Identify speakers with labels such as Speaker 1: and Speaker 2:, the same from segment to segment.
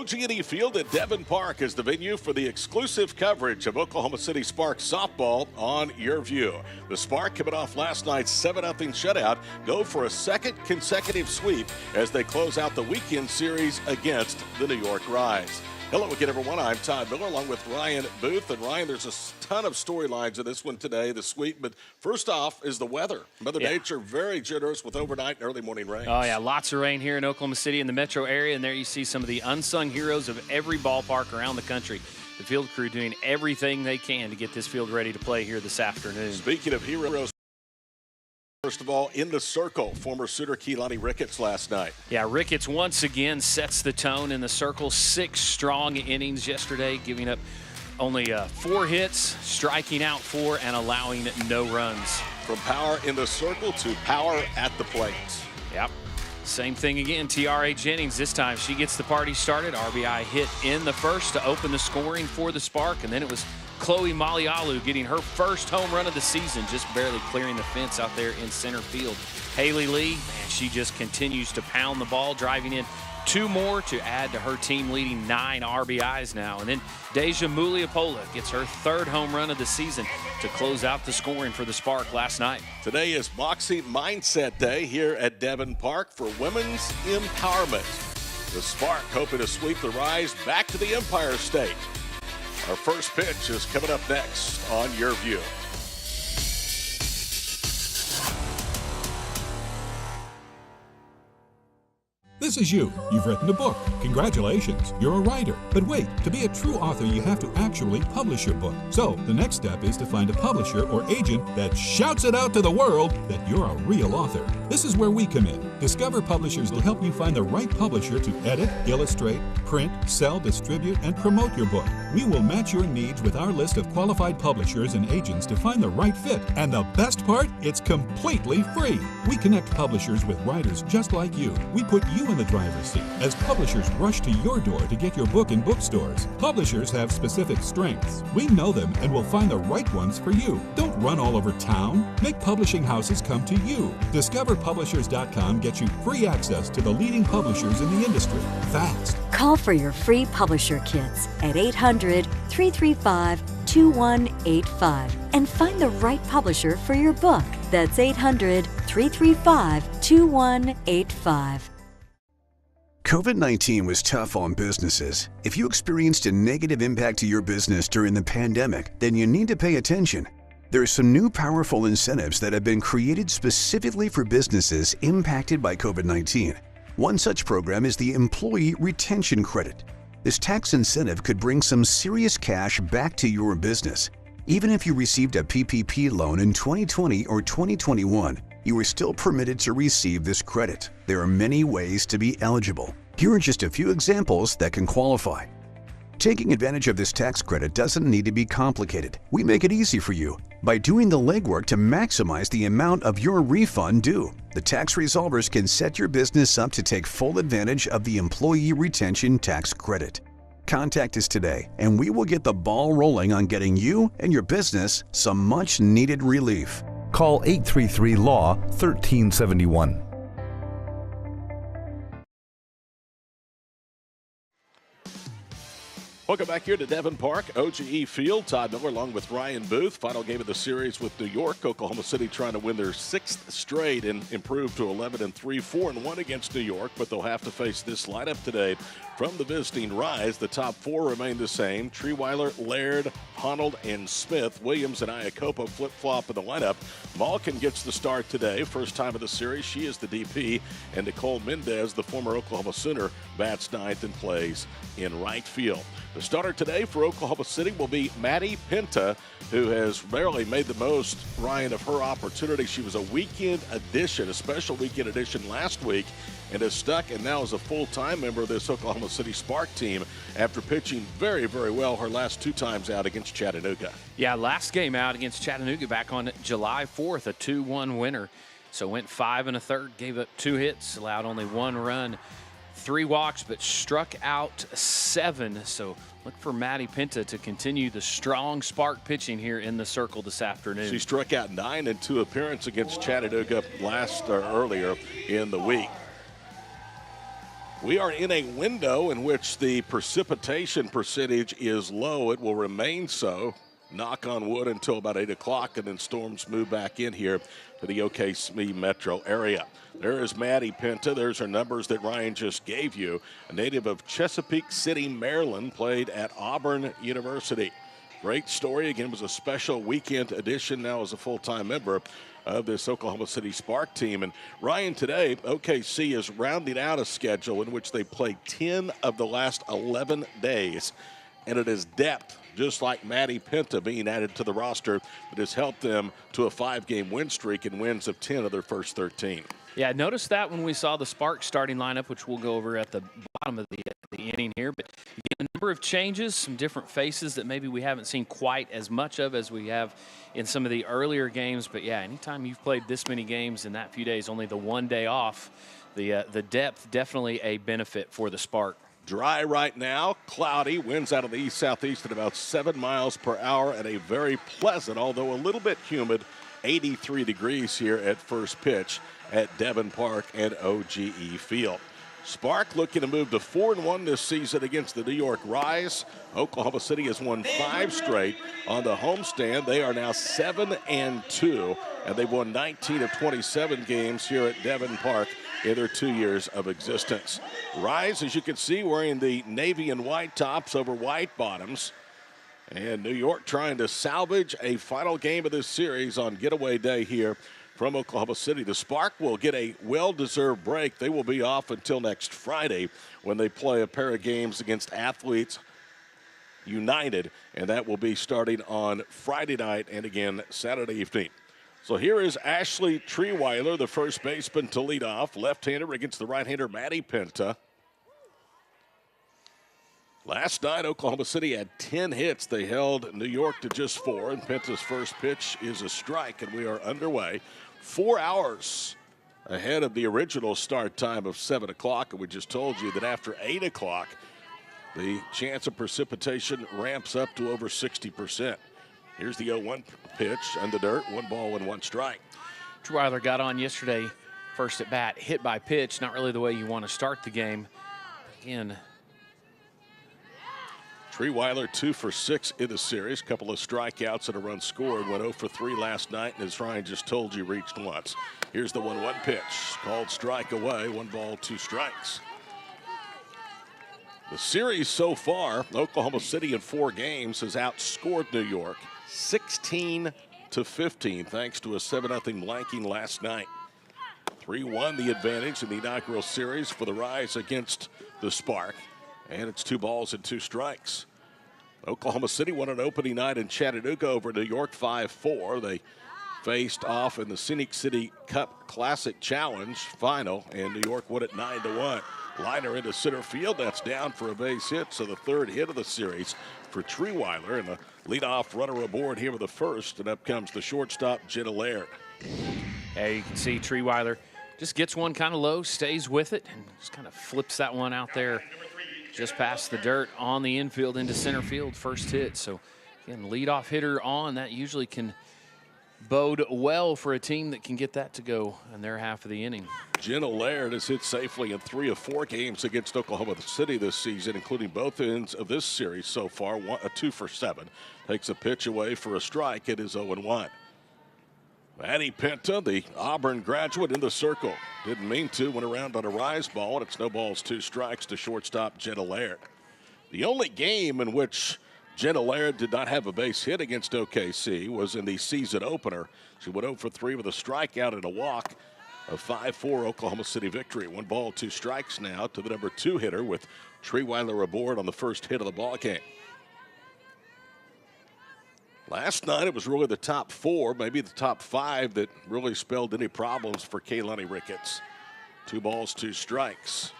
Speaker 1: OG&E Field at Devon Park is the venue for the exclusive coverage of Oklahoma City Sparks softball on Yurview. The Spark, coming off last night's 7-0 shutout, go for a second consecutive sweep as they close out the weekend series against the New York Rise. Hello again, everyone. I'm Todd Miller along with Ryan Booth. And Ryan, there's a ton of storylines in this one today, the sweep. But first off is the weather. Mother Nature very generous with overnight and early morning rain.
Speaker 2: Oh, yeah, lots of rain here in Oklahoma City in the metro area. And there you see some of the unsung heroes of every ballpark around the country. The field crew doing everything they can to get this field ready to play here this afternoon.
Speaker 1: Speaking of heroes, first of all, in the circle, former Sooner Keelani Ricketts last night.
Speaker 2: Yeah, Ricketts once again sets the tone in the circle. 6 strong innings yesterday, giving up only 4 hits, striking out 4, and allowing no runs.
Speaker 1: From power in the circle to power at the plate.
Speaker 2: Yep. Same thing again, T.R.A. Jennings. This time she gets the party started. RBI hit in the first to open the scoring for the Spark, and then it was Chloe Malialu getting her first home run of the season, just barely clearing the fence out there in center field. Haley Lee, man, she just continues to pound the ball, driving in 2 more to add to her team-leading 9 RBIs now. And then Deja Muliapola gets her 3rd home run of the season to close out the scoring for the Spark last night.
Speaker 1: Today is Moxie Mindset Day here at Devon Park for women's empowerment. The Spark hoping to sweep the Rise back to the Empire State. Our first pitch is coming up next on Yurview.
Speaker 3: This is you. You've written a book. Congratulations, you're a writer. But wait, to be a true author, you have to actually publish your book. So the next step is to find a publisher or agent that shouts it out to the world that you're a real author. This is where we come in. Discover Publishers will help you find the right publisher to edit, illustrate, print, sell, distribute, and promote your book. We will match your needs with our list of qualified publishers and agents to find the right fit. And the best part, it's completely free. We connect publishers with writers just like you. We put you in the driver's seat as publishers rush to your door to get your book in bookstores. Publishers have specific strengths. We know them and will find the right ones for you. Don't run all over town. Make publishing houses come to you. DiscoverPublishers.com gets you free access to the leading publishers in the industry. Fast.
Speaker 4: Call for your free publisher kits at 800-335-2185 and find the right publisher for your book. That's 800-335-2185.
Speaker 5: COVID-19 was tough on businesses. If you experienced a negative impact to your business during the pandemic, then you need to pay attention. There are some new powerful incentives that have been created specifically for businesses impacted by COVID-19. One such program is the Employee Retention Credit. This tax incentive could bring some serious cash back to your business. Even if you received a PPP loan in 2020 or 2021, you are still permitted to receive this credit. There are many ways to be eligible. Here are just a few examples that can qualify. Taking advantage of this tax credit doesn't need to be complicated. We make it easy for you by doing the legwork to maximize the amount of your refund due. The tax resolvers can set your business up to take full advantage of the Employee Retention Tax Credit. Contact us today and we will get the ball rolling on getting you and your business some much needed relief.
Speaker 6: Call 833-LAW-1371.
Speaker 1: Welcome back here to Devon Park, OG&E Field. Todd Miller along with Ryan Booth. Final game of the series with New York. Oklahoma City trying to win their 6th straight and improve to 11-3, 4-1 against New York. But they'll have to face this lineup today from the visiting Rise. The top 4 remain the same. Treeweiler, Laird, Honnold, and Smith. Williams and Iacopa flip-flop in the lineup. Malkin gets the start today. First time of the series. She is the DP. And Nicole Mendez, the former Oklahoma Sooner, bats 9th and plays in right field. The starter today for Oklahoma City will be Maddie Pinta, who has barely made the most, Ryan, of her opportunity. She was a weekend addition, a special weekend addition last week, and is stuck and now is a full-time member of this Oklahoma City Spark team after pitching very, very well her last 2 times out against Chattanooga.
Speaker 2: Yeah, last game out against Chattanooga back on July 4th, a 2-1 winner. So went 5 1/3, gave up 2 hits, allowed only 1 run. 3 walks, but struck out 7. So look for Maddie Pinta to continue the strong Spark pitching here in the circle this afternoon.
Speaker 1: She struck out 9 in 2 appearances against Chattanooga earlier in the week. We are in a window in which the precipitation percentage is low. It will remain so, knock on wood, until about 8 o'clock, and then storms move back in here to the OKC metro area. There is Maddie Penta. There's her numbers that Ryan just gave you. A native of Chesapeake City, Maryland, played at Auburn University. Great story. Again, it was a special weekend edition, now as a full-time member of this Oklahoma City Spark team. And Ryan, today, OKC is rounding out a schedule in which they played 10 of the last 11 days. And it is depth, just like Maddie Penta being added to the roster, that has helped them to a 5-game win streak and wins of 10 of their first 13.
Speaker 2: Yeah, notice that when we saw the Sparks starting lineup, which we'll go over at the bottom of the inning here. But again, a number of changes, some different faces that maybe we haven't seen quite as much of as we have in some of the earlier games. But yeah, anytime you've played this many games in that few days, only the one day off, the depth definitely a benefit for the Spark.
Speaker 1: Dry right now, cloudy, winds out of the east-southeast at about 7 miles per hour, and a very pleasant, although a little bit humid, 83 degrees here at first pitch at Devon Park and OGE Field. Spark looking to move to 4-1 this season against the New York Rise. Oklahoma City has won 5 straight on the homestand. They are now 7-2, and they've won 19 of 27 games here at Devon Park in their 2 years of existence. Rise, as you can see, wearing the navy and white tops over white bottoms. And New York trying to salvage a final game of this series on getaway day here from Oklahoma City. The Spark will get a well-deserved break. They will be off until next Friday when they play a pair of games against Athletes United, and that will be starting on Friday night and again Saturday evening. So here is Ashley Treeweiler, the first baseman, to lead off. Left-hander against the right-hander, Maddie Penta. Last night, Oklahoma City had 10 hits. They held New York to just 4, and Penta's first pitch is a strike, and we are underway. 4 hours ahead of the original start time of 7 o'clock, and we just told you that after 8 o'clock, the chance of precipitation ramps up to over 60%. Here's the 0-1 pitch, under dirt, 1 ball and 1 strike.
Speaker 2: Treeweiler got on yesterday, first at bat, hit by pitch, not really the way you want to start the game. Again,
Speaker 1: Treeweiler 2 for 6 in the series. Couple of strikeouts and a run scored. Went 0 for 3 last night, and as Ryan just told you, reached once. Here's the 1-1 pitch. Called strike away. 1 ball, 2 strikes. The series so far, Oklahoma City in 4 games has outscored New York 16-15 thanks to a 7-0 blanking last night. 3-1 the advantage in the inaugural series for the Rise against the Spark. And it's 2 balls and 2 strikes. Oklahoma City won an opening night in Chattanooga over New York 5-4. They faced off in the Scenic City Cup Classic Challenge final, and New York won it 9-1. Liner into center field. That's down for a base hit, so the 3rd hit of the series for Treeweiler, and the leadoff runner aboard here with the first, and up comes the shortstop, Jenna Laird.
Speaker 2: There you can see Treeweiler just gets one kind of low, stays with it, and just kind of flips that one out there just past the dirt on the infield into center field, first hit. So, again, leadoff hitter on, that usually can bode well for a team that can get that to go in their half of the inning.
Speaker 1: Jenna Laird has hit safely in 3 of 4 games against Oklahoma City this season, including both ends of this series so far. 2 for 7. Takes a pitch away for a strike. It is 0-1. Maddie Penta, the Auburn graduate, in the circle. Didn't mean to, went around on a rise ball, and it's no balls, 2 strikes to shortstop Jenna Laird. The only game in which Jenna Laird did not have a base hit against OKC was in the season opener. She went 0 for 3 with a strikeout and a walk. A 5-4 Oklahoma City victory. 1 ball, 2 strikes now to the number 2 hitter with Treeweiler aboard on the first hit of the ball game. Last night, it was really the top 4, maybe the top 5, that really spelled any problems for Kaylani Ricketts. 2 balls, 2 strikes.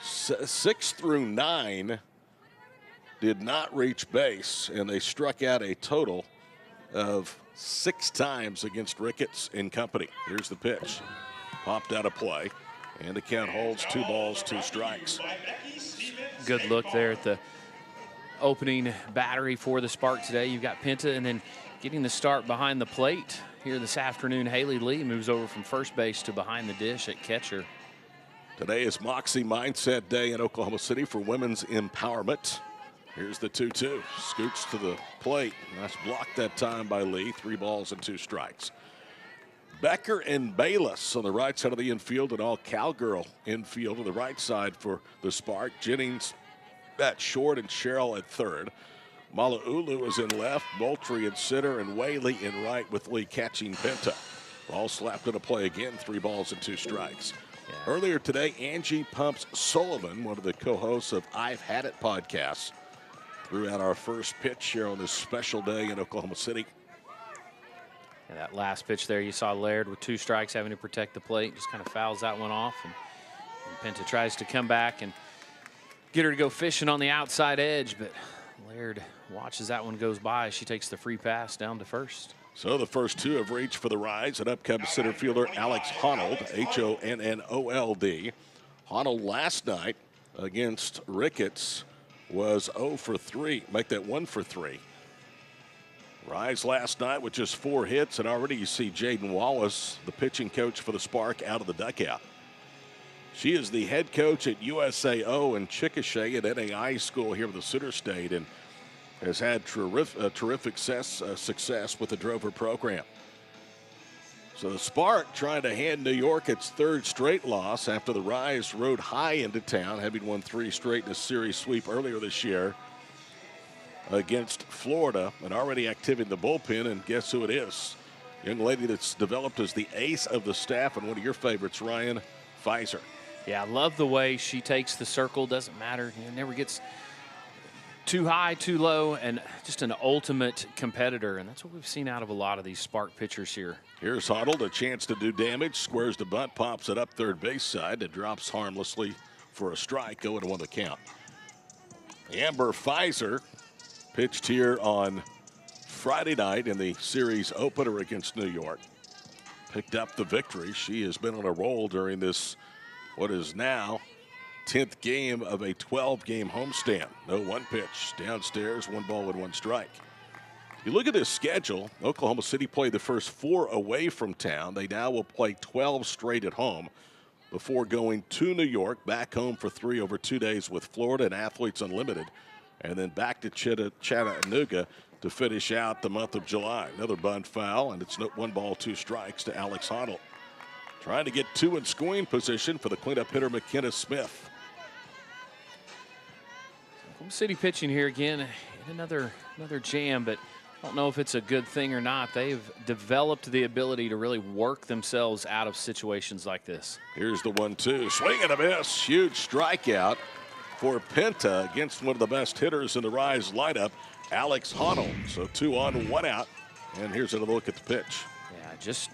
Speaker 1: 6 through 9 did not reach base, and they struck out a total of 6 times against Ricketts and company. Here's the pitch. Popped out of play, and the count holds 2 balls, 2 strikes.
Speaker 2: Good look there at the opening battery for the Spark today. You've got Penta, and then getting the start behind the plate here this afternoon, Haley Lee moves over from first base to behind the dish at catcher.
Speaker 1: Today is Moxie Mindset Day in Oklahoma City for women's empowerment. Here's the 2-2. Scoots to the plate. Nice block that time by Lee. 3 balls and 2 strikes. Becker and Bayless on the right side of the infield, and all Cowgirl infield on the right side for the Spark. Jennings at short and Sherrill at third. Mala'ulu is in left, Moultrie in center, and Whaley in right with Lee catching Penta. Ball slapped into play again, 3 balls and 2 strikes. Yeah. Earlier today, Angie Pumps Sullivan, one of the co-hosts of I've Had It podcasts, threw out our first pitch here on this special day in Oklahoma City.
Speaker 2: Yeah, that last pitch there, you saw Laird with 2 strikes having to protect the plate. Just kind of fouls that one off. And Penta tries to come back and get her to go fishing on the outside edge. But Laird watches that one goes by. She takes the free pass down to first.
Speaker 1: So the first 2 have reached for the rise. And up comes center fielder Alex Honnold, Honnold. Honnold last night against Ricketts was 0 for 3. Make that 1 for 3. Rise last night with just 4 hits, and already you see Jaden Wallace, the pitching coach for the Spark, out of the dugout. She is the head coach at USAO in Chickasha at NAI school here with the Center State, and has had terrific success with the Drover program. So the Spark trying to hand New York its 3rd straight loss after the Rise rode high into town, having won 3 straight in a series sweep earlier this year against Florida, and already activating the bullpen. And guess who it is? Young lady that's developed as the ace of the staff, and one of your favorites, Ryan Pfizer.
Speaker 2: Yeah, I love the way she takes the circle. Doesn't matter. Never gets too high, too low, and just an ultimate competitor. And that's what we've seen out of a lot of these Spark pitchers here.
Speaker 1: Here's Honnold, a chance to do damage. Squares the bunt, pops it up third base side. It drops harmlessly for a strike. 0-1 the count. Amber Pfizer pitched here on Friday night in the series opener against New York. Picked up the victory. She has been on a roll during this, what is now 10th game of a 12-game homestand. No 1 pitch. Downstairs, 1 ball and 1 strike. You look at this schedule, Oklahoma City played the first 4 away from town. They now will play 12 straight at home before going to New York, back home for 3 over 2 days with Florida and Athletes Unlimited, and then back to Chattanooga to finish out the month of July. Another bunt foul, and it's 1 ball, 2 strikes to Alex Honnold. Trying to get 2 in scoring position for the cleanup hitter McKenna Smith.
Speaker 2: Oklahoma City pitching here again, another jam, but I don't know if it's a good thing or not. They've developed the ability to really work themselves out of situations like this.
Speaker 1: Here's the 1-2. Swing and a miss. Huge strikeout for Penta against one of the best hitters in the Rise lineup, Alex Honnold. So 2 on, 1 out. And here's another look at the pitch.
Speaker 2: Yeah, just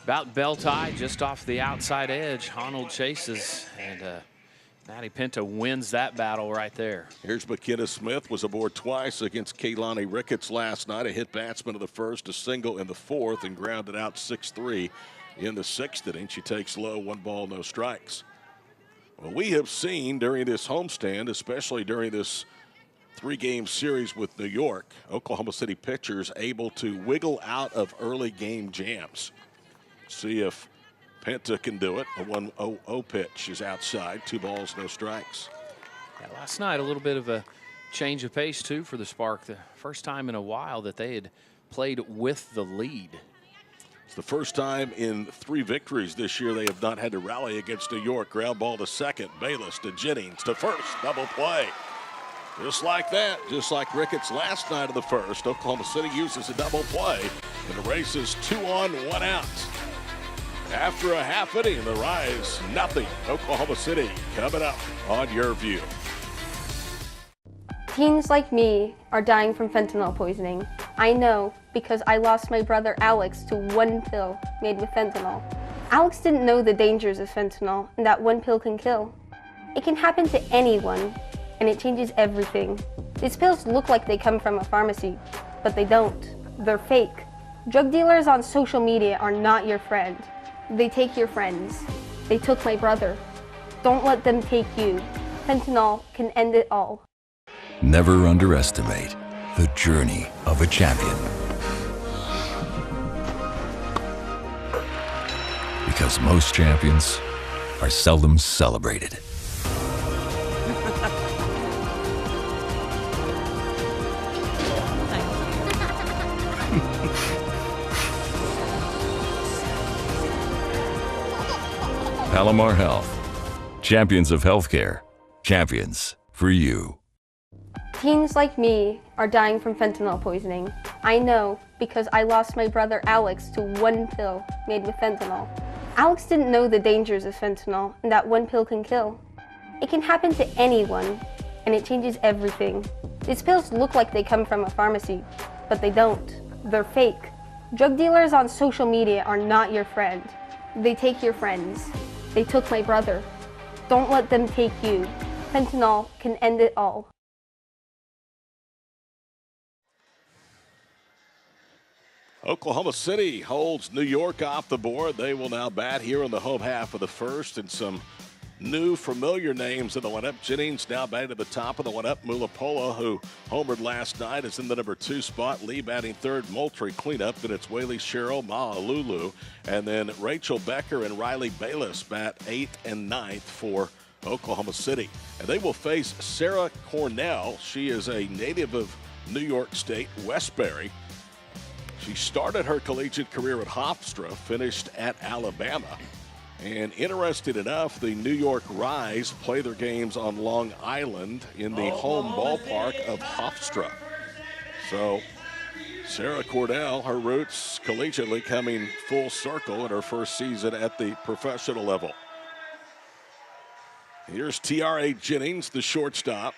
Speaker 2: about belt high, just off the outside edge. Honnold chases, and Maddie Penta wins that battle right there.
Speaker 1: Here's McKenna Smith, was aboard twice against Kaylani Ricketts last night. A hit batsman of the first, a single in the 4th, and grounded out 6-3 in the 6th inning. She takes low, 1 ball, no strikes. Well, we have seen during this homestand, especially during this 3-game series with New York, Oklahoma City pitchers able to wiggle out of early game jams. See if Penta can do it. A 1-0 pitch is outside. 2 balls, no strikes.
Speaker 2: Yeah, last night, a little bit of a change of pace, too, for the Spark. The first time in a while that they had played with the lead.
Speaker 1: It's the first time in 3 victories this year they have not had to rally against New York. Ground ball to second. Bayless to Jennings to first. Double play. Just like that, just like Ricketts last night of the first, Oklahoma City uses a double play, and the race is 2 on, 1 out. After a half inning, the Rise, nothing. Oklahoma City coming up on Yurview.
Speaker 6: Teens like me are dying from fentanyl poisoning. I know because I lost my brother Alex to 1 pill made with fentanyl. Alex didn't know the dangers of fentanyl and that 1 pill can kill. It can happen to anyone, and it changes everything. These pills look like they come from a pharmacy, but they don't. They're fake. Drug dealers on social media are not your friend. They take your friends. They took my brother. Don't let them take you. Fentanyl can end it all.
Speaker 7: Never underestimate the journey of a champion. Because most champions are seldom celebrated. Palomar Health. Champions of healthcare. Champions for you.
Speaker 6: Teens like me are dying from fentanyl poisoning. I know because I lost my brother Alex to one pill made with fentanyl. Alex didn't know the dangers of fentanyl and that one pill can kill. It can happen to anyone, and it changes everything. These pills look like they come from a pharmacy, but they don't. They're fake. Drug dealers on social media are not your friend. They take your friends. They took my brother. Don't let them take you. Fentanyl can end it all.
Speaker 1: Oklahoma City holds New York off the board. They will now bat here in the home half of the first, and some new familiar names in the lineup. Jennings now batting at the top of the lineup. Mulipola, who homered last night, is in the number 2 spot. Lee batting third. Moultrie cleanup. Then it's Whaley Sherrill, Ma'alulu, and then Rachel Becker and Riley Bayless bat 8th and 9th for Oklahoma City. And they will face Sarah Cornell. She is a native of New York State, Westbury. She started her collegiate career at Hofstra, finished at Alabama. And interesting enough, the New York Rise play their games on Long Island in the home ballpark of Hofstra. So Sarah Cornell, her roots collegiately coming full circle in her first season at the professional level. Here's T.R.A. Jennings, the shortstop.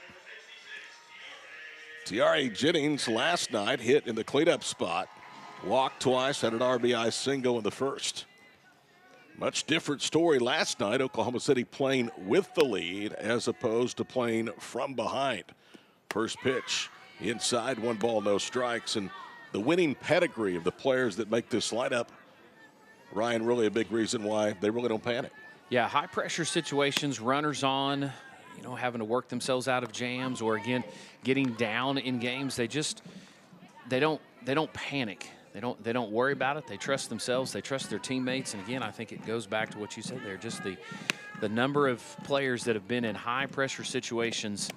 Speaker 1: T.R.A. Jennings last night hit in the cleanup spot. Walked twice, had an RBI single in the first. Much different story last night. Oklahoma City playing with the lead as opposed to playing from behind. First pitch inside, 1 ball, no strikes. And the winning pedigree of the players that make this lineup, Ryan, really a big reason why they really don't panic.
Speaker 2: Yeah, high pressure situations, runners on, having to work themselves out of jams, or again, getting down in games. They don't panic. They don't worry about it. They trust themselves. They trust their teammates. And again, I think it goes back to what you said there, just the number of players that have been in high pressure situations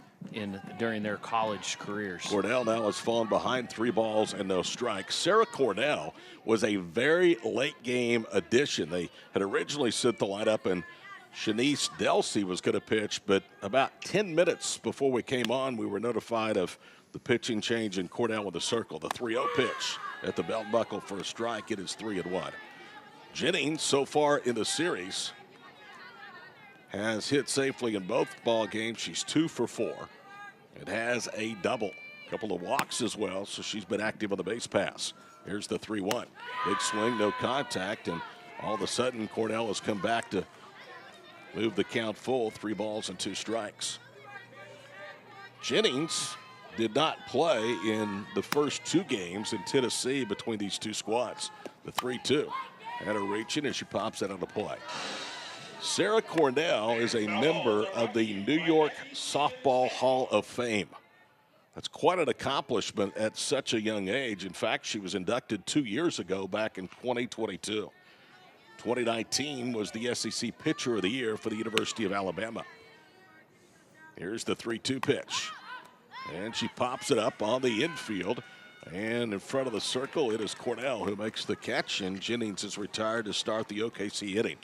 Speaker 2: during their college careers.
Speaker 1: Cornell now has fallen behind 3 balls and no strikes. Sarah Cornell was a very late game addition. They had originally set the lineup and Shanice Delsey was going to pitch, but about 10 minutes before we came on, we were notified of the pitching change in Cornell with a circle. The 3-0 pitch at the belt buckle for a strike. It is 3-1. Jennings, so far in the series, has hit safely in both ball games. She's 2 for 4. It has a double, a couple of walks as well, so she's been active on the base pass. Here's the 3-1. Big swing, no contact, and all of a sudden Cornell has come back to move the count full, 3 balls and 2 strikes. Jennings did not play in the first 2 games in Tennessee between these 2 squads. The 3-2 had her reaching as she pops it out of play. Sarah Cornell is a member of the New York Softball Hall of Fame. That's quite an accomplishment at such a young age. In fact, she was inducted 2 years ago back in 2022. 2019 was the SEC Pitcher of the Year for the University of Alabama. Here's the 3-2 pitch. And she pops it up on the infield. And in front of the circle, it is Cornell who makes the catch. And Jennings is retired to start the OKC inning.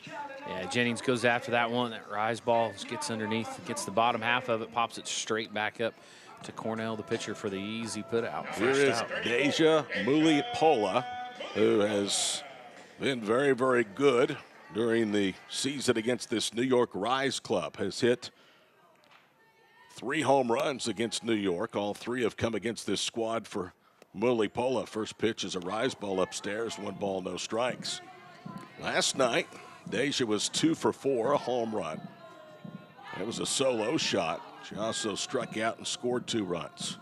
Speaker 2: Yeah, Jennings goes after that one. That rise ball gets underneath, gets the bottom half of it, pops it straight back up to Cornell, the pitcher, for the easy put out.
Speaker 1: Here is Deja Mulipola, who has been very, very good during the season against this New York Rise club. Has hit 3 home runs against New York. All 3 have come against this squad for Mulipola. First pitch is a rise ball upstairs, 1 ball, no strikes. Last night, Deja was 2 for 4, a home run. It was a solo shot. She also struck out and scored 2 runs.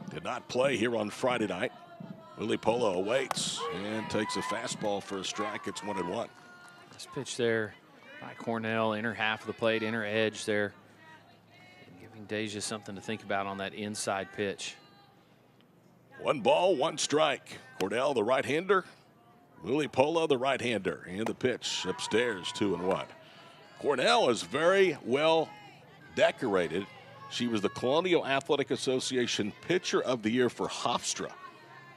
Speaker 1: Did not play here on Friday night. Mulipola awaits and takes a fastball for a strike. It's 1-1.
Speaker 2: This pitch there by Cornell, inner half of the plate, inner edge there. Giving Deja something to think about on that inside pitch.
Speaker 1: 1 ball, 1 strike. Cornell, the right-hander. Mulipola, the right-hander. And the pitch upstairs, 2-1. Cornell is very well decorated. She was the Colonial Athletic Association Pitcher of the Year for Hofstra.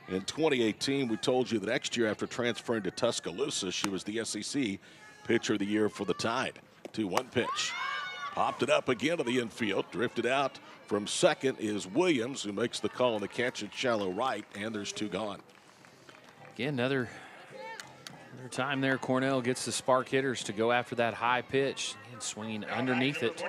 Speaker 1: In 2018, we told you the next year after transferring to Tuscaloosa, she was the SEC Pitcher of the Year for the Tide. 2-1 pitch. Popped it up again to the infield. Drifted out from second is Williams, who makes the call on the catch at shallow right, and there's 2 gone.
Speaker 2: Again, another time there. Cornell gets the spark hitters to go after that high pitch. Again, swinging underneath it,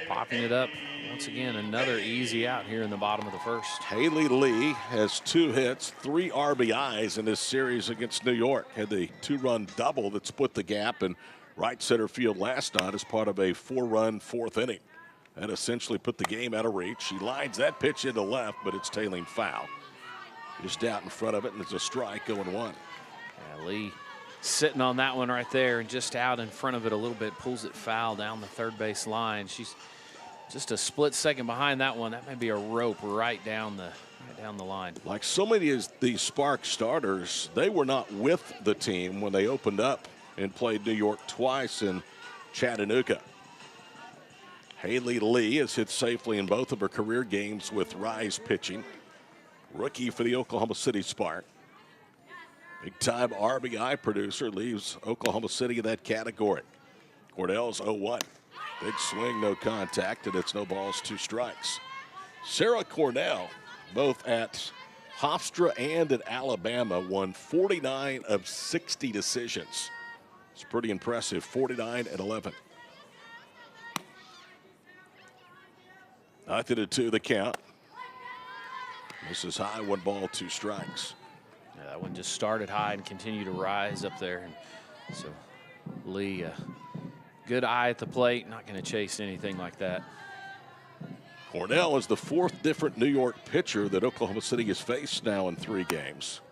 Speaker 2: popping it up. Once again, another easy out here in the bottom of the first.
Speaker 1: Haley Lee has 2 hits, 3 RBIs in this series against New York. Had the 2-run double that split the gap in right center field last night as part of a 4-run 4th inning. That essentially put the game out of reach. She lines that pitch into left, but it's tailing foul. Just out in front of it, and it's a strike, 0-1.
Speaker 2: Yeah, Lee sitting on that one right there and just out in front of it a little bit, pulls it foul down the third base line. She's just a split second behind that one. That may be a rope right down the line.
Speaker 1: Like so many of these Spark starters, they were not with the team when they opened up and played New York twice in Chattanooga. Haley Lee has hit safely in both of her career games with Rise pitching. Rookie for the Oklahoma City Spark. Big-time RBI producer, leaves Oklahoma City in that category. Cornell's 0-1. Big swing, no contact, and it's no balls, 2 strikes. Sarah Cornell, both at Hofstra and at Alabama, won 49 of 60 decisions. It's pretty impressive, 49-11. 9-2 the count. This is high, 1 ball, 2 strikes.
Speaker 2: Yeah, that one just started high and continued to rise up there. And so Lee, good eye at the plate, not going to chase anything like that.
Speaker 1: Cornell is the 4th different New York pitcher that Oklahoma City has faced now in 3 games.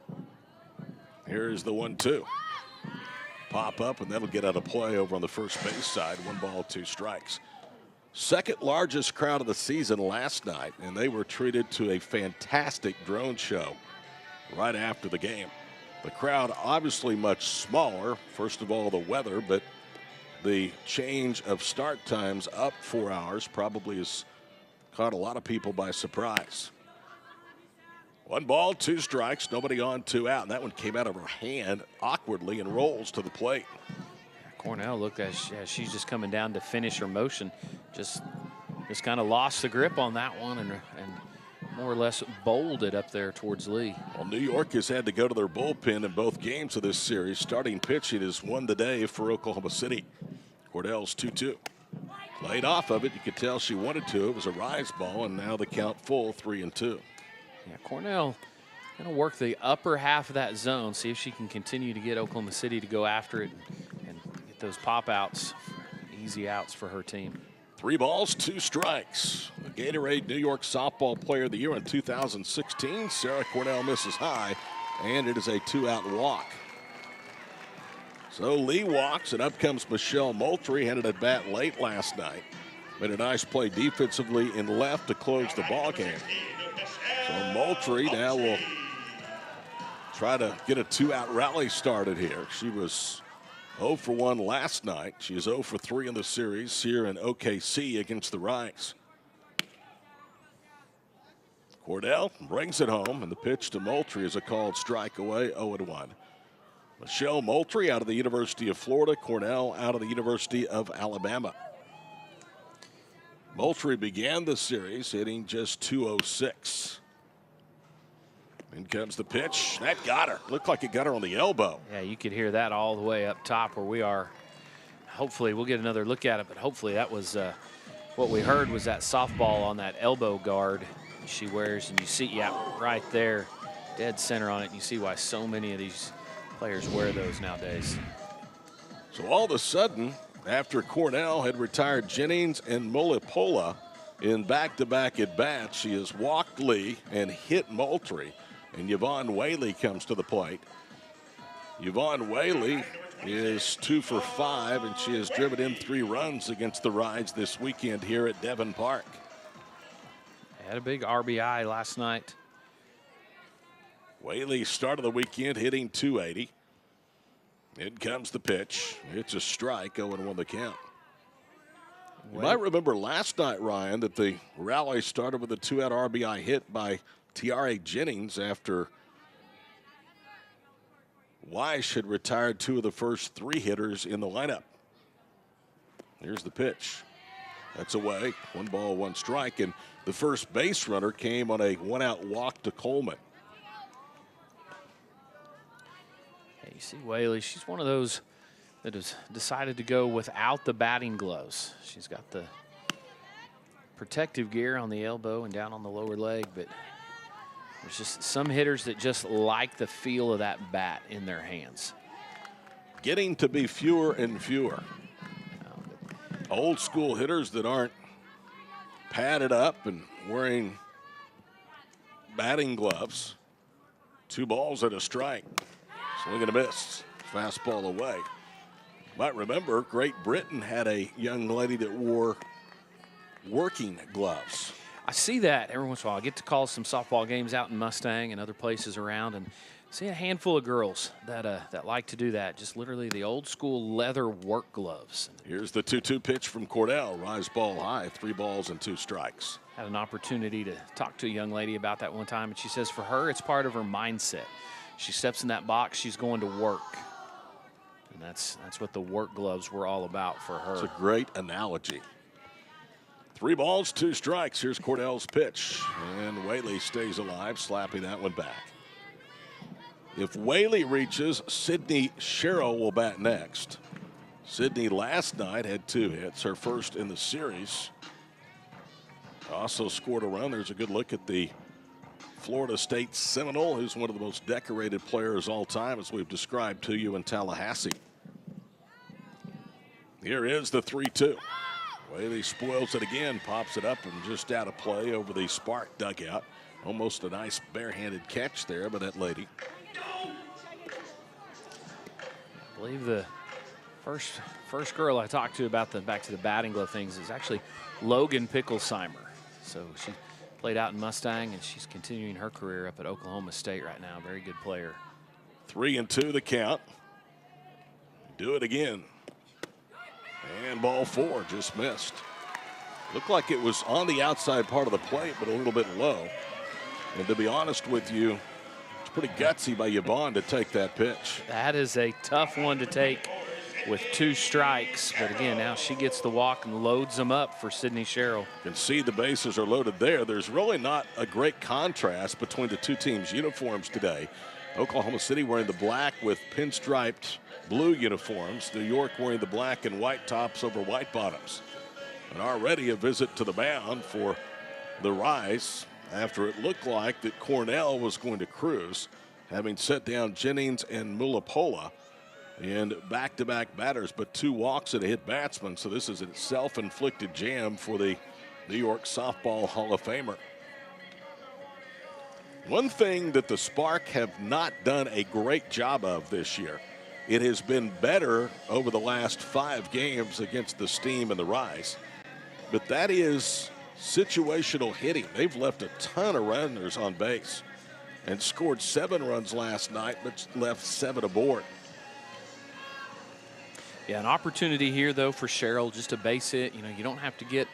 Speaker 1: Here's the 1-2. Pop up, and that'll get out of play over on the first base side. 1 ball, 2 strikes. Second largest crowd of the season last night, and they were treated to a fantastic drone show right after the game. The crowd obviously much smaller. First of all, the weather, but the change of start times up 4 hours probably has caught a lot of people by surprise. 1 ball, 2 strikes, nobody on, 2 out, and that one came out of her hand awkwardly and rolls to the plate.
Speaker 2: Cornell looked as she's just coming down to finish her motion. Just kind of lost the grip on that one and more or less bowled it up there towards Lee.
Speaker 1: Well, New York has had to go to their bullpen in both games of this series. Starting pitching has won the day for Oklahoma City. Cornell's 2-2. Played off of it. You could tell she wanted to. It was a rise ball, and now the count full, 3-2.
Speaker 2: Yeah, Cornell going to work the upper half of that zone, see if she can continue to get Oklahoma City to go after it and get those pop outs, easy outs for her team.
Speaker 1: 3 balls, 2 strikes. The Gatorade New York Softball Player of the Year in 2016. Sarah Cornell misses high, and it is a 2-out walk. So Lee walks, and up comes Michelle Moultrie, had it at bat late last night. Made a nice play defensively in left to close the ball game. So Moultrie now will try to get a 2-out rally started here. She was 0 for 1 last night. She is 0 for 3 in the series here in OKC against the Rise. Cornell brings it home, and the pitch to Moultrie is a called strike away, 0-1. Michelle Moultrie out of the University of Florida, Cornell out of the University of Alabama. Moultrie began the series hitting just .206. In comes the pitch. That got her. Looked like it got her on the elbow.
Speaker 2: Yeah, you could hear that all the way up top where we are. Hopefully we'll get another look at it, but hopefully that was what we heard was that softball on that elbow guard she wears, and you see right there, dead center on it, and you see why so many of these players wear those nowadays.
Speaker 1: So all of a sudden, after Cornell had retired Jennings and Mulipola in back-to-back at-bats, she has walked Lee and hit Moultrie. And Yvonne Whaley comes to the plate. Yvonne Whaley is 2 for 5, and she has driven in 3 runs against the Rise this weekend here at Devon Park.
Speaker 2: Had a big RBI last night.
Speaker 1: Whaley started the weekend hitting .280. In comes the pitch. It's a strike, 0-1 the count. You might remember last night, Ryan, that the rally started with a 2-out RBI hit by T.R.A. Jennings after Weish had retired 2 of the first 3 hitters in the lineup. Here's the pitch. That's away. 1 ball, 1 strike. And the first base runner came on a 1-out walk to Coleman.
Speaker 2: Hey, you see Whaley, she's one of those that has decided to go without the batting gloves. She's got the protective gear on the elbow and down on the lower leg, but there's just some hitters that just like the feel of that bat in their hands.
Speaker 1: Getting to be fewer and fewer. Old school hitters that aren't padded up and wearing batting gloves. 2 balls and a strike. Swing and a miss. Fastball away. Might remember Great Britain had a young lady that wore working gloves.
Speaker 2: I see that every once in a while. I get to call some softball games out in Mustang and other places around, and see a handful of girls that like to do that. Just literally the old school leather work gloves.
Speaker 1: Here's the 2-2 pitch from Cordell. Rise ball high, 3 balls and 2 strikes.
Speaker 2: Had an opportunity to talk to a young lady about that one time, and she says for her, it's part of her mindset. She steps in that box, she's going to work. And that's what the work gloves were all about for her.
Speaker 1: It's a great analogy. 3 balls, 2 strikes. Here's Cordell's pitch. And Whaley stays alive, slapping that one back. If Whaley reaches, Sydney Sherrill will bat next. Sydney last night had 2 hits, her first in the series. Also scored a run. There's a good look at the Florida State Seminole, who's one of the most decorated players all time, as we've described to you in Tallahassee. Here is the 3-2. Whaley spoils it again, pops it up and just out of play over the Spark dugout. Almost a nice barehanded catch there by that lady.
Speaker 2: I believe the first girl I talked to about back to the batting glove things is actually Logan Picklesheimer. So she played out in Mustang, and she's continuing her career up at Oklahoma State right now. Very good player.
Speaker 1: 3-2 the count. Do it again. And ball 4 just missed. Looked like it was on the outside part of the plate, but a little bit low. And to be honest with you, it's pretty gutsy by Yvonne to take that pitch.
Speaker 2: That is a tough one to take with 2 strikes. But again, now she gets the walk and loads them up for Sydney Sherrill.
Speaker 1: You can see the bases are loaded there. There's really not a great contrast between the 2 teams' uniforms today. Oklahoma City wearing the black with pinstriped blue uniforms. New York wearing the black and white tops over white bottoms. And already a visit to the mound for the Rise after it looked like that Cornell was going to cruise, having set down Jennings and Mullapola in back-to-back batters, but 2 walks and a hit batsman. So this is a self-inflicted jam for the New York Softball Hall of Famer. One thing that the Spark have not done a great job of this year, it has been better over the last 5 games against the Steam and the Rise, but that is situational hitting. They've left a ton of runners on base and scored 7 runs last night, but left 7 aboard.
Speaker 2: Yeah, an opportunity here, though, for Sherrill, just a base hit. You know, you don't have to get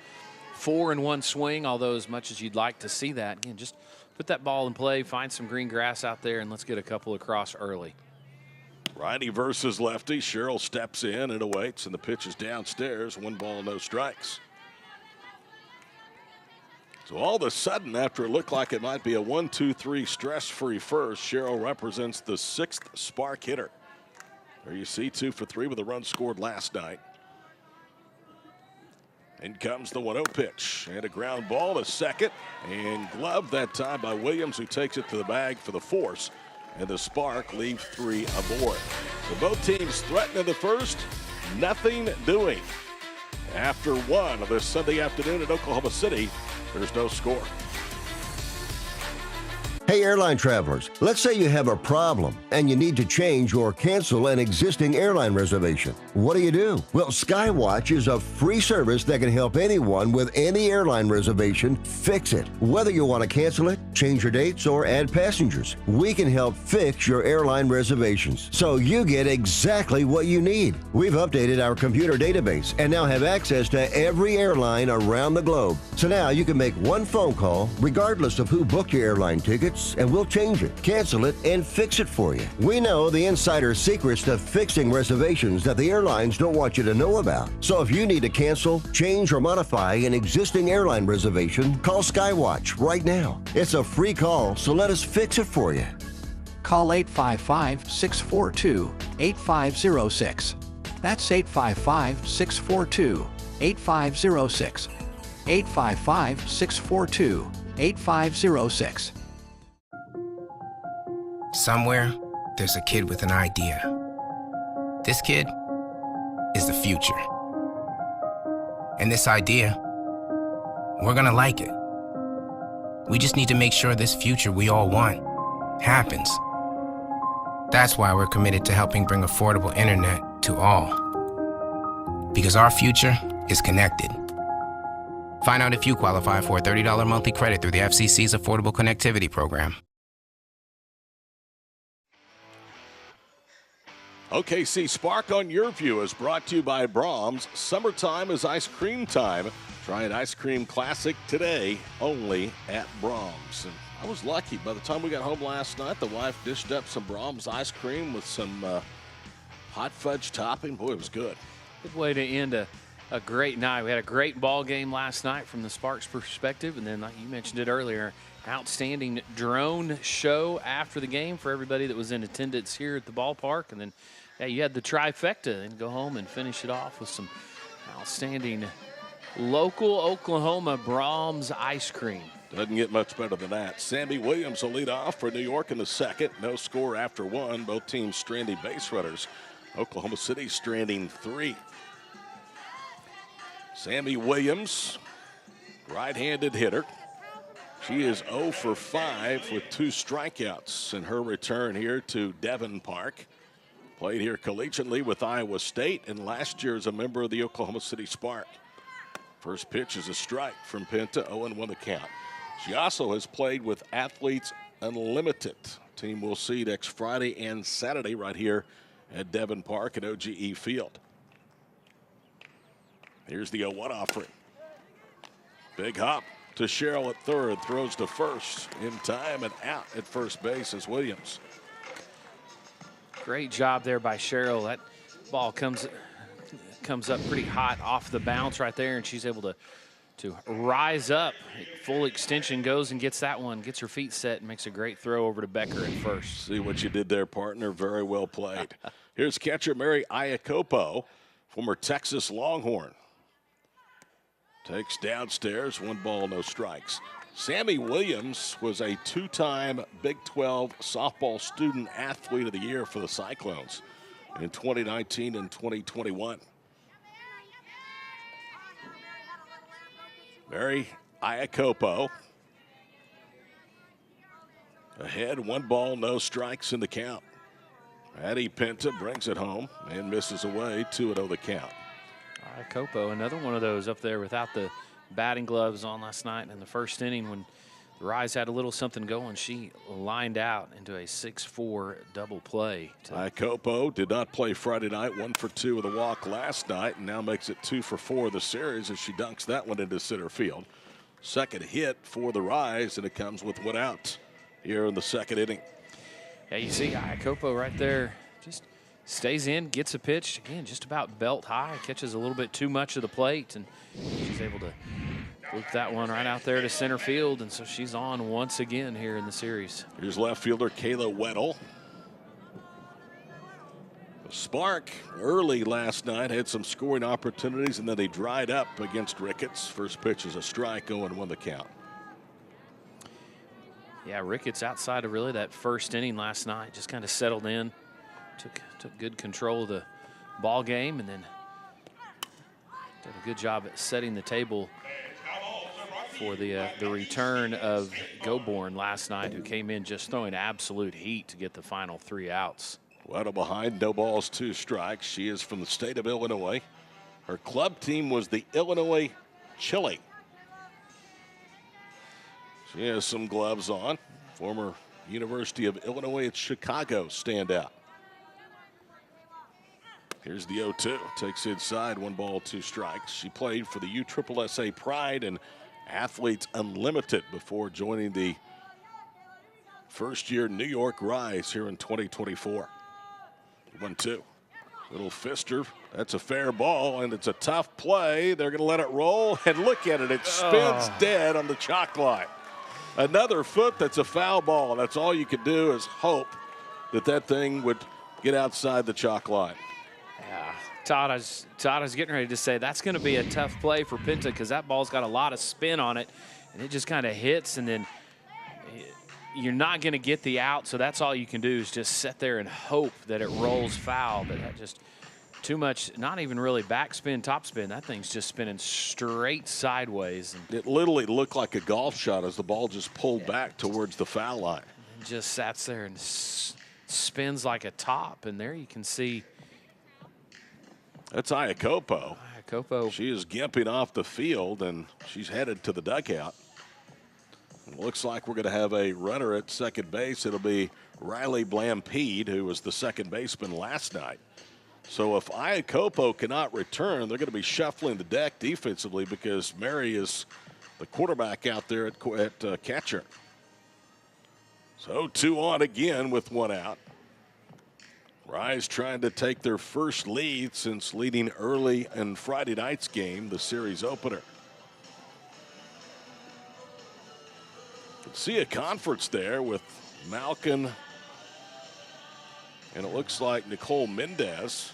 Speaker 2: 4 in one swing, although as much as you'd like to see that. Again, just put that ball in play, find some green grass out there, and let's get a couple across early.
Speaker 1: Righty versus lefty. Sherrill steps in and awaits, and the pitch is downstairs. 1 ball, no strikes. So all of a sudden, after it looked like it might be a 1-2-3 stress-free first, Sherrill represents the 6th Spark hitter. There you see 2 for 3 with a run scored last night. In comes the 1-0 pitch and a ground ball to second, and gloved that time by Williams, who takes it to the bag for the force, and the Spark leave 3 aboard. So both teams threaten in the first, nothing doing. After 1 of this Sunday afternoon at Oklahoma City, there's no score.
Speaker 8: Hey, airline travelers, let's say you have a problem and you need to change or cancel an existing airline reservation. What do? Well, Skywatch is a free service that can help anyone with any airline reservation fix it. Whether you want to cancel it, change your dates, or add passengers, we can help fix your airline reservations so you get exactly what you need. We've updated our computer database and now have access to every airline around the globe. So now you can make one phone call regardless of who booked your airline tickets, and we'll change it, cancel it, and fix it for you. We know the insider secrets to fixing reservations that the airlines don't want you to know about. So if you need to cancel, change, or modify an existing airline reservation, call Skywatch right now. It's a free call, so let us fix it for you.
Speaker 9: Call 855-642-8506. That's 855-642-8506. 855-642-8506.
Speaker 10: Somewhere, there's a kid with an idea. This kid is the future. And this idea, we're gonna like it. We just need to make sure this future we all want happens. That's why we're committed to helping bring affordable internet to all. Because our future is connected. Find out if you qualify for a $30 monthly credit through the FCC's Affordable Connectivity Program.
Speaker 1: OKC Spark on Yurview is brought to you by Brahms. Summertime is ice cream time. Try an ice cream classic today only at Brahms. And I was lucky. By the time we got home last night, the wife dished up some Brahms ice cream with some hot fudge topping. Boy, it was good.
Speaker 2: Good way to end a great night. We had a great ball game last night from the Sparks perspective, and then, like you mentioned it earlier, outstanding drone show after the game for everybody that was in attendance here at the ballpark. And then, yeah, you had the trifecta and go home and finish it off with some outstanding local Oklahoma Brahms ice cream.
Speaker 1: Doesn't get much better than that. Sammy Williams will lead off for New York in the second. No score after one. Both teams stranding base runners. Oklahoma City stranding 3. Sammy Williams, right-handed hitter. She is 0 for 5 with 2 strikeouts in her return here to Devon Park. Played here collegiately with Iowa State, and last year as a member of the Oklahoma City Spark. First pitch is a strike from Penta, 0-1 the count. She also has played with Athletes Unlimited. Team we'll see next Friday and Saturday right here at Devon Park at OGE Field. Here's the 0-1 offering. Big hop to Cheryl at third, throws to first in time and out at first base as Williams.
Speaker 2: Great job there by Cheryl. That ball comes up pretty hot off the bounce right there, and she's able to rise up. Full extension, goes and gets that one, gets her feet set, and makes a great throw over to Becker at first.
Speaker 1: See what you did there, partner. Very well played. Here's catcher Mary Iacopo, former Texas Longhorn. Takes downstairs, 1 ball, no strikes. Sammy Williams was a 2-time Big 12 softball student athlete of the year for the Cyclones in 2019 and 2021. Mary Iacopo ahead, 1 ball, no strikes in the count. Addie Penta brings it home and misses away, 2-0 the count.
Speaker 2: Iacopo, another one of those up there without the batting gloves on last night in the first inning when the Rise had a little something going. She lined out into a 6-4 double play.
Speaker 1: Iacopo did not play Friday night, 1 for 2 with a walk last night, and now makes it 2 for 4 of the series as she dunks that one into center field. Second hit for the Rise, and it comes with 1 out here in the second inning.
Speaker 2: Yeah, you see Iacopo right there, just stays in, gets a pitch, again, just about belt high, catches a little bit too much of the plate, and she's able to loop that one right out there to center field, and so she's on once again here in the series.
Speaker 1: Here's left fielder Kayla Weddle. Spark early last night had some scoring opportunities, and then they dried up against Ricketts. First pitch is a strike, 0-1 the count.
Speaker 2: Yeah, Ricketts outside of really that first inning last night just kind of settled in, took good control of the ball game, and then did a good job at setting the table for the return of Goborn last night, who came in just throwing absolute heat to get the final 3 outs.
Speaker 1: Waddle behind, no balls, 2 strikes. She is from the state of Illinois. Her club team was the Illinois Chili. She has some gloves on. Former University of Illinois at Chicago standout. Here's the 0-2. Takes inside, 1 ball, 2 strikes. She played for the USSSA Pride and Athletes Unlimited before joining the first-year New York Rise here in 2024. 1-2. Little fister. That's a fair ball, and it's a tough play. They're going to let it roll, and look at it. It spins dead on the chalk line. Another foot that's a foul ball. That's all you could do is hope that that thing would get outside the chalk line.
Speaker 2: Yeah, Todd, I was getting ready to say that's going to be a tough play for Pinta because that ball's got a lot of spin on it, and it just kind of hits, and then you're not going to get the out, so that's all you can do is just sit there and hope that it rolls foul. But that just too much, not even really backspin, topspin. That thing's just spinning straight sideways. And
Speaker 1: it literally looked like a golf shot as the ball just pulled back towards the foul line.
Speaker 2: And just sat there and spins like a top, and there you can see.
Speaker 1: That's Iacopo.
Speaker 2: Iacopo.
Speaker 1: She is gimping off the field, and she's headed to the dugout. It looks like we're going to have a runner at second base. It'll be Riley Blampede, who was the second baseman last night. So if Iacopo cannot return, they're going to be shuffling the deck defensively because Mary is the quarterback out there at catcher. So 2 on again with 1 out. Rise trying to take their first lead since leading early in Friday night's game, the series opener. See a conference there with Malkin, and it looks like Nicole Mendez,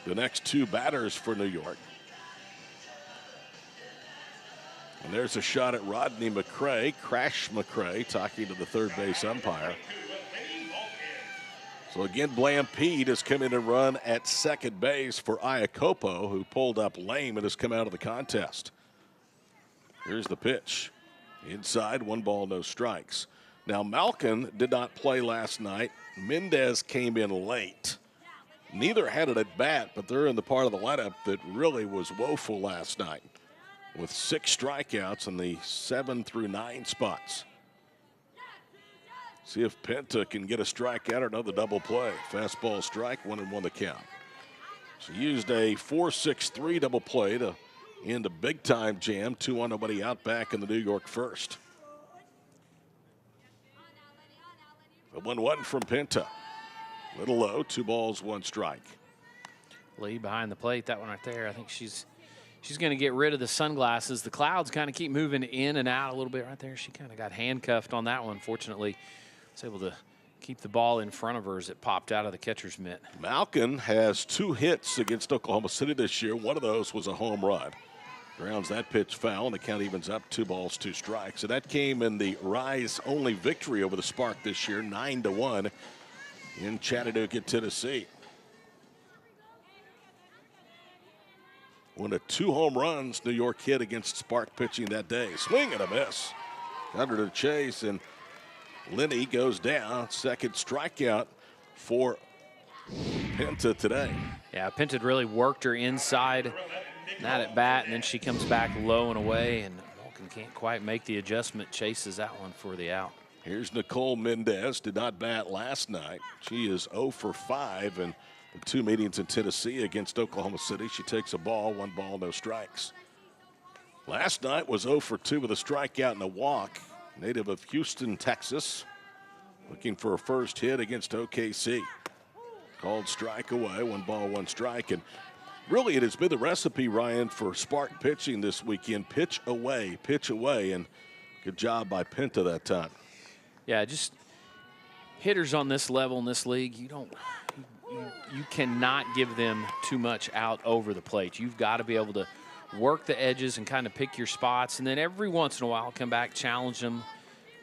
Speaker 1: the next 2 batters for New York. And there's a shot at Rodney McCray, Crash McCray, talking to the third base umpire. So again, Blampede has come in and run at second base for Iacopo, who pulled up lame and has come out of the contest. Here's the pitch. Inside, 1 ball, no strikes. Now, Malkin did not play last night. Mendez came in late. Neither had it at bat, but they're in the part of the lineup that really was woeful last night with 6 strikeouts in the 7 through 9 spots. See if Pinta can get a strikeout or another double play. Fastball strike, 1-1 the count. She used a 4-6-3 double play to end a big-time jam, 2 on, nobody out back in the New York first. The 1-1 from Pinta. Little low, 2 balls, 1 strike.
Speaker 2: Lee behind the plate, that one right there. I think she's going to get rid of the sunglasses. The clouds kind of keep moving in and out a little bit right there. She kind of got handcuffed on that one. Fortunately, was able to keep the ball in front of her as it popped out of the catcher's mitt.
Speaker 1: Malkin has 2 hits against Oklahoma City this year. One of those was a home run. Grounds that pitch foul, and the count evens up, 2 balls, 2 strikes. So that came in the Rise-only victory over the Spark this year, 9-1 in Chattanooga, Tennessee. One of 2 home runs New York hit against Spark pitching that day. Swing and a miss. Under the chase, and Lenny goes down. Second strikeout for Pinta today.
Speaker 2: Yeah, Pinta really worked her inside, not at bat, and then she comes back low and away, and Malkin can't quite make the adjustment, chases that one for the out.
Speaker 1: Here's Nicole Mendez, did not bat last night. She is 0 for 5 in the 2 meetings in Tennessee against Oklahoma City. She takes a ball, 1 ball, no strikes. Last night was 0 for 2 with a strikeout and a walk. Native of Houston, Texas, looking for a first hit against OKC. Called strike away, 1 ball, 1 strike. And really, it has been the recipe, Ryan, for Spark pitching this weekend. Pitch away, and good job by Pinta that time.
Speaker 2: Yeah, just hitters on this level in this league, you cannot give them too much out over the plate. You've got to be able to work the edges and kind of pick your spots, and then every once in a while come back, challenge them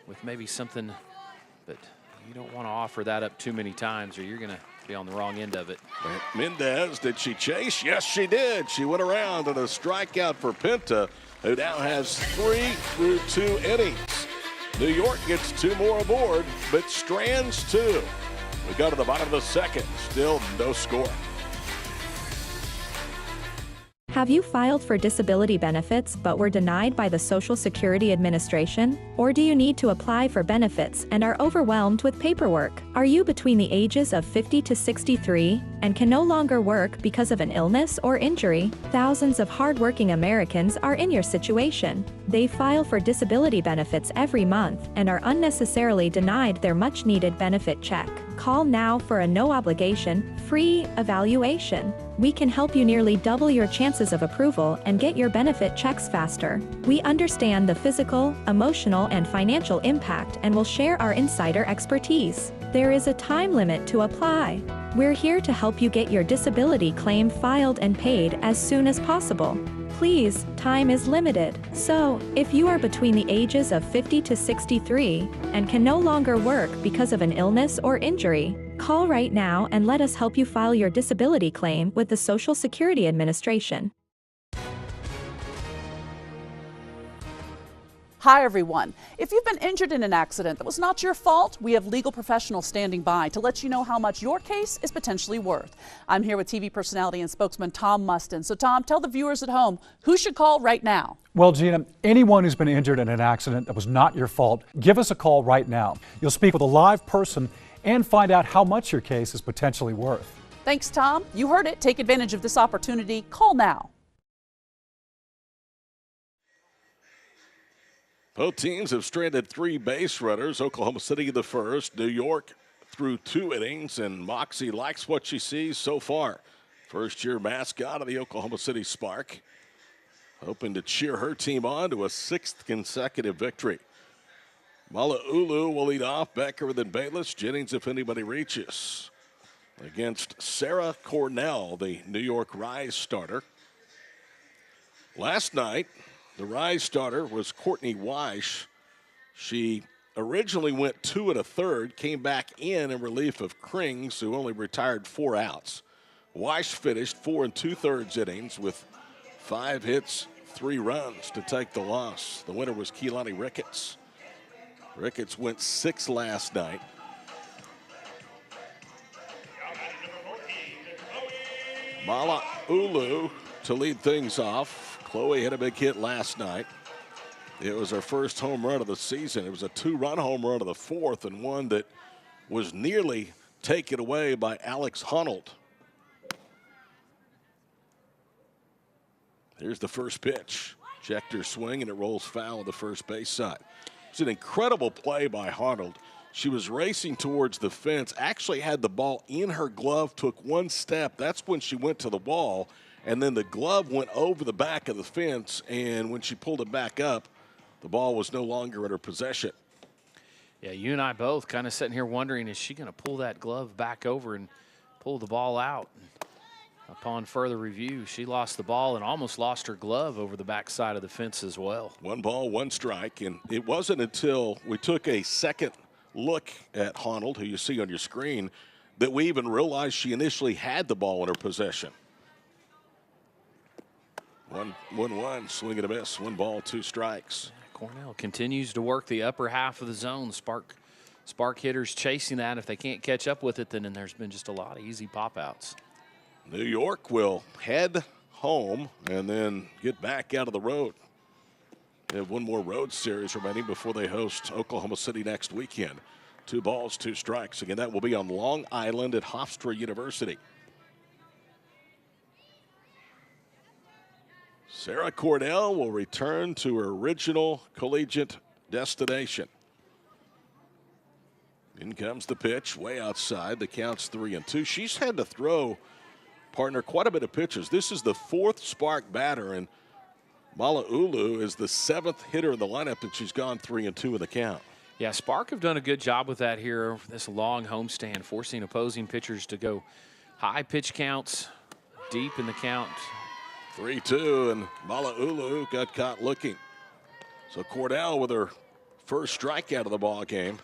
Speaker 2: with maybe something. But You don't want to offer that up too many times or you're going to be on the wrong end of it.
Speaker 1: Mendez, did she chase? Yes, she did. She went around and a strikeout for Pinta, who now has 3 through 2 innings. New York gets 2 more aboard, but strands 2. We go to the bottom of the second, still no score.
Speaker 11: Have you filed for disability benefits but were denied by the Social Security Administration? Or do you need to apply for benefits and are overwhelmed with paperwork? Are you between the ages of 50 to 63 and can no longer work because of an illness or injury? Thousands of hardworking Americans are in your situation. They file for disability benefits every month and are unnecessarily denied their much-needed benefit check. Call now for a no-obligation, free evaluation. We can help you nearly double your chances of approval and get your benefit checks faster. We understand the physical, emotional, and financial impact and will share our insider expertise. There is a time limit to apply. We're here to help you get your disability claim filed and paid as soon as possible. Please, time is limited. So, if you are between the ages of 50 to 63 and can no longer work because of an illness or injury, call right now and let us help you file your disability claim with the Social Security Administration.
Speaker 12: Hi everyone. If you've been injured in an accident that was not your fault, we have legal professionals standing by to let you know how much your case is potentially worth. I'm here with TV personality and spokesman Tom Mustin. So Tom, tell the viewers at home who should call right now.
Speaker 13: Well, Gina, anyone who's been injured in an accident that was not your fault, give us a call right now. You'll speak with a live person and find out how much your case is potentially worth.
Speaker 12: Thanks, Tom. You heard it. Take advantage of this opportunity. Call now.
Speaker 1: Both teams have stranded 3 base runners. Oklahoma City the first, New York through 2 innings, and Moxie likes what she sees so far. First-year mascot of the Oklahoma City Spark, hoping to cheer her team on to a 6th consecutive victory. Mala'ulu will lead off, Becker then Bayless, Jennings if anybody reaches. Against Sarah Cornell, the New York Rise starter. Last night, the Rise starter was Courtney Weish. She originally went 2 1/3, came back in relief of Krings, who only retired 4 outs. Weish finished 4 2/3 innings with 5 hits, 3 runs to take the loss. The winner was Keelani Ricketts. Ricketts went 6 last night. Mala'ulu to lead things off. Chloe hit a big hit last night. It was her first home run of the season. It was a 2-run home run of the 4th and one that was nearly taken away by Alex Honnold. Here's the first pitch. Checked her swing and it rolls foul on the first base side. It's an incredible play by Honnold. She was racing towards the fence, actually had the ball in her glove, took 1 step. That's when she went to the wall. And then the glove went over the back of the fence, and when she pulled it back up, the ball was no longer in her possession.
Speaker 2: Yeah, you and I both kind of sitting here wondering, is she going to pull that glove back over and pull the ball out? And upon further review, she lost the ball and almost lost her glove over the back side of the fence as well.
Speaker 1: 1 ball, 1 strike, and it wasn't until we took a second look at Honnold, who you see on your screen, that we even realized she initially had the ball in her possession. 1-1, swing and a miss, 1 ball, 2 strikes.
Speaker 2: Cornell continues to work the upper half of the zone. Spark hitters chasing that. If they can't catch up with it, then there's been just a lot of easy pop-outs.
Speaker 1: New York will head home and then get back out of the road. They have 1 more road series remaining before they host Oklahoma City next weekend. 2 balls, 2 strikes. Again, that will be on Long Island at Hofstra University. Sarah Cornell will return to her original collegiate destination. In comes the pitch, way outside. The count's 3-2. She's had to throw, partner, quite a bit of pitches. This is the 4th Spark batter, and Mala'ulu is the 7th hitter in the lineup, and she's gone 3-2 in the count.
Speaker 2: Yeah, Spark have done a good job with that here, this long homestand, forcing opposing pitchers to go high pitch counts, deep in the count.
Speaker 1: 3-2, and Mala'ulu got caught looking. So Cornell with her first strikeout of the ball game.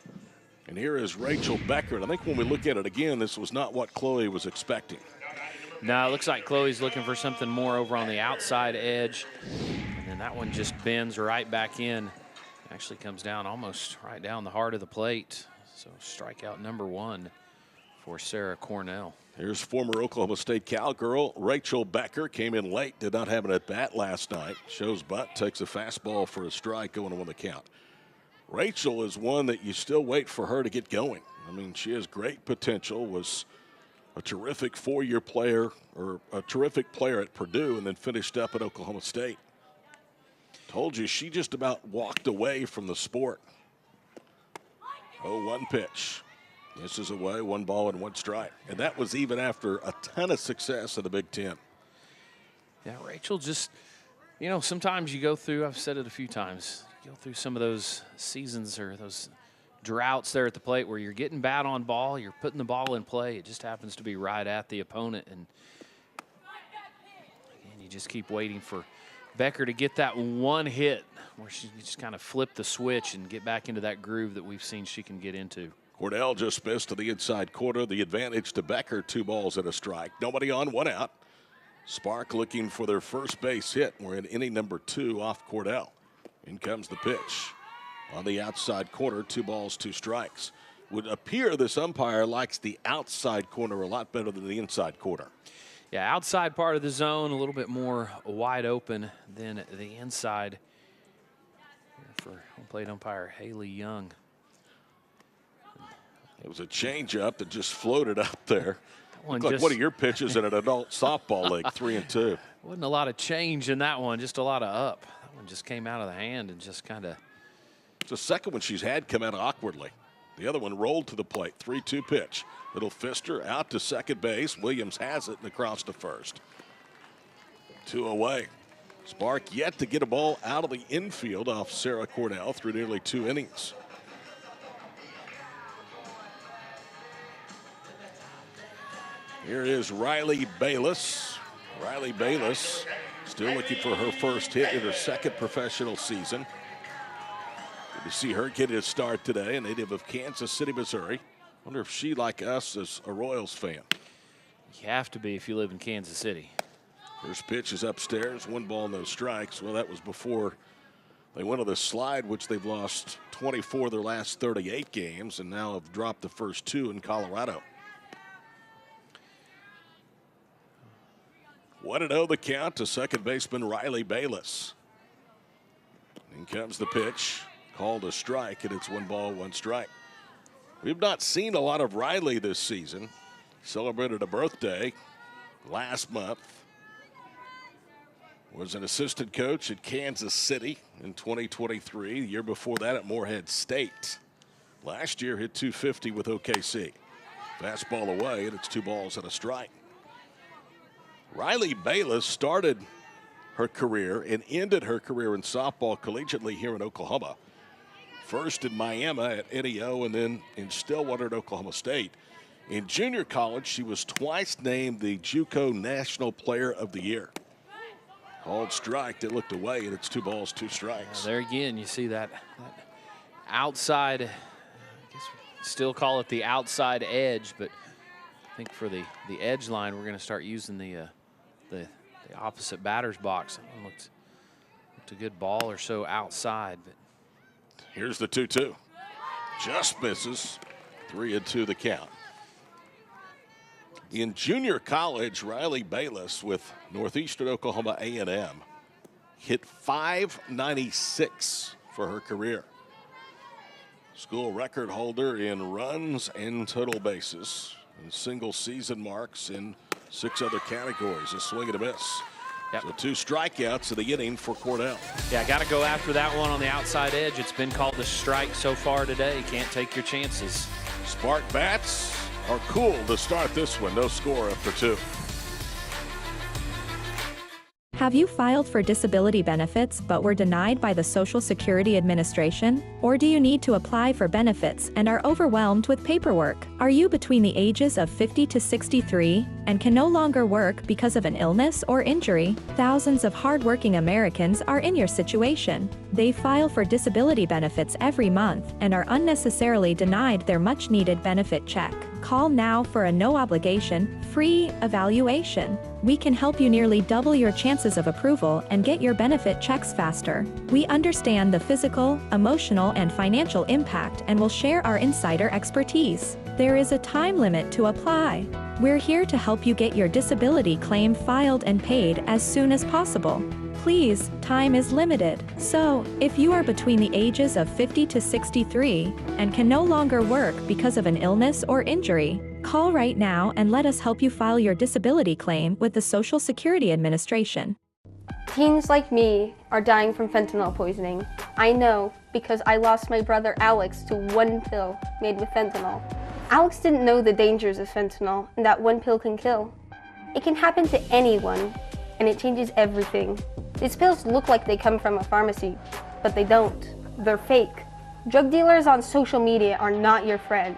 Speaker 1: And here is Rachel Becker. And I think when we look at it again, this was not what Chloe was expecting.
Speaker 2: No, it looks like Chloe's looking for something more over on the outside edge. And then that one just bends right back in. Actually comes down almost right down the heart of the plate. So strikeout number 1 for Sarah Cornell.
Speaker 1: Here's former Oklahoma State Cowgirl Rachel Becker. Came in late, did not have an at-bat last night. Shows butt, takes a fastball for a strike, going to win the count. Rachel is one that you still wait for her to get going. I mean, she has great potential, was a terrific four-year player, or a terrific player at Purdue, and then finished up at Oklahoma State. Told you, she just about walked away from the sport. 0-1 pitch. This is away, 1 ball and 1 strike. And that was even after a ton of success in the Big Ten.
Speaker 2: Yeah, Rachel just, you know, sometimes you go through, I've said it a few times, you go through some of those seasons or those droughts there at the plate where you're getting bad on ball, you're putting the ball in play, it just happens to be right at the opponent, and you just keep waiting for Becker to get that one hit where she just kind of flip the switch and get back into that groove that we've seen she can get into.
Speaker 1: Cordell just missed to the inside corner. The advantage to Becker, 2 balls and a strike. Nobody on, 1 out. Spark looking for their first base hit. We're in inning number 2 off Cordell. In comes the pitch. On the outside corner, 2 balls, 2 strikes. Would appear this umpire likes the outside corner a lot better than the inside corner.
Speaker 2: Yeah, outside part of the zone, a little bit more wide open than the inside. For home plate umpire Haley Young.
Speaker 1: It was a changeup that just floated up there.
Speaker 2: One
Speaker 1: like one of your pitches in an adult softball league, 3-2.
Speaker 2: Wasn't a lot of change in that one, just a lot of up. That one just came out of the hand and just kind of.
Speaker 1: It's the second one she's had come out awkwardly. The other one rolled to the plate, 3-2 pitch. Little fister out to second base. Williams has it and across to first. 2 away. Spark yet to get a ball out of the infield off Sarah Cornell through nearly 2 innings. Here is Riley Bayless. Riley Bayless still looking for her first hit in her second professional season. Good to see her get a start today, a native of Kansas City, Missouri. Wonder if she, like us, is a Royals fan.
Speaker 2: You have to be if you live in Kansas City.
Speaker 1: First pitch is upstairs, 1 ball, no strikes. Well, that was before they went on the slide, which they've lost 24 of their last 38 games, and now have dropped the first 2 in Colorado. 1-0 the count to second baseman Riley Bayless. In comes the pitch, called a strike, and it's 1 ball, 1 strike. We've not seen a lot of Riley this season. Celebrated a birthday last month. Was an assistant coach at Kansas City in 2023. The year before that at Morehead State. Last year hit .250 with OKC. Fastball away, and it's 2 balls and a strike. Riley Bayless started her career and ended her career in softball collegiately here in Oklahoma. First in Miami at Eddie O, and then in Stillwater at Oklahoma State. In junior college, she was twice named the JUCO National Player of the Year. Called strike, it looked away, and it's 2 balls, 2 strikes.
Speaker 2: There again, you see that outside, I guess we still call it the outside edge, but I think for the edge line, we're going to start using the opposite batter's box. That one looked a good ball or so outside. But
Speaker 1: here's the 2-2. Just misses. 3-2 the count. In junior college, Riley Bayless with Northeastern Oklahoma A&M hit .596 for her career. School record holder in runs and total bases, and single season marks in 6 other categories. A swing and a miss.
Speaker 2: Yep.
Speaker 1: So 2 strikeouts in the inning for Cordell.
Speaker 2: Yeah, got to go after that one on the outside edge. It's been called a strike so far today. Can't take your chances.
Speaker 1: Spark bats are cool to start this one. No score after 2.
Speaker 11: Have you filed for disability benefits but were denied by the Social Security Administration? Or do you need to apply for benefits and are overwhelmed with paperwork? Are you between the ages of 50 to 63 and can no longer work because of an illness or injury? Thousands of hardworking Americans are in your situation. They file for disability benefits every month and are unnecessarily denied their much-needed benefit check. Call now for a no-obligation, free evaluation. We can help you nearly double your chances of approval and get your benefit checks faster. We understand the physical, emotional, and financial impact and will share our insider expertise. There is a time limit to apply. We're here to help you get your disability claim filed and paid as soon as possible. Please, time is limited. So, if you are between the ages of 50 to 63 and can no longer work because of an illness or injury, call right now and let us help you file your disability claim with the Social Security Administration.
Speaker 6: Teens like me are dying from fentanyl poisoning. I know because I lost my brother Alex to one pill made with fentanyl. Alex didn't know the dangers of fentanyl and that one pill can kill. It can happen to anyone, and it changes everything. These pills look like they come from a pharmacy, but they don't. They're fake. Drug dealers on social media are not your friend.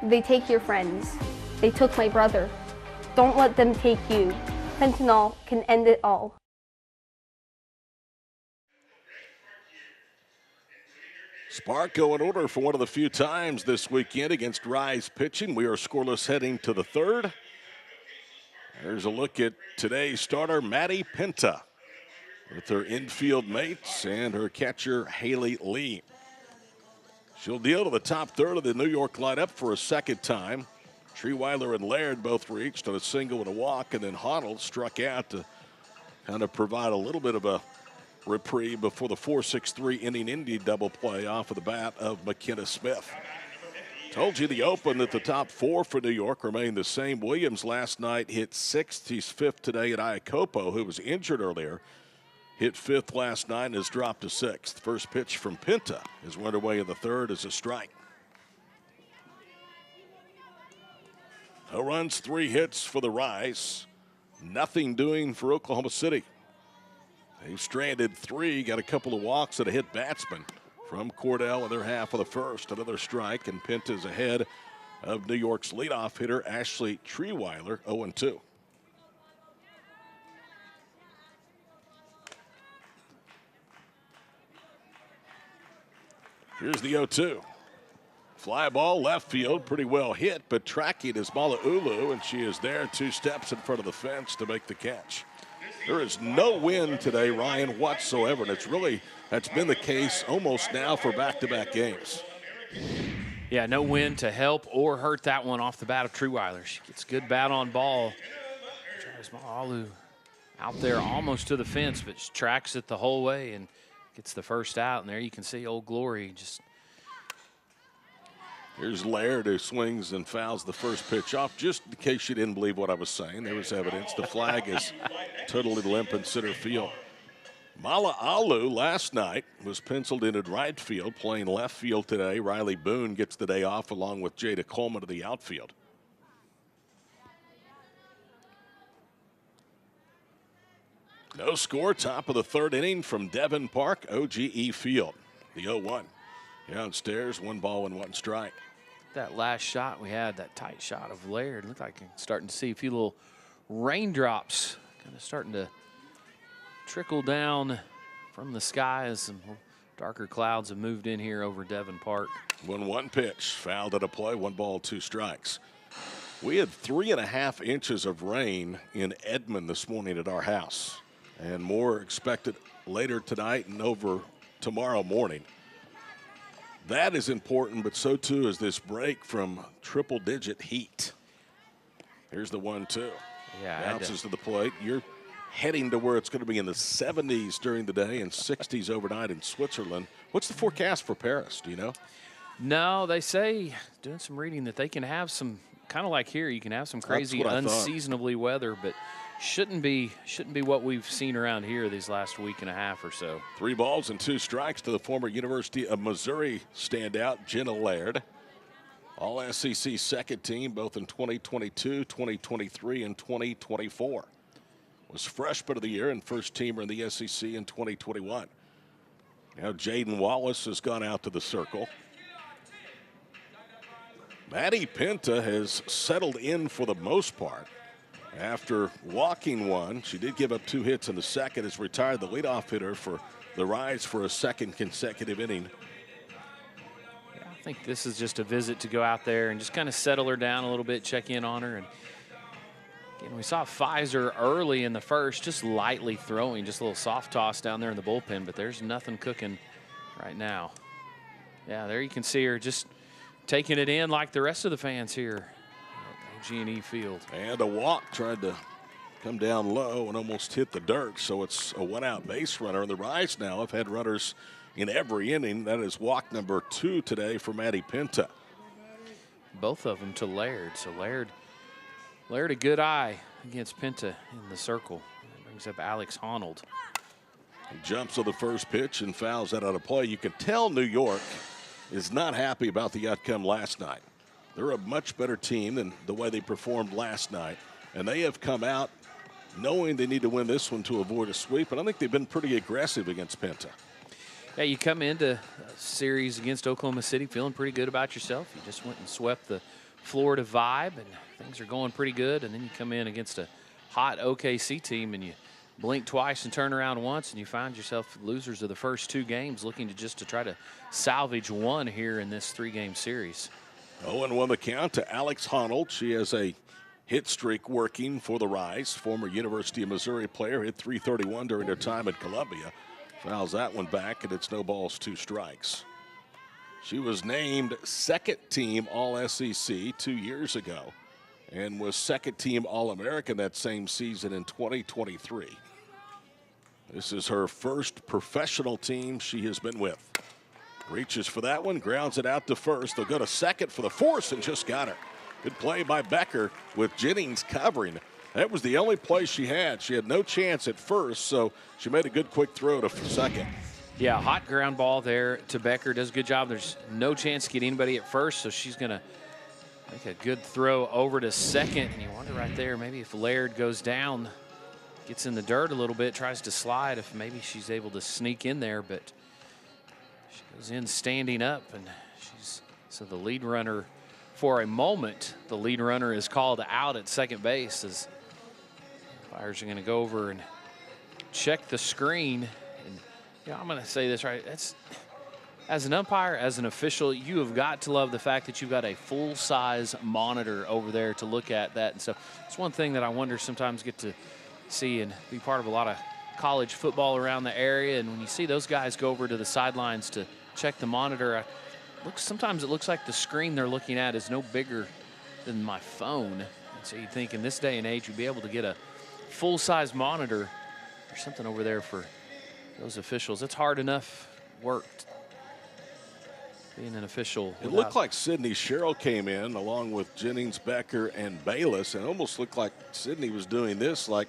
Speaker 6: They take your friends. They took my brother. Don't let them take you. Fentanyl can end it all.
Speaker 1: Sparko in order for one of the few times this weekend against Rise pitching. We are scoreless heading to the third. There's a look at today's starter, Maddie Pinta, with her infield mates and her catcher, Haley Lee. She'll deal to the top third of the New York lineup for a second time. Treeweiler and Laird both reached on a single and a walk, and then Honnold struck out to kind of provide a little bit of a reprieve before the 4-6-3 inning Indy double play off of the bat of McKenna Smith. Told you the open that the top four for New York remain the same. Williams last night hit sixth. He's fifth today at Iacopo, who was injured earlier. Hit fifth last night and has dropped to sixth. First pitch from Pinta is run away in the third as a strike. No runs, 3 hits for the Rise. Nothing doing for Oklahoma City. They've stranded 3, got a couple of walks and a hit batsman from Cordell in their half of the first. Another strike, and Pinta's ahead of New York's leadoff hitter, Ashley Treeweiler, 0-2. Here's the 0-2. Fly ball left field, pretty well hit, but tracking is Mala'ulu, and she is there 2 steps in front of the fence to make the catch. There is no wind today, Ryan, whatsoever, and that's been the case almost now for back-to-back games.
Speaker 2: Yeah, no wind to help or hurt that one off the bat of Treeweiler. She gets good bat on ball. Travis Mala'ulu out there almost to the fence, but she tracks it the whole way and gets the first out, and there you can see Old Glory just.
Speaker 1: Here's Laird, who swings and fouls the first pitch off. Just in case you didn't believe what I was saying, there was evidence. The flag is totally limp in center field. Mala'ulu last night was penciled in at right field, playing left field today. Riley Boone gets the day off along with Jada Coleman to the outfield. No score, top of the third inning from Devon Park, OGE Field. The 0-1. Downstairs, 1 ball and 1 strike.
Speaker 2: That last shot we had, that tight shot of Laird, looked like starting to see a few little raindrops kind of starting to trickle down from the sky as some darker clouds have moved in here over Devon Park.
Speaker 1: 1-1 pitch, fouled at a play, 1 ball, 2 strikes. We had 3.5 inches of rain in Edmond this morning at our house, and more expected later tonight and over tomorrow morning. That is important, but so too is this break from triple-digit heat. Here's the 1-2.
Speaker 2: Yeah,
Speaker 1: bounces to the plate. You're heading to where it's going to be in the 70s during the day and 60s overnight in Switzerland. What's the forecast for Paris? Do you know?
Speaker 2: No, they say, doing some reading, that they can have some, kind of like here, you can have some crazy unseasonably weather, but shouldn't be what we've seen around here these last week and a half or so.
Speaker 1: 3 balls and 2 strikes to the former University of Missouri standout, Jenna Laird. All SEC second team, both in 2022, 2023, and 2024. was freshman of the year and first teamer in the SEC in 2021. Now Jaden Wallace has gone out to the circle. Maddie Pinta has settled in for the most part. After walking one, she did give up 2 hits in the second, has retired the leadoff hitter for the Rise for a second consecutive inning.
Speaker 2: Yeah, I think this is just a visit to go out there and just kind of settle her down a little bit, check in on her. And again, we saw Pfizer early in the first, just lightly throwing, just a little soft toss down there in the bullpen, but there's nothing cooking right now. Yeah, there you can see her just taking it in like the rest of the fans here at OG&E Field.
Speaker 1: And a walk, tried to come down low and almost hit the dirt, so it's a one-out base runner. And the Rise now have had runners in every inning. That is walk number 2 today for Maddie Pinta.
Speaker 2: Both of them to Laird. So Laird a good eye against Pinta in the circle. That brings up Alex Honnold.
Speaker 1: He jumps to the first pitch and fouls that out of play. You can tell New York is not happy about the outcome last night. They're a much better team than the way they performed last night, and they have come out knowing they need to win this one to avoid a sweep, and I think they've been pretty aggressive against Pinta.
Speaker 2: Yeah, you come into a series against Oklahoma City feeling pretty good about yourself. You just went and swept the Florida Vibe, and things are going pretty good, and then you come in against a hot OKC team, and you blink twice and turn around once, and you find yourself losers of the first 2 games, looking to try to salvage one here in this 3-game series.
Speaker 1: 0-1 the count to Alex Honnold. She has a hit streak working for the Rise. Former University of Missouri player, hit .331 during her time at Columbia. Fouls that one back, and it's no balls, 2 strikes. She was named second team All-SEC 2 years ago and was second team All-American that same season in 2023. This is her first professional team she has been with. Reaches for that one, grounds it out to first. They'll go to second for the force and just got her. Good play by Becker with Jennings covering. That was the only play she had. She had no chance at first, so she made a good quick throw to second.
Speaker 2: Yeah, hot ground ball there to Becker. Does a good job. There's no chance to get anybody at first, so she's going to make a good throw over to second. And you wonder right there, maybe if Laird goes down, gets in the dirt a little bit, tries to slide, if maybe she's able to sneak in there, but she goes in standing up, and so the lead runner, for a moment, the lead runner is called out at second base as umpires are going to go over and check the screen. And you know, I'm going to say this right. As an umpire, as an official, you have got to love the fact that you've got a full-size monitor over there to look at that and stuff. It's one thing that I wonder sometimes get to see and be part of a lot of college football around the area. And when you see those guys go over to the sidelines to check the monitor, sometimes it looks like the screen they're looking at is no bigger than my phone. And so you think in this day and age, you'd be able to get a full-size monitor or something over there for those officials. It's hard enough work being an official.
Speaker 1: It looked like Sydney Sherrill came in along with Jennings, Becker, and Bayless, and it almost looked like Sydney was doing this like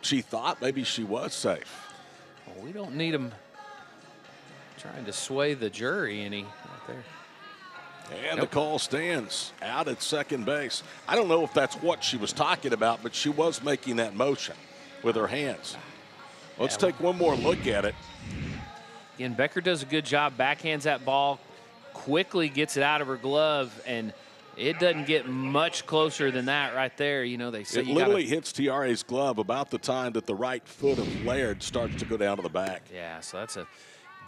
Speaker 1: she thought maybe she was safe.
Speaker 2: Well, we don't need them trying to sway the jury any right there.
Speaker 1: And the call stands out at second base. I don't know if that's what she was talking about, but she was making that motion with her hands. Let's take one more look at it.
Speaker 2: Again, Becker does a good job, backhands that ball, quickly gets it out of her glove, and it doesn't get much closer than that right there. You know, they say
Speaker 1: it literally hits Tiare's glove about the time that the right foot of Laird starts to go down to the back.
Speaker 2: Yeah, so that's a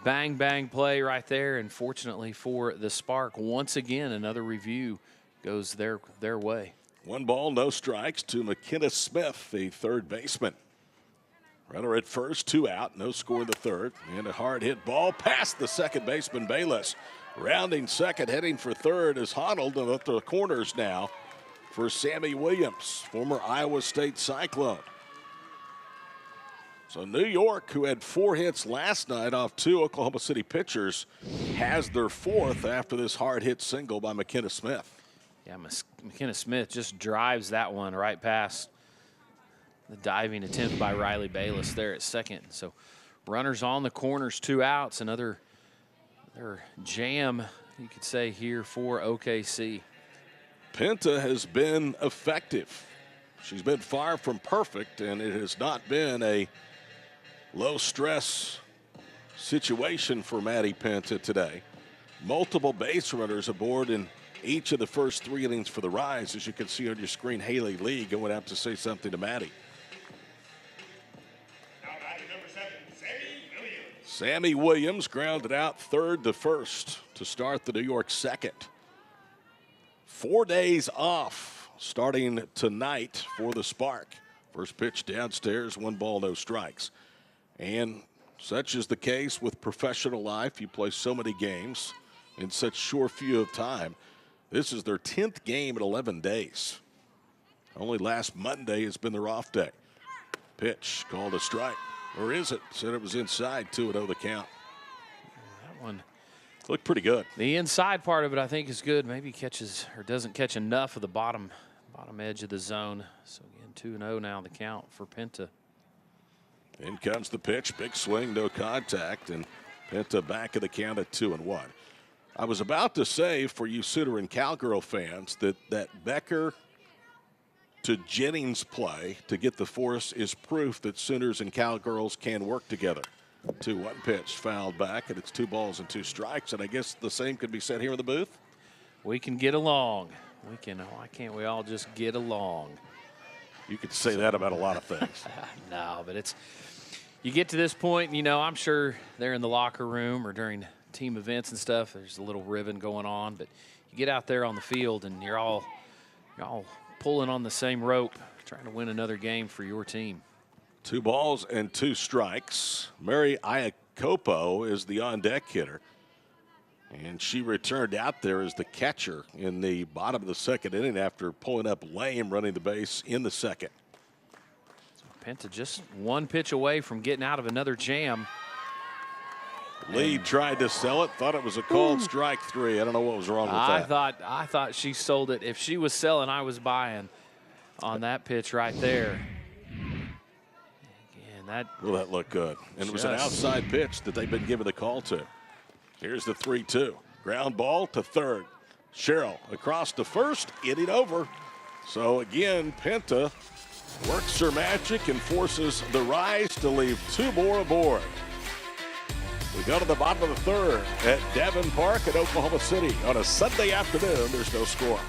Speaker 2: bang, bang play right there. And fortunately for the Spark, once again, another review goes their way.
Speaker 1: 1 ball, no strikes to McKenna Smith, the third baseman. Runner at first, 2 out, no score in the third. And a hard hit ball past the second baseman, Bayless. Rounding second, heading for third is Honnold, and at the corners now for Sammy Williams, former Iowa State Cyclone. So New York, who had 4 hits last night off 2 Oklahoma City pitchers, has their 4th after this hard hit single by McKenna Smith.
Speaker 2: Yeah, McKenna Smith just drives that one right past the diving attempt by Riley Bayless there at second. So runners on the corners, 2 outs, another jam, you could say, here for OKC.
Speaker 1: Pinta has been effective. She's been far from perfect, and it has not been a low-stress situation for Maddie Penta today. Multiple base runners aboard in each of the first 3 innings for the Rise. As you can see on your screen, Haley Lee going out to say something to Maddie. Sammy Williams grounded out third to first to start the New York second. 4 days off starting tonight for the Spark. First pitch downstairs, 1 ball, no strikes. And such is the case with professional life. You play so many games in such short few of time. This is their 10th game in 11 days. Only last Monday has been their off day. Pitch called a strike. Or is it? Said it was inside, 2-0 the count.
Speaker 2: That one
Speaker 1: looked pretty good.
Speaker 2: The inside part of it, I think, is good. Maybe catches or doesn't catch enough of the bottom edge of the zone. So again, 2-0 now the count for Penta.
Speaker 1: In comes the pitch, big swing, no contact, and Penta back in the count at 2-1. I was about to say for you Sooner and Cowgirl fans that Becker to Jennings play to get the force is proof that Sooners and Cowgirls can work together. 2-1 pitch fouled back, and it's 2 balls and 2 strikes. And I guess the same could be said here in the booth.
Speaker 2: We can get along. We can. Why can't we all just get along?
Speaker 1: You could say that about a lot of things.
Speaker 2: No, but it's you get to this point, you know, I'm sure they're in the locker room or during team events and stuff. There's a little ribbon going on, but you get out there on the field and you're all pulling on the same rope, trying to win another game for your team.
Speaker 1: 2 balls and 2 strikes. Mary Iacopo is the on-deck hitter. And she returned out there as the catcher in the bottom of the second inning after pulling up lame running the base in the second.
Speaker 2: So Penta just 1 pitch away from getting out of another jam.
Speaker 1: Lee tried to sell it, thought it was a called strike 3. I don't know what was wrong with that.
Speaker 2: I thought she sold it. If she was selling, I was buying on that pitch right there. Again,
Speaker 1: well, that looked good. And it was an outside pitch that they've been given the call to. Here's the 3-2. Ground ball to third. Cheryl across to first, inning over. So again, Penta works her magic and forces the Rise to leave 2 more aboard. We go to the bottom of the third at Devon Park at Oklahoma City. On a Sunday afternoon, there's no score.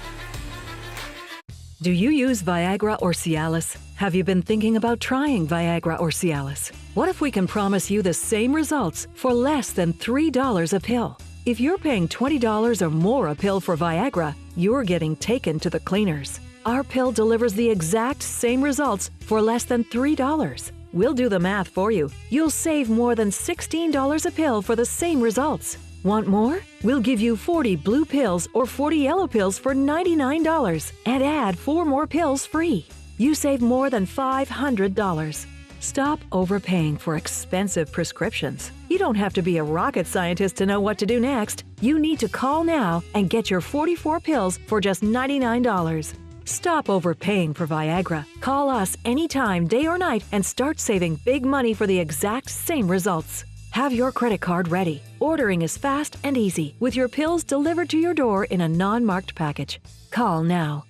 Speaker 14: Do you use Viagra or Cialis? Have you been thinking about trying Viagra or Cialis? What if we can promise you the same results for less than $3 a pill? If you're paying $20 or more a pill for Viagra, you're getting taken to the cleaners. Our pill delivers the exact same results for less than $3. We'll do the math for you. You'll save more than $16 a pill for the same results. Want more? We'll give you 40 blue pills or 40 yellow pills for $99 and add 4 more pills free. You save more than $500. Stop overpaying for expensive prescriptions. You don't have to be a rocket scientist to know what to do next. You need to call now and get your 44 pills for just $99. Stop overpaying for Viagra. Call us anytime, day or night, and start saving big money for the exact same results. Have your credit card ready. Ordering is fast and easy, with your pills delivered to your door in a non-marked package. Call now.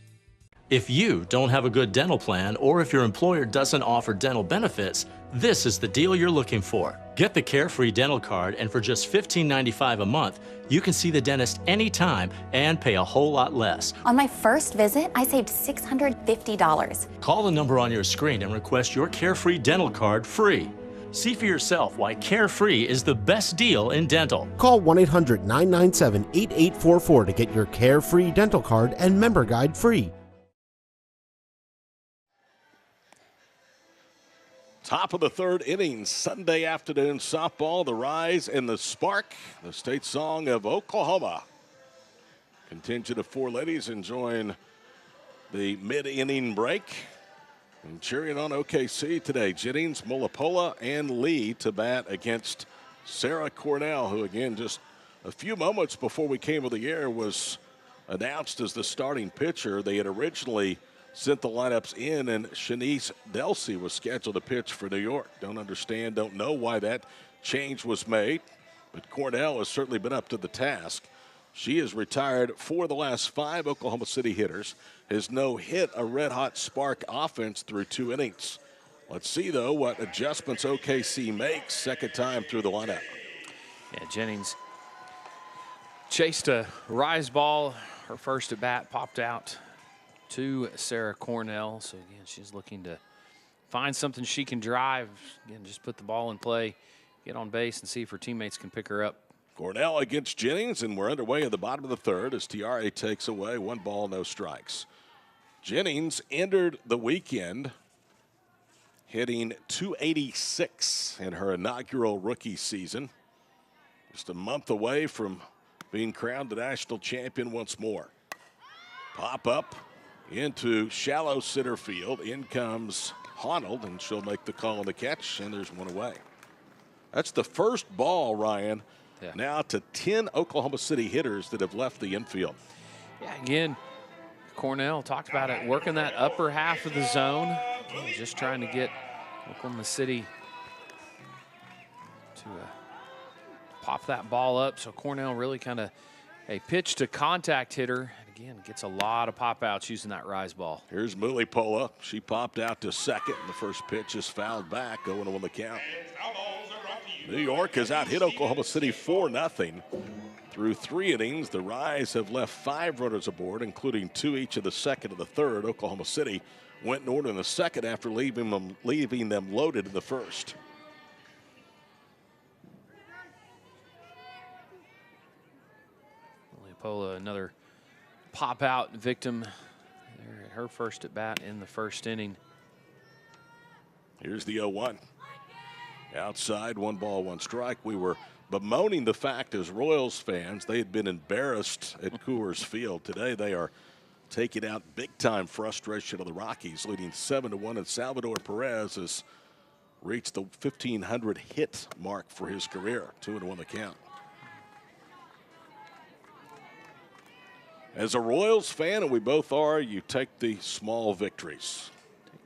Speaker 15: If you don't have a good dental plan, or if your employer doesn't offer dental benefits, this is the deal you're looking for. Get the Carefree Dental Card, and for just $15.95 a month, you can see the dentist anytime and pay a whole lot less.
Speaker 16: On my first visit, I saved $650.
Speaker 15: Call the number on your screen and request your Carefree Dental Card free. See for yourself why Carefree is the best deal in dental.
Speaker 17: Call 1-800-997-8844 to get your Carefree Dental Card and member guide free.
Speaker 1: Top of the third inning, Sunday afternoon softball, the Rise and the Spark, the state song of Oklahoma. Contingent of 4 ladies enjoying the mid-inning break. And cheering on OKC today, Jennings, Molapola, and Lee to bat against Sarah Cornell, who again just a few moments before we came to the air was announced as the starting pitcher. They had originally sent the lineups in, and Shanice Delsey was scheduled to pitch for New York. Don't know why that change was made, but Cornell has certainly been up to the task. She is retired for the last 5 Oklahoma City hitters. Has no hit a red-hot spark offense through 2 innings. Let's see, though, what adjustments OKC makes second time through the lineup.
Speaker 2: Yeah, Jennings chased a rise ball. Her first at bat popped out to Sarah Cornell. So, again, she's looking to find something she can drive. Again, just put the ball in play, get on base, and see if her teammates can pick her up.
Speaker 1: Cornell against Jennings, and we're underway at the bottom of the third as Tiare takes away 1 ball, no strikes. Jennings entered the weekend hitting .286 in her inaugural rookie season. Just a month away from being crowned the national champion once more. Pop up into shallow center field. In comes Honnold, and she'll make the call on the catch, and there's 1 away. That's the first ball, Ryan.
Speaker 2: Yeah.
Speaker 1: Now to 10 Oklahoma City hitters that have left the infield.
Speaker 2: Yeah, again, Cornell talked about it, working that upper half of the zone. Again, just trying to get Oklahoma City to pop that ball up. So Cornell really kind of a pitch to contact hitter. And again, gets a lot of pop outs using that rise ball.
Speaker 1: Here's Mulipola. She popped out to second, and the first pitch is fouled back, 0-1 the count. New York has out-hit Oklahoma City 4-0. Through 3 innings, the Rise have left 5 runners aboard, including 2 each of the second and the third. Oklahoma City went in order in the second after leaving them loaded in the first.
Speaker 2: Leopola, another pop-out victim there at her first at-bat in the first inning.
Speaker 1: Here's the 0-1. Outside, 1 ball, 1 strike. We were bemoaning the fact as Royals fans they had been embarrassed at Coors Field. Today they are taking out big-time frustration of the Rockies, leading 7-1, and Salvador Perez has reached the 1,500 hit mark for his career. 2-1 the count. As a Royals fan, and we both are, you take the small victories.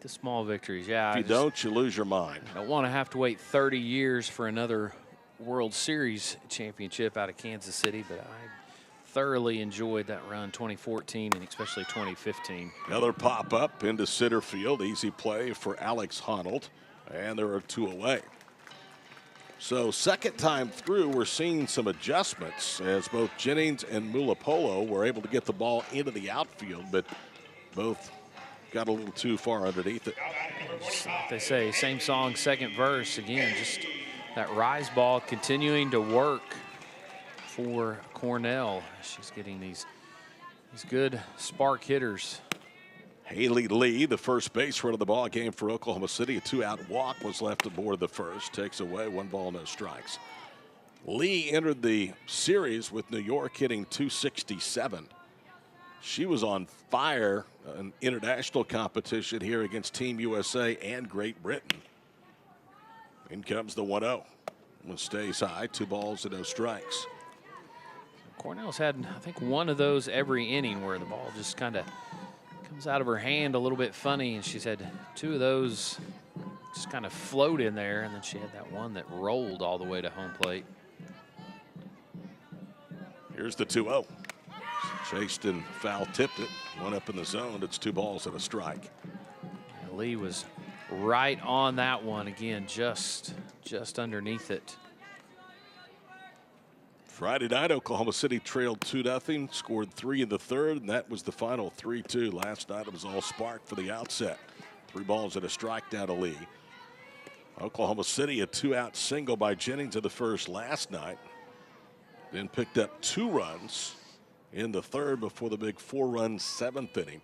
Speaker 2: The small victories, yeah.
Speaker 1: If you don't, you lose your mind.
Speaker 2: I don't want to have to wait 30 years for another World Series championship out of Kansas City, but I thoroughly enjoyed that run 2014 and especially 2015.
Speaker 1: Another pop-up into center field. Easy play for Alex Honnold, and there are 2 away. So second time through, we're seeing some adjustments as both Jennings and Mulapolo were able to get the ball into the outfield, but both got a little too far underneath it.
Speaker 2: Like they say, same song, second verse. Again, just that rise ball continuing to work for Cornell. She's getting these good spark hitters.
Speaker 1: Haley Lee, the first base run of the ball game for Oklahoma City. A 2-out walk was left aboard the first. Takes away 1 ball, no strikes. Lee entered the series with New York hitting .267. She was on fire in international competition here against Team USA and Great Britain. In comes the 1-0. One stays high, 2 balls and no strikes.
Speaker 2: Cornell's had, I think, 1 of those every inning where the ball just kind of comes out of her hand a little bit funny, and she's had 2 of those just kind of float in there, and then she had that one that rolled all the way to home plate.
Speaker 1: Here's the 2-0. Chased and foul tipped it. 1 up in the zone. It's 2 balls and a strike.
Speaker 2: Yeah, Lee was right on that one again, just underneath it.
Speaker 1: Friday night, Oklahoma City trailed 2-0, scored 3 in the third, and that was the final 3-2. Last night it was all spark for the outset. 3 balls and a strike down to Lee. Oklahoma City, a 2-out single by Jennings in the first last night. Then picked up 2 runs in the third before the big 4-run 7th inning.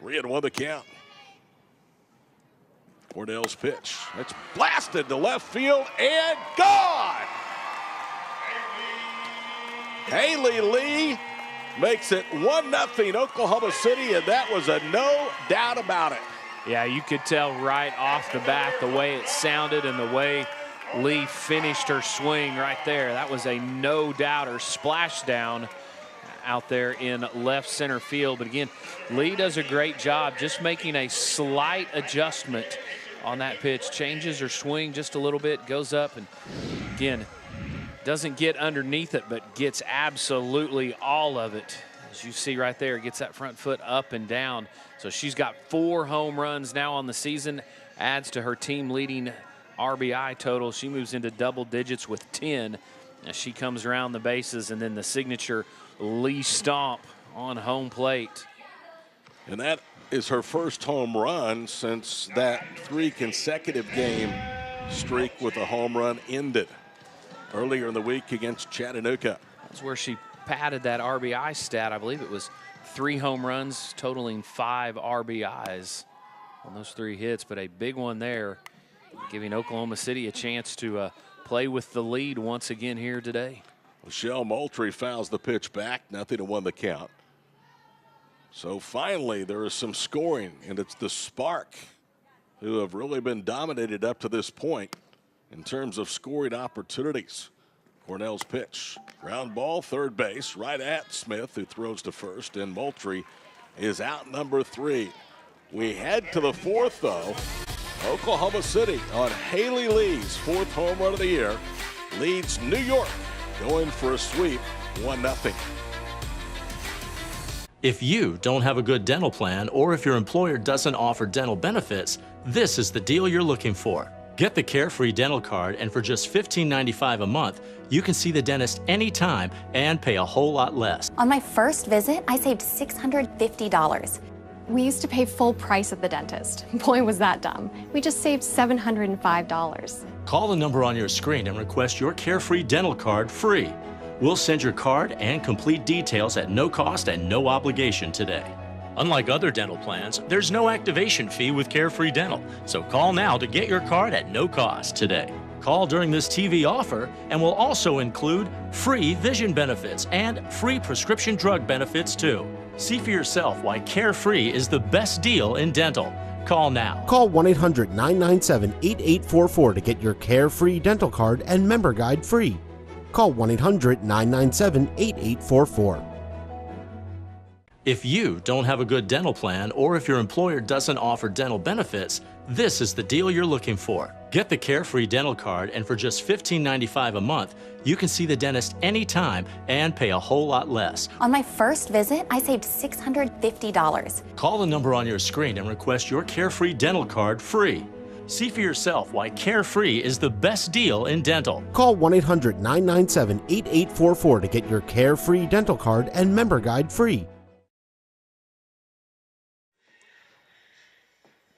Speaker 1: 3-1 the count. Cornell's pitch. It's blasted to left field and gone. Haley Lee makes it 1-0 Oklahoma City, and that was a no doubt about it.
Speaker 2: Yeah, you could tell right off the bat the way it sounded and the way Lee finished her swing right there. That was a no-doubter splashdown out there in left center field. But again, Lee does a great job just making a slight adjustment on that pitch. Changes her swing just a little bit, goes up, and again, Doesn't get underneath it, but gets absolutely all of it. As you see right there, gets that front foot up and down. So she's got 4 home runs now on the season, adds to her team leading RBI total. She moves into double digits with 10 as she comes around the bases, and then the signature Lee stomp on home plate.
Speaker 1: And that is her first home run since that 3 consecutive game streak with a home run ended earlier in the week against Chattanooga.
Speaker 2: That's where she padded that RBI stat. I believe it was 3 home runs totaling 5 RBIs on those 3 hits, but a big one there, giving Oklahoma City a chance to play with the lead once again here today.
Speaker 1: Michelle Moultrie fouls the pitch back, 0-1 the count. So finally there is some scoring, and it's the Spark who have really been dominated up to this point in terms of scoring opportunities. Cornell's pitch, ground ball, third base, right at Smith, who throws to first, and Moultrie is out number 3. We head to the 4th, though. Oklahoma City on Haley Lee's 4th home run of the year leads New York, going for a sweep, 1-0.
Speaker 15: If you don't have a good dental plan, or if your employer doesn't offer dental benefits, this is the deal you're looking for. Get the Carefree Dental Card, and for just $15.95 a month, you can see the dentist anytime and pay a whole lot less.
Speaker 16: On my first visit, I saved $650.
Speaker 18: We used to pay full price at the dentist. Boy, was that dumb. We just saved $705.
Speaker 15: Call the number on your screen and request your Carefree Dental Card free. We'll send your card and complete details at no cost and no obligation today. Unlike other dental plans, there's no activation fee with Carefree Dental, so call now to get your card at no cost today. Call during this TV offer and we'll also include free vision benefits and free prescription drug benefits too. See for yourself why Carefree is the best deal in dental. Call now.
Speaker 17: Call 1-800-997-8844 to get your Carefree Dental Card and member guide free. Call 1-800-997-8844.
Speaker 15: If you don't have a good dental plan, or if your employer doesn't offer dental benefits, this is the deal you're looking for. Get the Carefree Dental Card, and for just $15.95 a month, you can see the dentist anytime and pay a whole lot less.
Speaker 16: On my first visit, I saved $650.
Speaker 15: Call the number on your screen and request your Carefree Dental Card free. See for yourself why Carefree is the best deal in dental.
Speaker 17: Call 1-800-997-8844 to get your Carefree Dental Card and member guide free.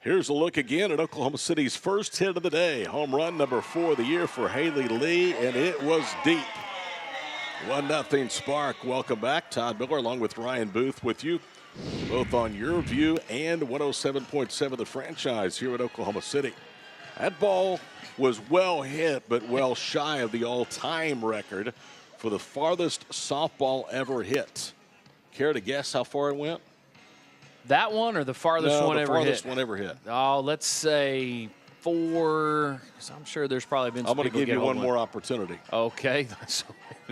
Speaker 1: Here's a look again at Oklahoma City's first hit of the day. Home run number 4 of the year for Haley Lee, and it was deep. 1-0 Spark. Welcome back. Todd Miller along with Ryan Booth with you, both on Yurview and 107.7 The Franchise here at Oklahoma City. That ball was well hit, but well shy of the all-time record for the farthest softball ever hit. Care to guess how far it went?
Speaker 2: That one or the farthest one ever hit?
Speaker 1: The farthest one ever hit.
Speaker 2: Oh, let's say 4. So I'm sure there's probably been some people
Speaker 1: I'm going to give you one
Speaker 2: one
Speaker 1: more opportunity.
Speaker 2: Okay. So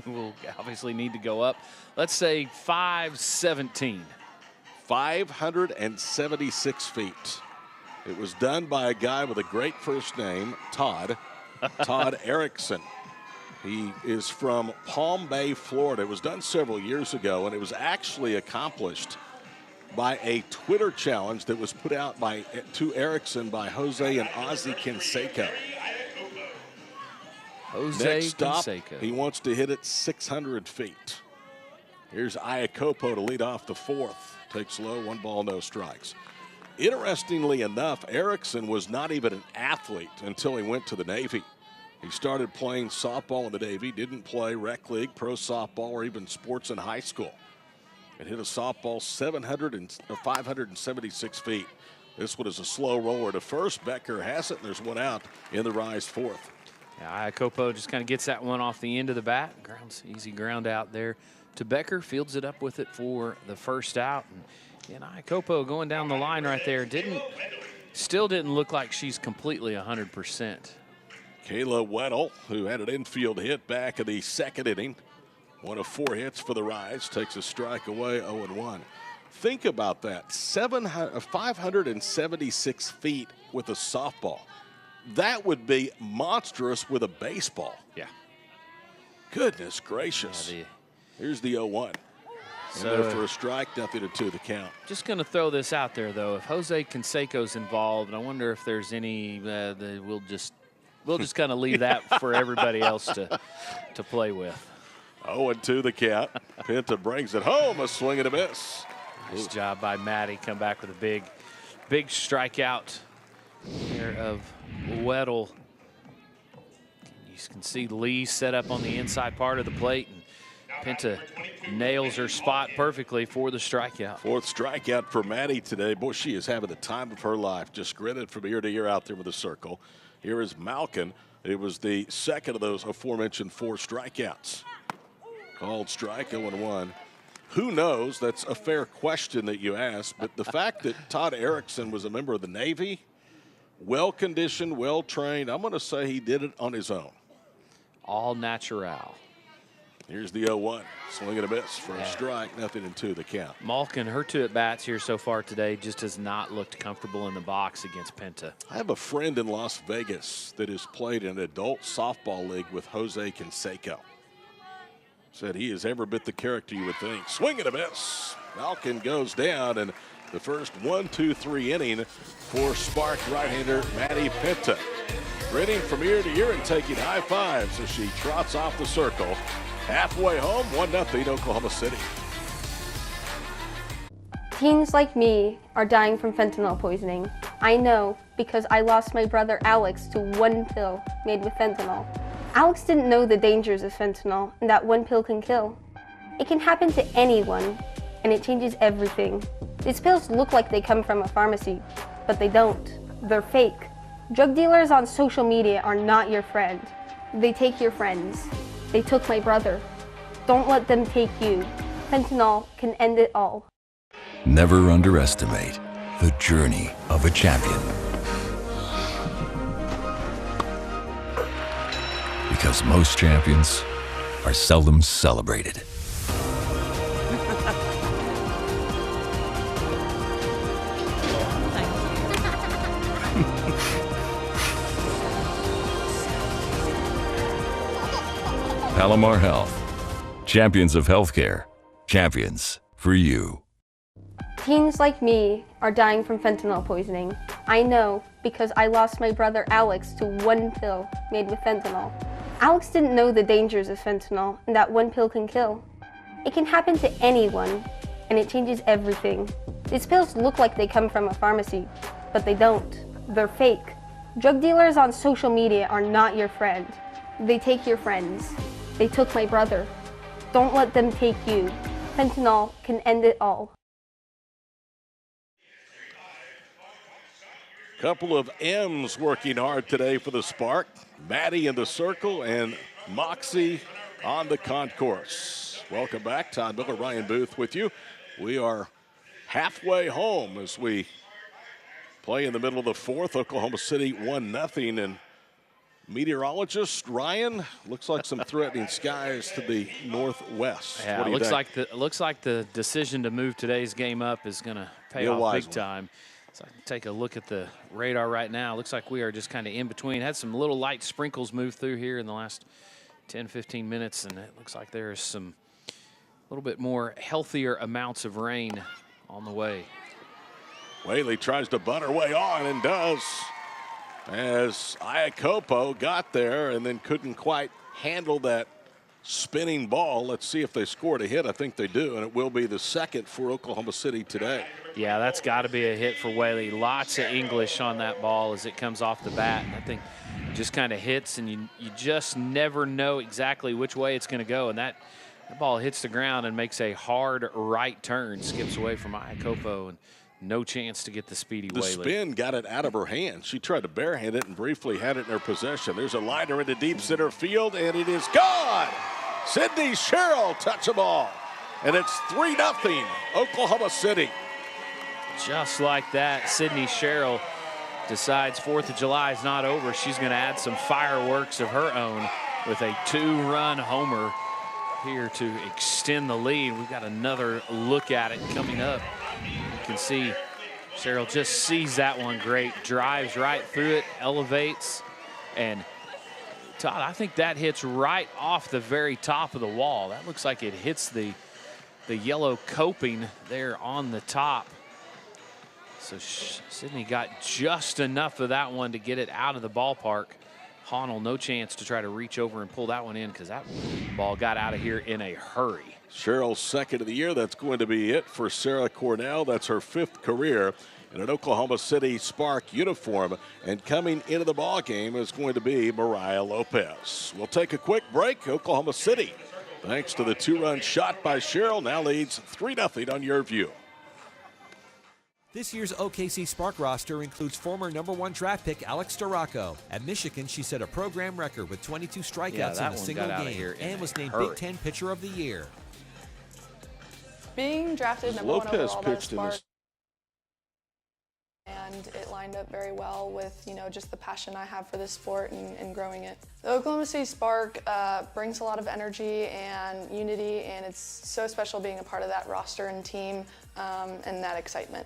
Speaker 2: we'll obviously need to go up. Let's say 517.
Speaker 1: 576 feet. It was done by a guy with a great first name, Todd Erickson. He is from Palm Bay, Florida. It was done several years ago, and it was actually accomplished by a Twitter challenge that was put out to Erickson by Jose and Ozzie Canseco. Next stop, he wants to hit it 600 feet. Here's Iacopo to lead off the 4th. Takes low, 1 ball, no strikes. Interestingly enough, Erickson was not even an athlete until he went to the Navy. He started playing softball in the Navy, didn't play rec league, pro softball, or even sports in high school. And hit a softball 576 feet. This one is a slow roller to first. Becker has it, and there's one out in the rise 4th.
Speaker 2: Yeah, Iacopo just kind of gets that one off the end of the bat. Easy ground out there to Becker. Fields it up with it for the first out. And Iacopo going down the line right there still didn't look like she's completely 100%.
Speaker 1: Kayla Weddle, who had an infield hit back in the 2nd inning. 1 of 4 hits for the Rise, takes a strike away, 0-1. Think about that, 576 feet with a softball. That would be monstrous with a baseball.
Speaker 2: Yeah.
Speaker 1: Goodness gracious.
Speaker 2: Yeah,
Speaker 1: here's the 0-1.
Speaker 2: So
Speaker 1: there for a strike, 0-2 the count.
Speaker 2: Just going to throw this out there, though. If Jose Canseco's involved, I wonder if there's any. We'll just kind of leave that for everybody else to play with.
Speaker 1: 0-2 the count. Penta brings it home, a swing and a miss.
Speaker 2: Nice job by Maddie. Come back with a big strikeout there of Weddle. You can see Lee set up on the inside part of the plate, and Penta nails her spot perfectly for the strikeout.
Speaker 1: Fourth strikeout for Maddie today. Boy, she is having the time of her life. Just gritted from ear to ear out there with a circle. Here is Malkin. It was the second of those aforementioned 4 strikeouts. Called strike, 0-1. Who knows? That's a fair question that you asked. But the fact that Todd Erickson was a member of the Navy, well-conditioned, well-trained, I'm going to say he did it on his own.
Speaker 2: All natural.
Speaker 1: Here's the 0-1. Swing and a miss for a strike, 0-2 the count.
Speaker 2: Malkin, her 2 at-bats here so far today, just has not looked comfortable in the box against Penta.
Speaker 1: I have a friend in Las Vegas that has played in an adult softball league with Jose Canseco. Said he has every bit the character you would think. Swing and a miss. Malkin goes down, and the first 1-2-3 inning for Spark right-hander Maddie Penta. Grinning from ear to ear and taking high fives as she trots off the circle. Halfway home, 1-0 Oklahoma City.
Speaker 6: Teens like me are dying from fentanyl poisoning. I know because I lost my brother Alex to 1 pill made with fentanyl. Alex didn't know the dangers of fentanyl and that 1 pill can kill. It can happen to anyone, and it changes everything. These pills look like they come from a pharmacy, but they don't. They're fake. Drug dealers on social media are not your friend. They take your friends. They took my brother. Don't let them take you. Fentanyl can end it all.
Speaker 7: Never underestimate the journey of a champion. Because most champions are seldom celebrated. Palomar Health. Champions of healthcare. Champions for you.
Speaker 6: Teens like me are dying from fentanyl poisoning. I know because I lost my brother Alex to 1 pill made with fentanyl. Alex didn't know the dangers of fentanyl and that 1 pill can kill. It can happen to anyone, and it changes everything. These pills look like they come from a pharmacy, but they don't. They're fake. Drug dealers on social media are not your friend. They take your friends. They took my brother. Don't let them take you. Fentanyl can end it all.
Speaker 1: Couple of M's working hard today for the Spark. Maddie in the circle and Moxie on the concourse. Welcome back. Todd Miller, Ryan Booth with you. We are halfway home as we play in the middle of the 4th. Oklahoma City 1-0. And meteorologist Ryan, looks like some threatening skies to the northwest.
Speaker 2: Yeah,
Speaker 1: what do you think?
Speaker 2: looks like the decision to move today's game up is going to pay off big time. So I can take a look at the radar right now. Looks like we are just kind of in between. Had some little light sprinkles move through here in the last 10, 15 minutes, and it looks like there is some little bit more healthier amounts of rain on the way.
Speaker 1: Whaley tries to butt her way on and does, as Iacopo got there and then couldn't quite handle that spinning ball. Let's see if they scored a hit. I think they do, and it will be the second for Oklahoma City today.
Speaker 2: Yeah, that's got to be a hit for Whaley. Lots of English on that ball as it comes off the bat. And I think it just kind of hits, and you just never know exactly which way it's going to go. And that ball hits the ground and makes a hard right turn, skips away from Iacopo, and no chance to get the speedy Whaley.
Speaker 1: The spin got it out of her hand. She tried to barehand it and briefly had it in her possession. There's a liner into deep center field, and it is gone. Sydney Sherrill touch a ball, and it's 3-0 Oklahoma City.
Speaker 2: Just like that, Sydney Sherrill decides 4th of July is not over. She's going to add some fireworks of her own with a 2-run homer here to extend the lead. We've got another look at it coming up. You can see Sherrill just sees that one great, drives right through it, elevates, and Todd, I think that hits right off the very top of the wall. That looks like it hits the yellow coping there on the top. So Sydney got just enough of that one to get it out of the ballpark. Honnold, no chance to try to reach over and pull that one in because that ball got out of here in a hurry.
Speaker 1: Cheryl's second of the year. That's going to be it for Sarah Cornell. That's her 5th career in an Oklahoma City Spark uniform. And coming into the ball game is going to be Mariah Lopez. We'll take a quick break. Oklahoma City, thanks to the 2-run shot by Cheryl, now leads 3-0 on Yurview.
Speaker 19: This year's OKC Spark roster includes former #1 draft pick Alex Storako. At Michigan, she set a program record with 22 strikeouts in a single game and was named Big Ten Pitcher of the Year.
Speaker 20: Being drafted #1
Speaker 1: Lopez
Speaker 20: overall by the
Speaker 1: pitched in
Speaker 20: Spark,
Speaker 1: this.
Speaker 20: and it lined up very well with, just the passion I have for this sport and growing it. The Oklahoma City Spark brings a lot of energy and unity, and it's so special being a part of that roster and team and that excitement.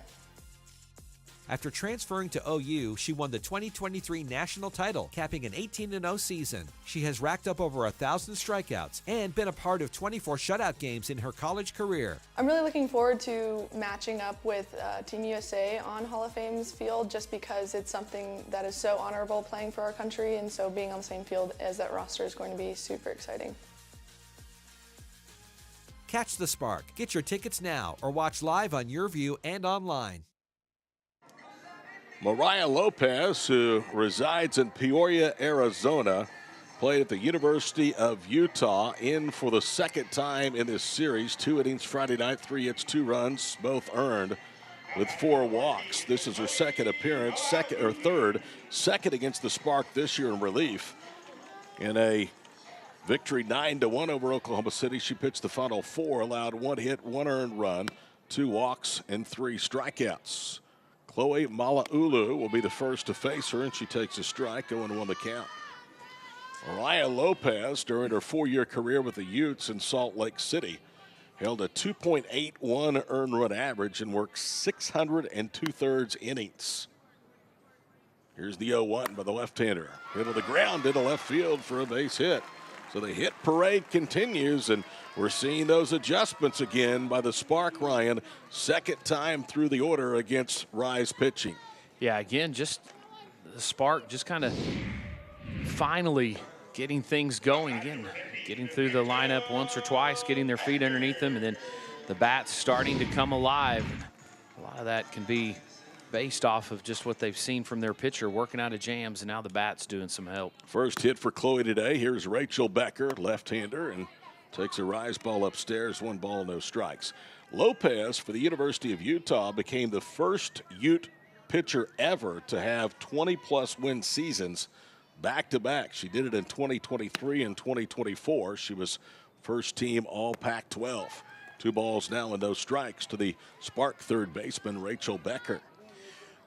Speaker 19: After transferring to OU, she won the 2023 national title, capping an 18-0 season. She has racked up over 1,000 strikeouts and been a part of 24 shutout games in her college career.
Speaker 20: I'm really looking forward to matching up with Team USA on Hall of Fame's field, just because it's something that is so honorable playing for our country, and so being on the same field as that roster is going to be super exciting.
Speaker 19: Catch the Spark. Get your tickets now or watch live on Yurview and online.
Speaker 1: Mariah Lopez, who resides in Peoria, Arizona, played at the University of Utah, in for the second time in this series. 2 innings Friday night, 3 hits, 2 runs, both earned with 4 walks. This is her second appearance, second against the Spark this year in relief. In a victory 9-1 over Oklahoma City, she pitched the final 4, allowed 1 hit, 1 earned run, 2 walks, and 3 strikeouts. Chloe Mala'ulu will be the first to face her, and she takes a strike, 0-1 the count. Mariah Lopez, during her 4-year career with the Utes in Salt Lake City, held a 2.81 earned run average and worked 600 2/3 innings. Here's the 0-1 by the left-hander. Hit to the ground into left field for a base hit. So the hit parade continues, and we're seeing those adjustments again by the Spark, Ryan. Second time through the order against Rise pitching.
Speaker 2: Yeah, again, just the Spark just kind of finally getting things going again, getting through the lineup once or twice, getting their feet underneath them, and then the bats starting to come alive. A lot of that can be based off of just what they've seen from their pitcher working out of jams, and now the bat's doing some help.
Speaker 1: First hit for Chloe today. Here's Rachel Becker, left-hander, and takes a rise ball upstairs, 1 ball, no strikes. Lopez for the University of Utah became the first Ute pitcher ever to have 20-plus win seasons back-to-back. She did it in 2023 and 2024. She was first team all Pac-12. 2 balls now and no strikes to the Spark third baseman, Rachel Becker.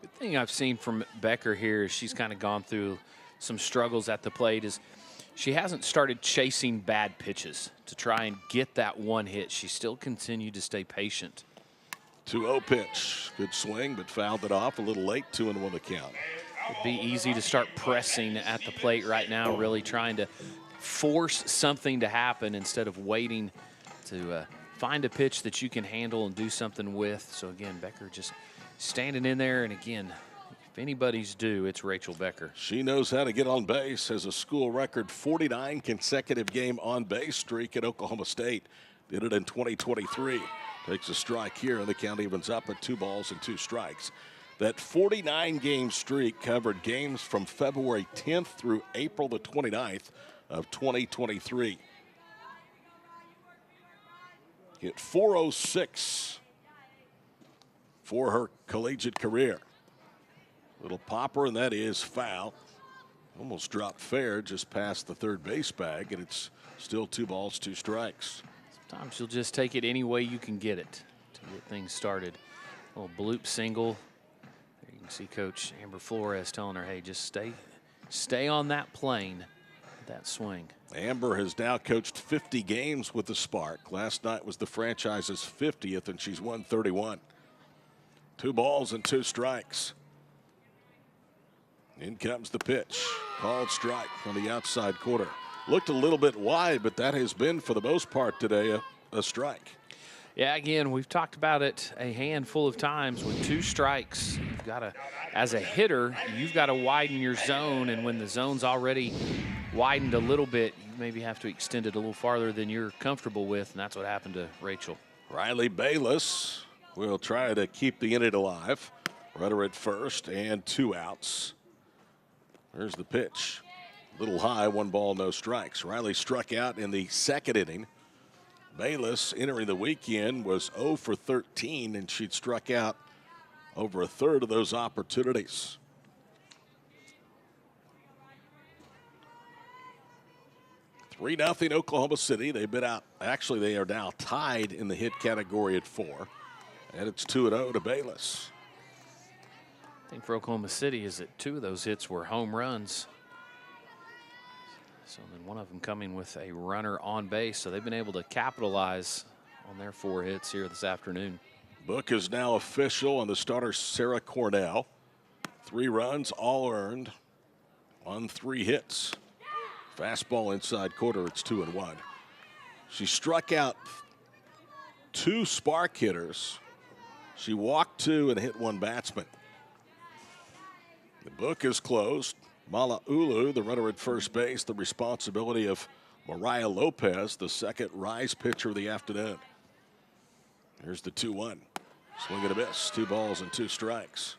Speaker 2: The thing I've seen from Becker here is she's kind of gone through some struggles at the plate is she hasn't started chasing bad pitches to try and get that 1 hit. She still continued to stay patient.
Speaker 1: 2-0 pitch. Good swing, but fouled it off a little late. 2-1 the count.
Speaker 2: It'd be easy to start pressing at the plate right now, really trying to force something to happen instead of waiting to find a pitch that you can handle and do something with. So again, Becker just standing in there, and again, if anybody's due, it's Rachel Becker.
Speaker 1: She knows how to get on base, has a school record 49 consecutive game on base streak at Oklahoma State. Did it in 2023. Takes a strike here, and the count evens up at 2 balls and 2 strikes. That 49 game streak covered games from February 10th through April the 29th of 2023. Hit .406 for her collegiate career. Little popper, and that is foul. Almost dropped fair just past the third base bag, and it's still 2 balls, 2 strikes.
Speaker 2: Sometimes you'll just take it any way you can get it to get things started. A little bloop single. There you can see Coach Amber Flores telling her, hey, just stay on that plane, that swing.
Speaker 1: Amber has now coached 50 games with the Spark. Last night was the franchise's 50th, and she's won 31. 2 balls and 2 strikes. In comes the pitch. Called strike on the outside corner. Looked a little bit wide, but that has been, for the most part today, a strike.
Speaker 2: Yeah, again, we've talked about it a handful of times. With 2 strikes, you've got to, as a hitter, you've got to widen your zone. And when the zone's already widened a little bit, you maybe have to extend it a little farther than you're comfortable with. And that's what happened to Rachel.
Speaker 1: Riley Bayless will try to keep the inning alive. Runner at first and 2 outs. There's the pitch. A little high, 1 ball, no strikes. Riley struck out in the 2nd inning. Bayless, entering the weekend, was 0 for 13, and she'd struck out over a third of those opportunities. Three 0 Oklahoma City. They've been out. Actually, they are now tied in the hit category at 4. And it's 2-0 to Bayless.
Speaker 2: I think for Oklahoma City is that 2 of those hits were home runs. So then one of them coming with a runner on base. So they've been able to capitalize on their 4 hits here this afternoon.
Speaker 1: Book is now official on the starter, Sarah Cornell. 3 runs, all earned on 3 hits. Fastball inside quarter, it's 2-1. She struck out 2 spark hitters. She walked 2 and hit 1 batsman. The book is closed. Mala'ulu, the runner at first base, the responsibility of Mariah Lopez, the second rise pitcher of the afternoon. Here's the 2-1. Swing and a miss. 2 balls and 2 strikes.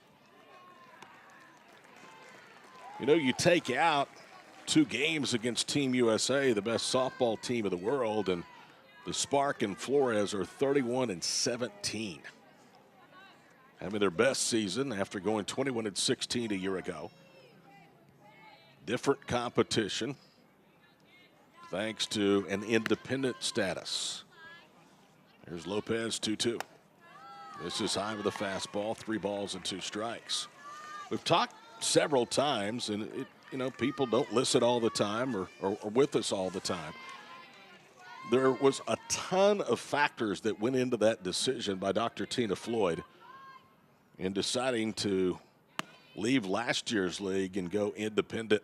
Speaker 1: You know, you take out 2 games against Team USA, the best softball team of the world, and the Spark and Flores are 31-17. Having their best season after going 21-16 a year ago. Different competition thanks to an independent status. There's Lopez, 2-2. This is high with a fastball, 3 balls and 2 strikes. We've talked several times, and people don't listen all the time or with us all the time. There was a ton of factors that went into that decision by Dr. Tina Floyd in deciding to leave last year's league and go independent.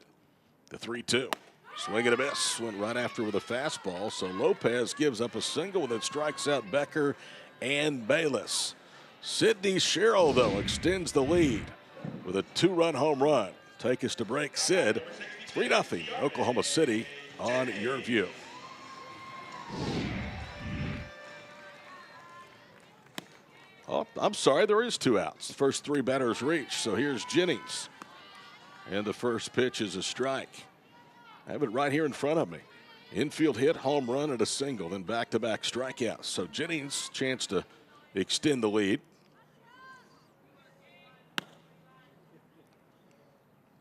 Speaker 1: The 3-2. Swing and a miss. Went right after with a fastball. So Lopez gives up a single and then strikes out Becker and Bayless. Sydney Sherrill, though, extends the lead with a 2-run home run. Take us to break, Sid. 3-0 Oklahoma City on Yurview. Oh, I'm sorry, there is 2 outs. The first 3 batters reached. So here's Jennings. And the first pitch is a strike. I have it right here in front of me. Infield hit, home run, and a single, then back-to-back strikeouts. So Jennings, chance to extend the lead.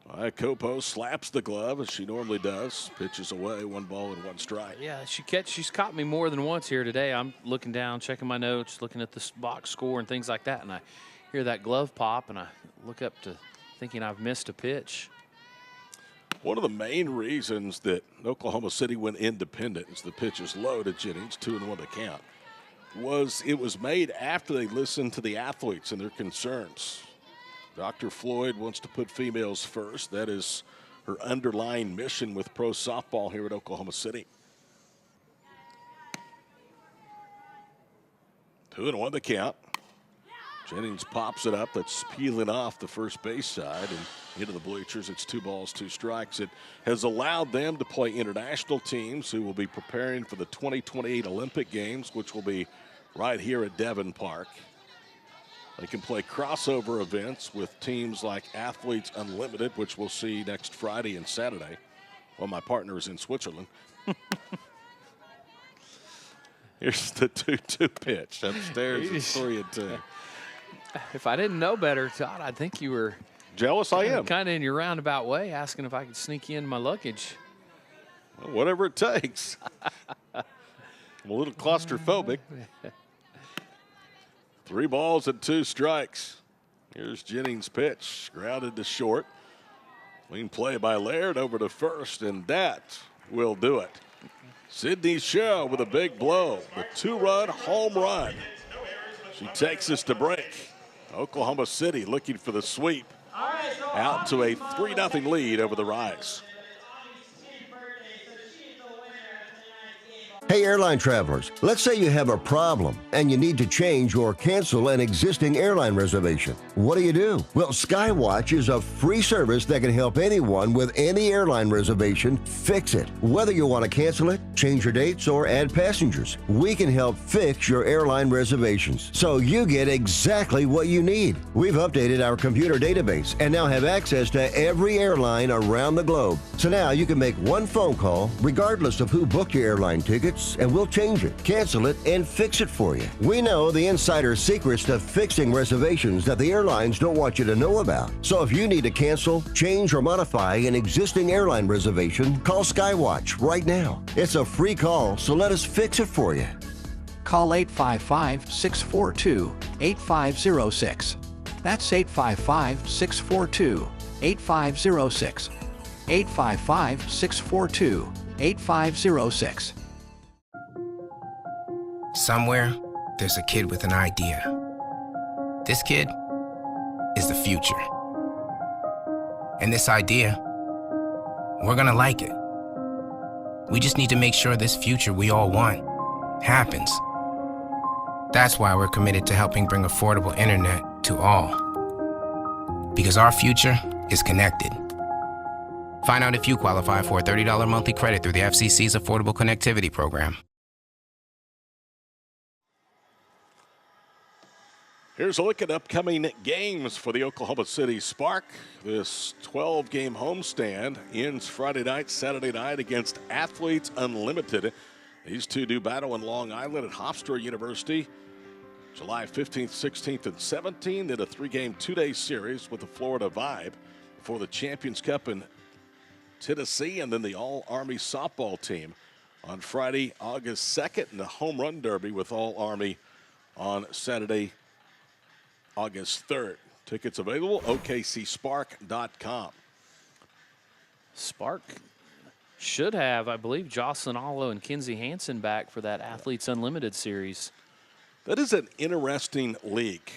Speaker 1: Copo slaps the glove as she normally does. Pitches away, 1 ball and 1 strike.
Speaker 2: Yeah, she's caught me more than once here today. I'm looking down, checking my notes, looking at the box score and things like that, and I hear that glove pop, and I look up to thinking I've missed a pitch.
Speaker 1: One of the main reasons that Oklahoma City went independent as the pitch is low to Jennings, 2-1 the count, was it was made after they listened to the athletes and their concerns. Dr. Floyd wants to put females first. That is her underlying mission with pro softball here at Oklahoma City. 2-1 the count. Jennings pops it up. That's peeling off the first base side and into the bleachers. It's 2 balls, 2 strikes. It has allowed them to play international teams who will be preparing for the 2028 Olympic Games, which will be right here at Devon Park. They can play crossover events with teams like Athletes Unlimited, which we'll see next Friday and Saturday. Well, my partner is in Switzerland. Here's the 2-2 pitch. Upstairs, it's 3-2.
Speaker 2: If I didn't know better, Todd, I think you were
Speaker 1: jealous. I am
Speaker 2: kind of in your roundabout way, asking if I could sneak you in my luggage.
Speaker 1: Well, whatever it takes. I'm a little claustrophobic. 3 balls and 2 strikes. Here's Jennings' pitch, grounded to short. Clean play by Laird over to first, and that will do it. Sydney Sherrill with a big blow, the 2-run home run. She takes us to break. Oklahoma City looking for the sweep out to a 3-0 lead over the Rise.
Speaker 8: Hey, airline travelers, let's say you have a problem and you need to change or cancel an existing airline reservation. What do? Well, Skywatch is a free service that can help anyone with any airline reservation fix it. Whether you want to cancel it, change your dates, or add passengers, we can help fix your airline reservations so you get exactly what you need. We've updated our computer database and now have access to every airline around the globe. So now you can make one phone call regardless of who booked your airline tickets, and we'll change it, cancel it, and fix it for you. We know the insider secrets to fixing reservations that the airlines don't want you to know about. So if you need to cancel, change, or modify an existing airline reservation, call Skywatch right now. It's a free call, so let us fix it for you.
Speaker 9: Call 855-642-8506. That's 855-642-8506. 855-642-8506.
Speaker 10: Somewhere, there's a kid with an idea. This kid is the future. And this idea, we're gonna like it. We just need to make sure this future we all want happens. That's why we're committed to helping bring affordable internet to all. Because our future is connected. Find out if you qualify for a $30 monthly credit through the FCC's Affordable Connectivity Program.
Speaker 1: Here's a look at upcoming games for the Oklahoma City Spark. This 12-game homestand ends Friday night, Saturday night against Athletes Unlimited. These two do battle in Long Island at Hofstra University, July 15th, 16th, and 17th, in a 3-game, 2-day series with the Florida Vibe before the Champions Cup in Tennessee, and then the All-Army softball team on Friday, August 2nd, and the Home Run Derby with All-Army on Saturday, August 3rd. Tickets available, OKCSpark.com.
Speaker 2: Spark should have, I believe, Jocelyn Allo and Kinsey Hansen back for that Athletes Unlimited series.
Speaker 1: That is an interesting league.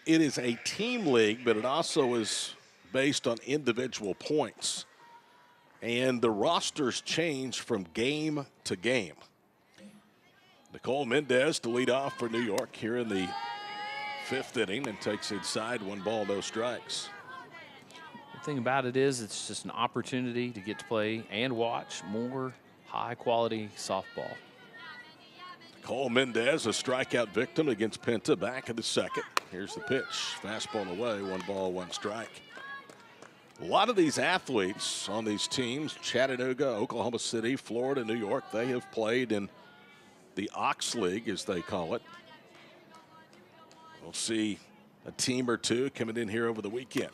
Speaker 1: It is a team league, but it also is based on individual points. And the rosters change from game to game. Nicole Mendez to lead off for New York here in the 5th inning and takes inside, 1 ball, no strikes.
Speaker 2: The thing about it is it's just an opportunity to get to play and watch more high-quality softball.
Speaker 1: Cole Mendez, a strikeout victim against Penta, back in the 2nd. Here's the pitch. Fastball away, 1 ball, 1 strike. A lot of these athletes on these teams, Chattanooga, Oklahoma City, Florida, New York, they have played in the Ox League, as they call it. We'll see a team or two coming in here over the weekend.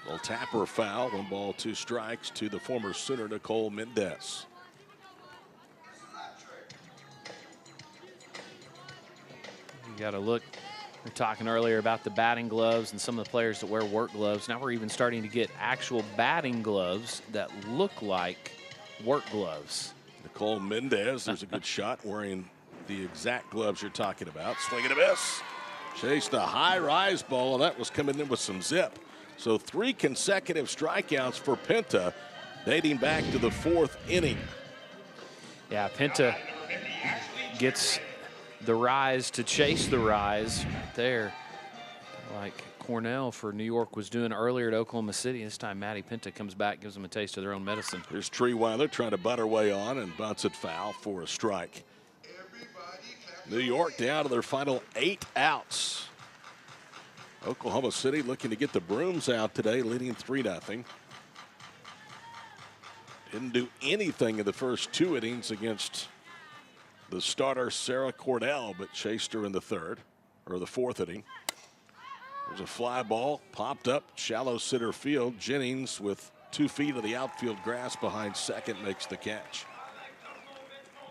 Speaker 1: A little tapper foul, 1 ball, 2 strikes to the former Sooner, Nicole Mendez.
Speaker 2: You got to look. We were talking earlier about the batting gloves and some of the players that wear work gloves. Now we're even starting to get actual batting gloves that look like work gloves.
Speaker 1: Nicole Mendez, there's a good shot wearing the exact gloves you're talking about. Swing and a miss. Chased a high rise ball, and that was coming in with some zip. So 3 consecutive strikeouts for Penta, dating back to the 4th inning.
Speaker 2: Yeah, Penta gets the rise to chase the rise right there, like Cornell for New York was doing earlier at Oklahoma City. This time Maddie Penta comes back, gives them a taste of their own medicine.
Speaker 1: Here's Treeweiler trying to butt her way on and bounce it foul for a strike. New York down to their final 8 outs. Oklahoma City looking to get the brooms out today, leading 3-0. Didn't do anything in the first 2 innings against the starter Sarah Cordell, but chased her in the 4th inning. There's a fly ball, popped up, shallow center field. Jennings with 2 feet of the outfield grass behind second makes the catch.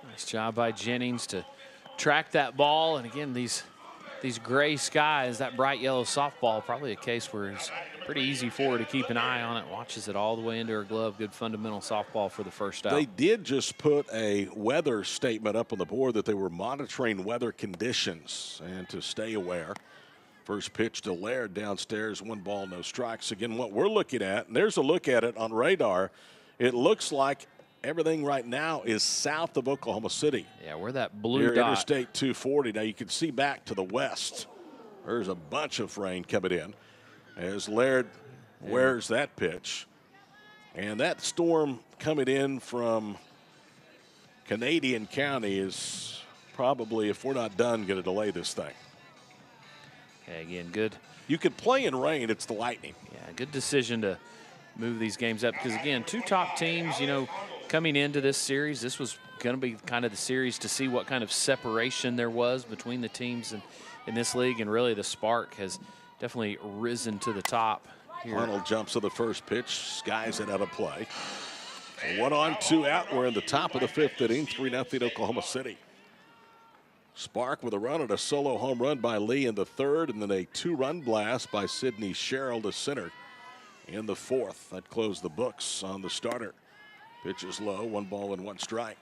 Speaker 2: Nice job by Jennings to track that ball. And again, these gray skies, that bright yellow softball, probably a case where it's pretty easy for her to keep an eye on it. Watches it all the way into her glove. Good fundamental softball for the first out.
Speaker 1: They did just put a weather statement up on the board that they were monitoring weather conditions and to stay aware. First pitch to Laird downstairs, 1 ball, no strikes. Again, what we're looking at, and there's a look at it on radar, it looks like everything right now is south of Oklahoma City.
Speaker 2: Yeah, where that blue
Speaker 1: near
Speaker 2: dot.
Speaker 1: Interstate 240. Now you can see back to the west. There's a bunch of rain coming in as Laird wears that pitch. And that storm coming in from Canadian County is probably, if we're not done, going to delay this thing.
Speaker 2: Okay, again, good.
Speaker 1: You could play in rain. It's the Lightning.
Speaker 2: Yeah, good decision to move these games up because, again, 2 top teams, you know, coming into this series, this was going to be kind of the series to see what kind of separation there was between the teams in this league, and really the spark has definitely risen to the top here.
Speaker 1: Arnold jumps to the first pitch, skies it out of play. So 1 on, 2 out. We're in the top of the 5th inning, 3-0 Oklahoma City. Spark with a run and a solo home run by Lee in the 3rd, and then a 2-run blast by Sydney Sherrill to center in the 4th. That closed the books on the starter. Pitch is low, 1 ball and 1 strike.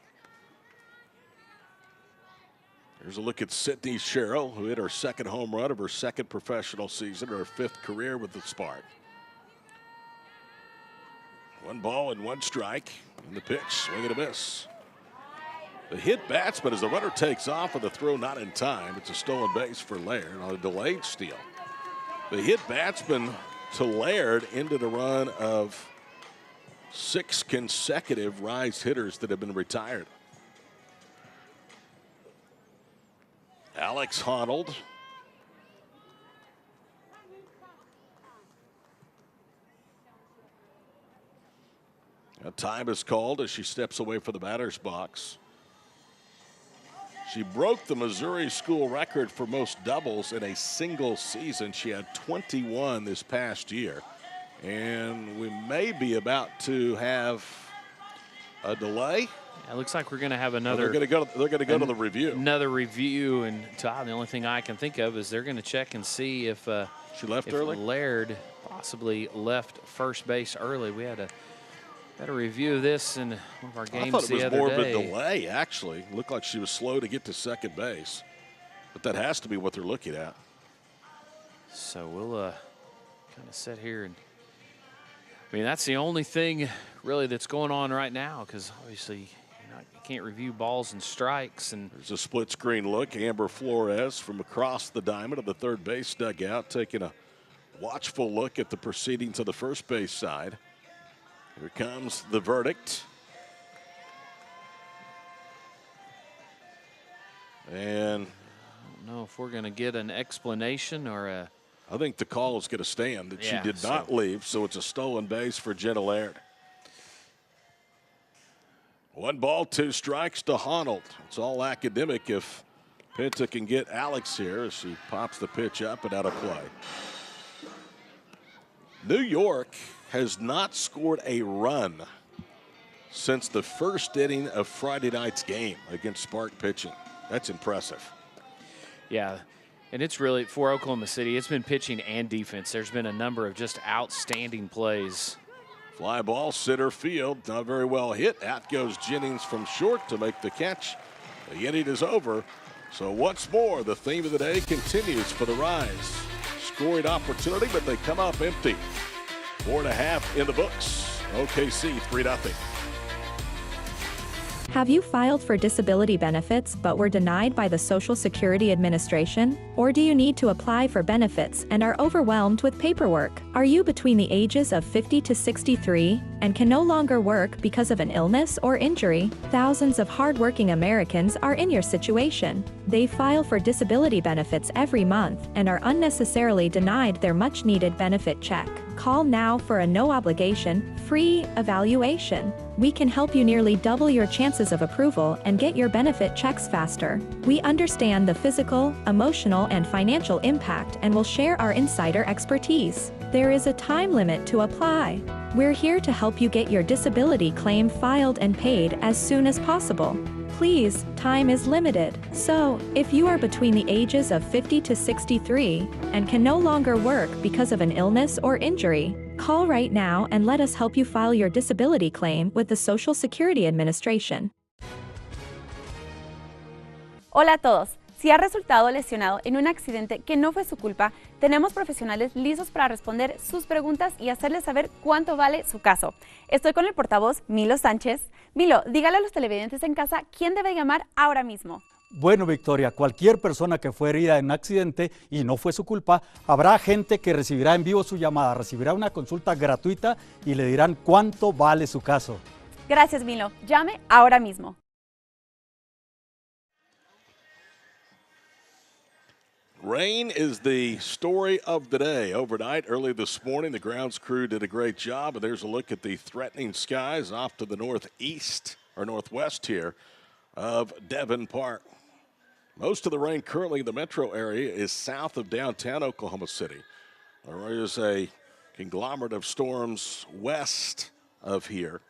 Speaker 1: Here's a look at Sydney Sherrill, who hit her 2nd home run of her 2nd professional season, her 5th career with the Spark. 1 ball and 1 strike. And the pitch, swing and a miss. The hit batsman as the runner takes off and the throw not in time. It's a stolen base for Laird on a delayed steal. The hit batsman to Laird ended a run of 6 consecutive rise hitters that have been retired. Alex Honnold. A time is called as she steps away from the batter's box. She broke the Missouri school record for most doubles in a single season. She had 21 this past year. And we may be about to have a delay.
Speaker 2: Yeah, it looks like we're going to have another.
Speaker 1: They're going to go to the review.
Speaker 2: Another review, and Todd, the only thing I can think of is they're going to check and see if
Speaker 1: she left early.
Speaker 2: Laird possibly left first base early. We had a review of this in one of our games the other day.
Speaker 1: I thought it was more of a delay, actually. Looked like she was slow to get to second base. But that has to be what they're looking at.
Speaker 2: So we'll kind of sit here and, I mean, that's the only thing really that's going on right now, because obviously you can't review balls and strikes. And
Speaker 1: there's a split screen look. Amber Flores from across the diamond of the third base dugout taking a watchful look at the proceedings of the first base side. Here comes the verdict. And
Speaker 2: I don't know if we're going to get an explanation or a.
Speaker 1: I think the call is going to stand that she did not leave, so it's a stolen base for Jenna Laird. 1 ball, 2 strikes to Honnold. It's all academic if Penta can get Alex here as she pops the pitch up and out of play. New York has not scored a run since the first inning of Friday night's game against Spark pitching. That's impressive.
Speaker 2: Yeah, and it's really, for Oklahoma City, it's been pitching and defense. There's been a number of just outstanding plays.
Speaker 1: Fly ball, center field, not very well hit. Out goes Jennings from short to make the catch. The inning is over. So once more, the theme of the day continues for the Rise. Scoring opportunity, but they come up empty. 4.5 in the books. OKC 3-0.
Speaker 11: Have you filed for disability benefits but were denied by the Social Security Administration? Or do you need to apply for benefits and are overwhelmed with paperwork? Are you between the ages of 50 to 63 and can no longer work because of an illness or injury? Thousands of hardworking Americans are in your situation. They file for disability benefits every month and are unnecessarily denied their much-needed benefit check. Call now for a no-obligation, free evaluation. We can help you nearly double your chances of approval and get your benefit checks faster. We understand the physical, emotional, and financial impact and will share our insider expertise. There is a time limit to apply. We're here to help you get your disability claim filed and paid as soon as possible. Please, time is limited. So, if you are between the ages of 50 to 63 and can no longer work because of an illness or injury, call right now and let us help you file your disability claim with the Social Security Administration.
Speaker 21: Hola a todos, Si ha resultado lesionado en un accidente que no fue su culpa, tenemos profesionales listos para responder sus preguntas y hacerles saber cuánto vale su caso. Estoy con el portavoz Milo Sánchez. Milo, dígale a los televidentes en casa quién debe llamar ahora mismo.
Speaker 13: Bueno, Victoria, cualquier persona que fue herida en un accidente y no fue su culpa, habrá gente que recibirá en vivo su llamada, recibirá una consulta gratuita y le dirán cuánto vale su caso.
Speaker 21: Gracias, Milo. Llame ahora mismo.
Speaker 1: Rain is the story of the day. Overnight, early this morning, the grounds crew did a great job. And there's a look at the threatening skies off to the northeast or northwest here of Devon Park. Most of the rain currently in the metro area is south of downtown Oklahoma City. There is a conglomerate of storms west of here.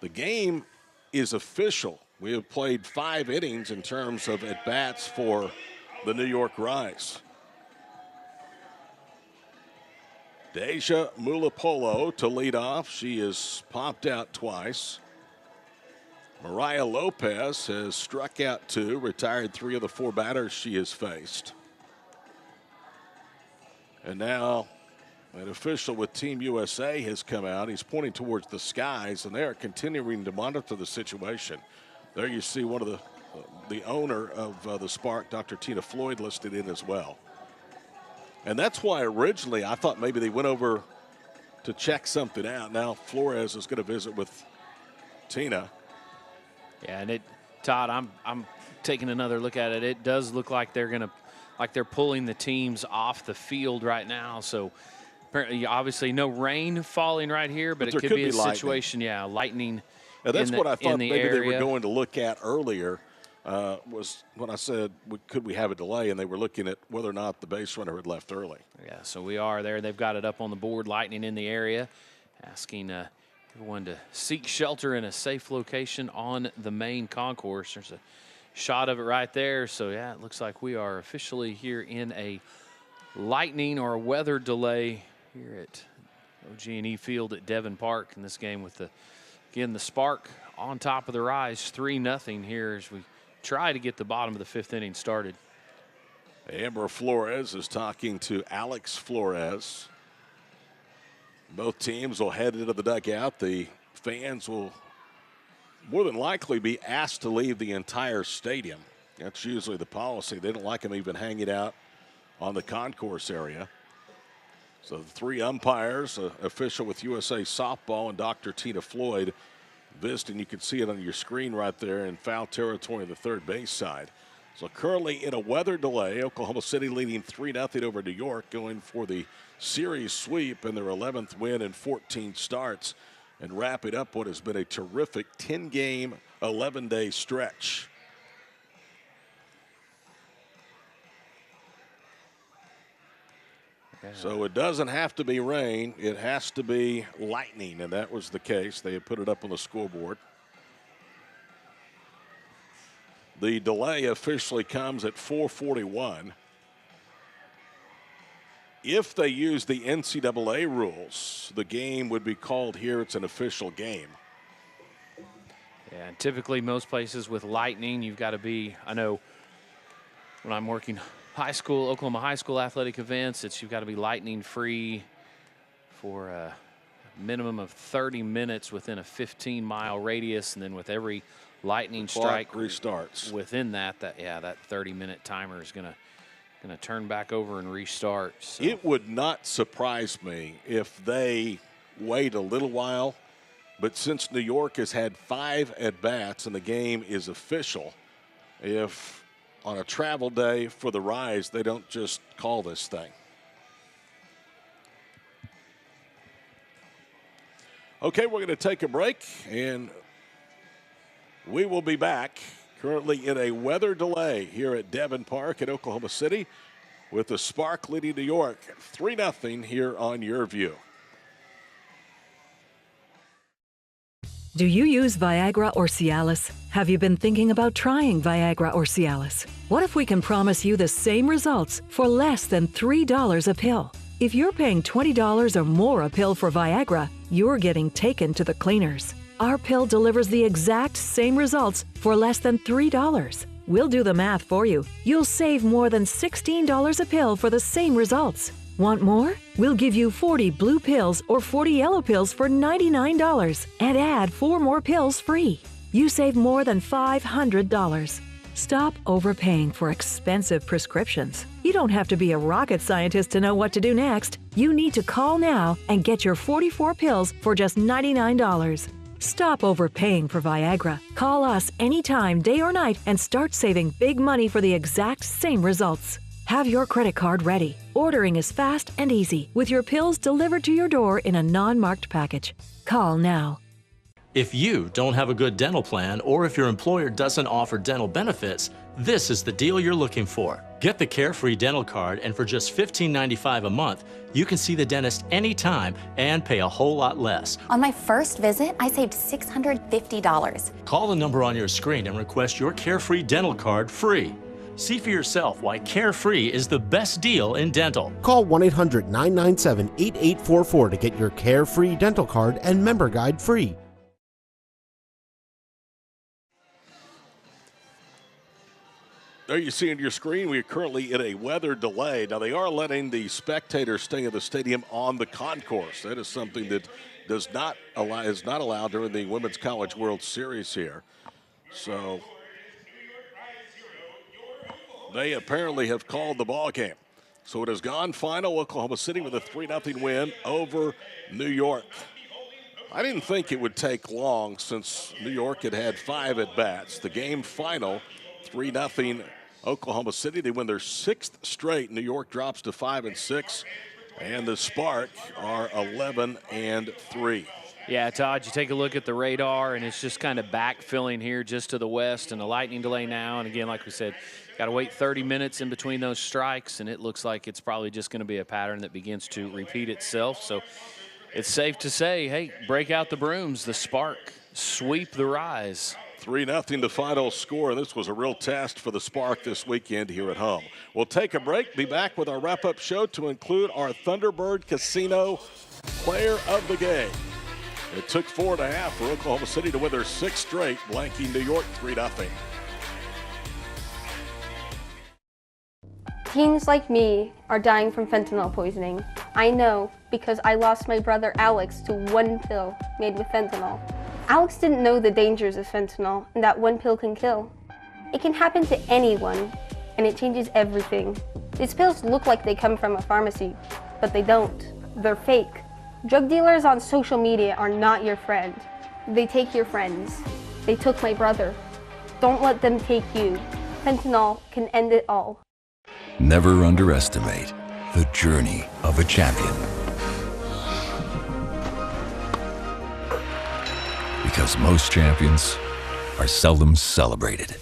Speaker 1: The game is official. We have played 5 innings in terms of at-bats for the New York Rise. Deja Mulapolo to lead off. She has popped out twice. Mariah Lopez has struck out 2, retired 3 of the 4 batters she has faced. And now an official with Team USA has come out. He's pointing towards the skies, and they are continuing to monitor the situation. There you see one of the owner of the Spark, Dr. Tina Floyd, listed in as well. And that's why originally I thought maybe they went over to check something out. Now Flores is going to visit with Tina.
Speaker 2: Yeah, and Todd, I'm taking another look at it. It does look like they're pulling the teams off the field right now. So apparently, obviously, no rain falling right here, but it could be a situation, lightning.
Speaker 1: Now, that's what I thought maybe
Speaker 2: area.
Speaker 1: They were going to look at earlier. Was when I said, could we have a delay? And they were looking at whether or not the base runner had left early.
Speaker 2: Yeah, so we are there. They've got it up on the board, lightning in the area, asking everyone to seek shelter in a safe location on the main concourse. There's a shot of it right there. So, yeah, it looks like we are officially here in a lightning or a weather delay here at OG&E Field at Devon Park in this game with the Spark on top of the Rise, 3-0 here as we try to get the bottom of the 5th inning started.
Speaker 1: Amber Flores is talking to Alex Flores. Both teams will head into the dugout. The fans will more than likely be asked to leave the entire stadium. That's usually the policy. They don't like them even hanging out on the concourse area. So the 3 umpires, official with USA Softball and Dr. Tina Floyd, visiting. You can see it on your screen right there in foul territory on the third base side. So currently in a weather delay, Oklahoma City leading 3-0 over New York, going for the series sweep in their 11th win in 14 starts and wrapping up what has been a terrific 10-game, 11-day stretch. So it doesn't have to be rain. It has to be lightning, and that was the case. They had put it up on the scoreboard. The delay officially comes at 4:41. If they use the NCAA rules, the game would be called here. It's an official game.
Speaker 2: Yeah, and typically most places with lightning, you've got to be, I know when I'm working Oklahoma high school athletic events, you've got to be lightning free for a minimum of 30 minutes within a 15-mile radius, and then with every lightning strike
Speaker 1: restarts
Speaker 2: within that 30-minute timer is going to turn back over and restart. So.
Speaker 1: It would not surprise me if they wait a little while, but since New York has had 5 at-bats and the game is official, if on a travel day for the Rise, they don't just call this thing. Okay, we're going to take a break, and we will be back. Currently in a weather delay here at Devon Park in Oklahoma City with the Spark leading New York 3-0 here on Yurview.
Speaker 14: Do you use Viagra or Cialis? Have you been thinking about trying Viagra or Cialis? What if we can promise you the same results for less than $3 a pill? If you're paying $20 or more a pill for Viagra, you're getting taken to the cleaners. Our pill delivers the exact same results for less than $3. We'll do the math for you. You'll save more than $16 a pill for the same results. Want more? We'll give you 40 blue pills or 40 yellow pills for $99 and add 4 more pills free. You save more than $500. Stop overpaying for expensive prescriptions. You don't have to be a rocket scientist to know what to do next. You need to call now and get your 44 pills for just $99. Stop overpaying for Viagra. Call us anytime, day or night, and start saving big money for the exact same results. Have your credit card ready. Ordering is fast and easy, with your pills delivered to your door in a non-marked package. Call now.
Speaker 15: If you don't have a good dental plan, or if your employer doesn't offer dental benefits, this is the deal you're looking for. Get the Carefree Dental Card, and for just $15.95 a month, you can see the dentist anytime and pay a whole lot less.
Speaker 16: On my first visit, I saved $650.
Speaker 15: Call the number on your screen and request your Carefree Dental Card free. See for yourself why Carefree is the best deal in dental.
Speaker 17: Call 1-800-997-8844 to get your Carefree Dental Card and member guide free.
Speaker 1: There you see on your screen, we are currently in a weather delay. Now, they are letting the spectators stay in the stadium on the concourse. That is something that is not allowed during the Women's College World Series here. So they apparently have called the ball game. So it has gone final. Oklahoma City with a 3-0 win over New York. I didn't think it would take long since New York had 5 at-bats. The game final, 3-0 Oklahoma City. They win their 6th straight. New York drops to 5-6, and the Spark are 11-3.
Speaker 2: Yeah, Todd, you take a look at the radar, and it's just kind of backfilling here just to the west, and a lightning delay now. And again, like we said, got to wait 30 minutes in between those strikes, and it looks like it's probably just going to be a pattern that begins to repeat itself. So it's safe to say, hey, break out the brooms. The Spark sweep the Rise.
Speaker 1: 3-0 the final score. This was a real test for the Spark this weekend here at home. We'll take a break, be back with our wrap-up show to include our Thunderbird Casino player of the game. It took 4.5 for Oklahoma City to win their 6th straight, blanking New York 3-0.
Speaker 6: Teens like me are dying from fentanyl poisoning. I know because I lost my brother Alex to 1 pill made with fentanyl. Alex didn't know the dangers of fentanyl and that 1 pill can kill. It can happen to anyone, and it changes everything. These pills look like they come from a pharmacy, but they don't. They're fake. Drug dealers on social media are not your friend. They take your friends. They took my brother. Don't let them take you. Fentanyl can end it all.
Speaker 7: Never underestimate the journey of a champion. Because most champions are seldom celebrated.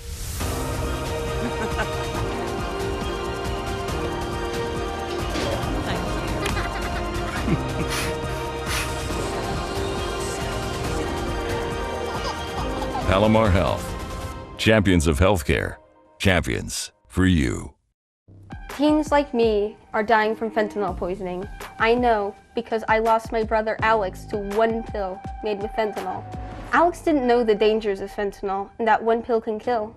Speaker 7: Palomar Health. Champions of healthcare. Champions for you.
Speaker 6: Teens like me are dying from fentanyl poisoning. I know because I lost my brother Alex to 1 pill made with fentanyl. Alex didn't know the dangers of fentanyl and that 1 pill can kill.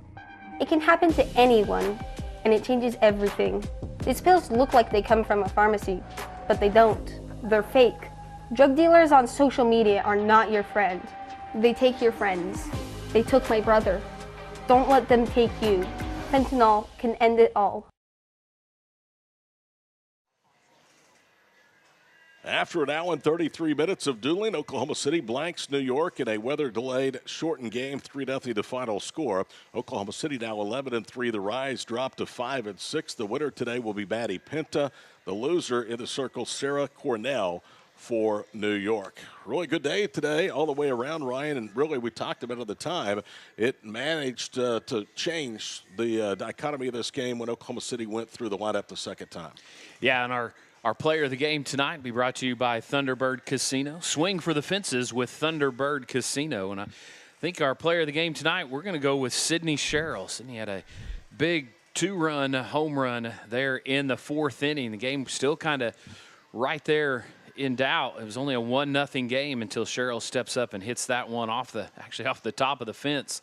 Speaker 6: It can happen to anyone, and it changes everything. These pills look like they come from a pharmacy, but they don't. They're fake. Drug dealers on social media are not your friend. They take your friends. They took my brother. Don't let them take you. Fentanyl can end it all.
Speaker 1: After an hour and 33 minutes of dueling, Oklahoma City blanks New York in a weather-delayed, shortened game, 3-0 the final score. Oklahoma City now 11-3. The Rise dropped to 5-6. The winner today will be Maddie Penta. The loser in the circle, Sarah Cornell for New York. Really good day today all the way around, Ryan, and really we talked about it at the time. It managed to change the dichotomy of this game when Oklahoma City went through the lineup the second time.
Speaker 2: Yeah, and our player of the game tonight will be brought to you by Thunderbird Casino. Swing for the fences with Thunderbird Casino. And I think our player of the game tonight, we're going to go with Sydney Sherrill. Sydney had a big 2-run home run there in the 4th inning. The game still kind of right there in doubt. It was only a 1-0 game until Sherrill steps up and hits that one off the top of the fence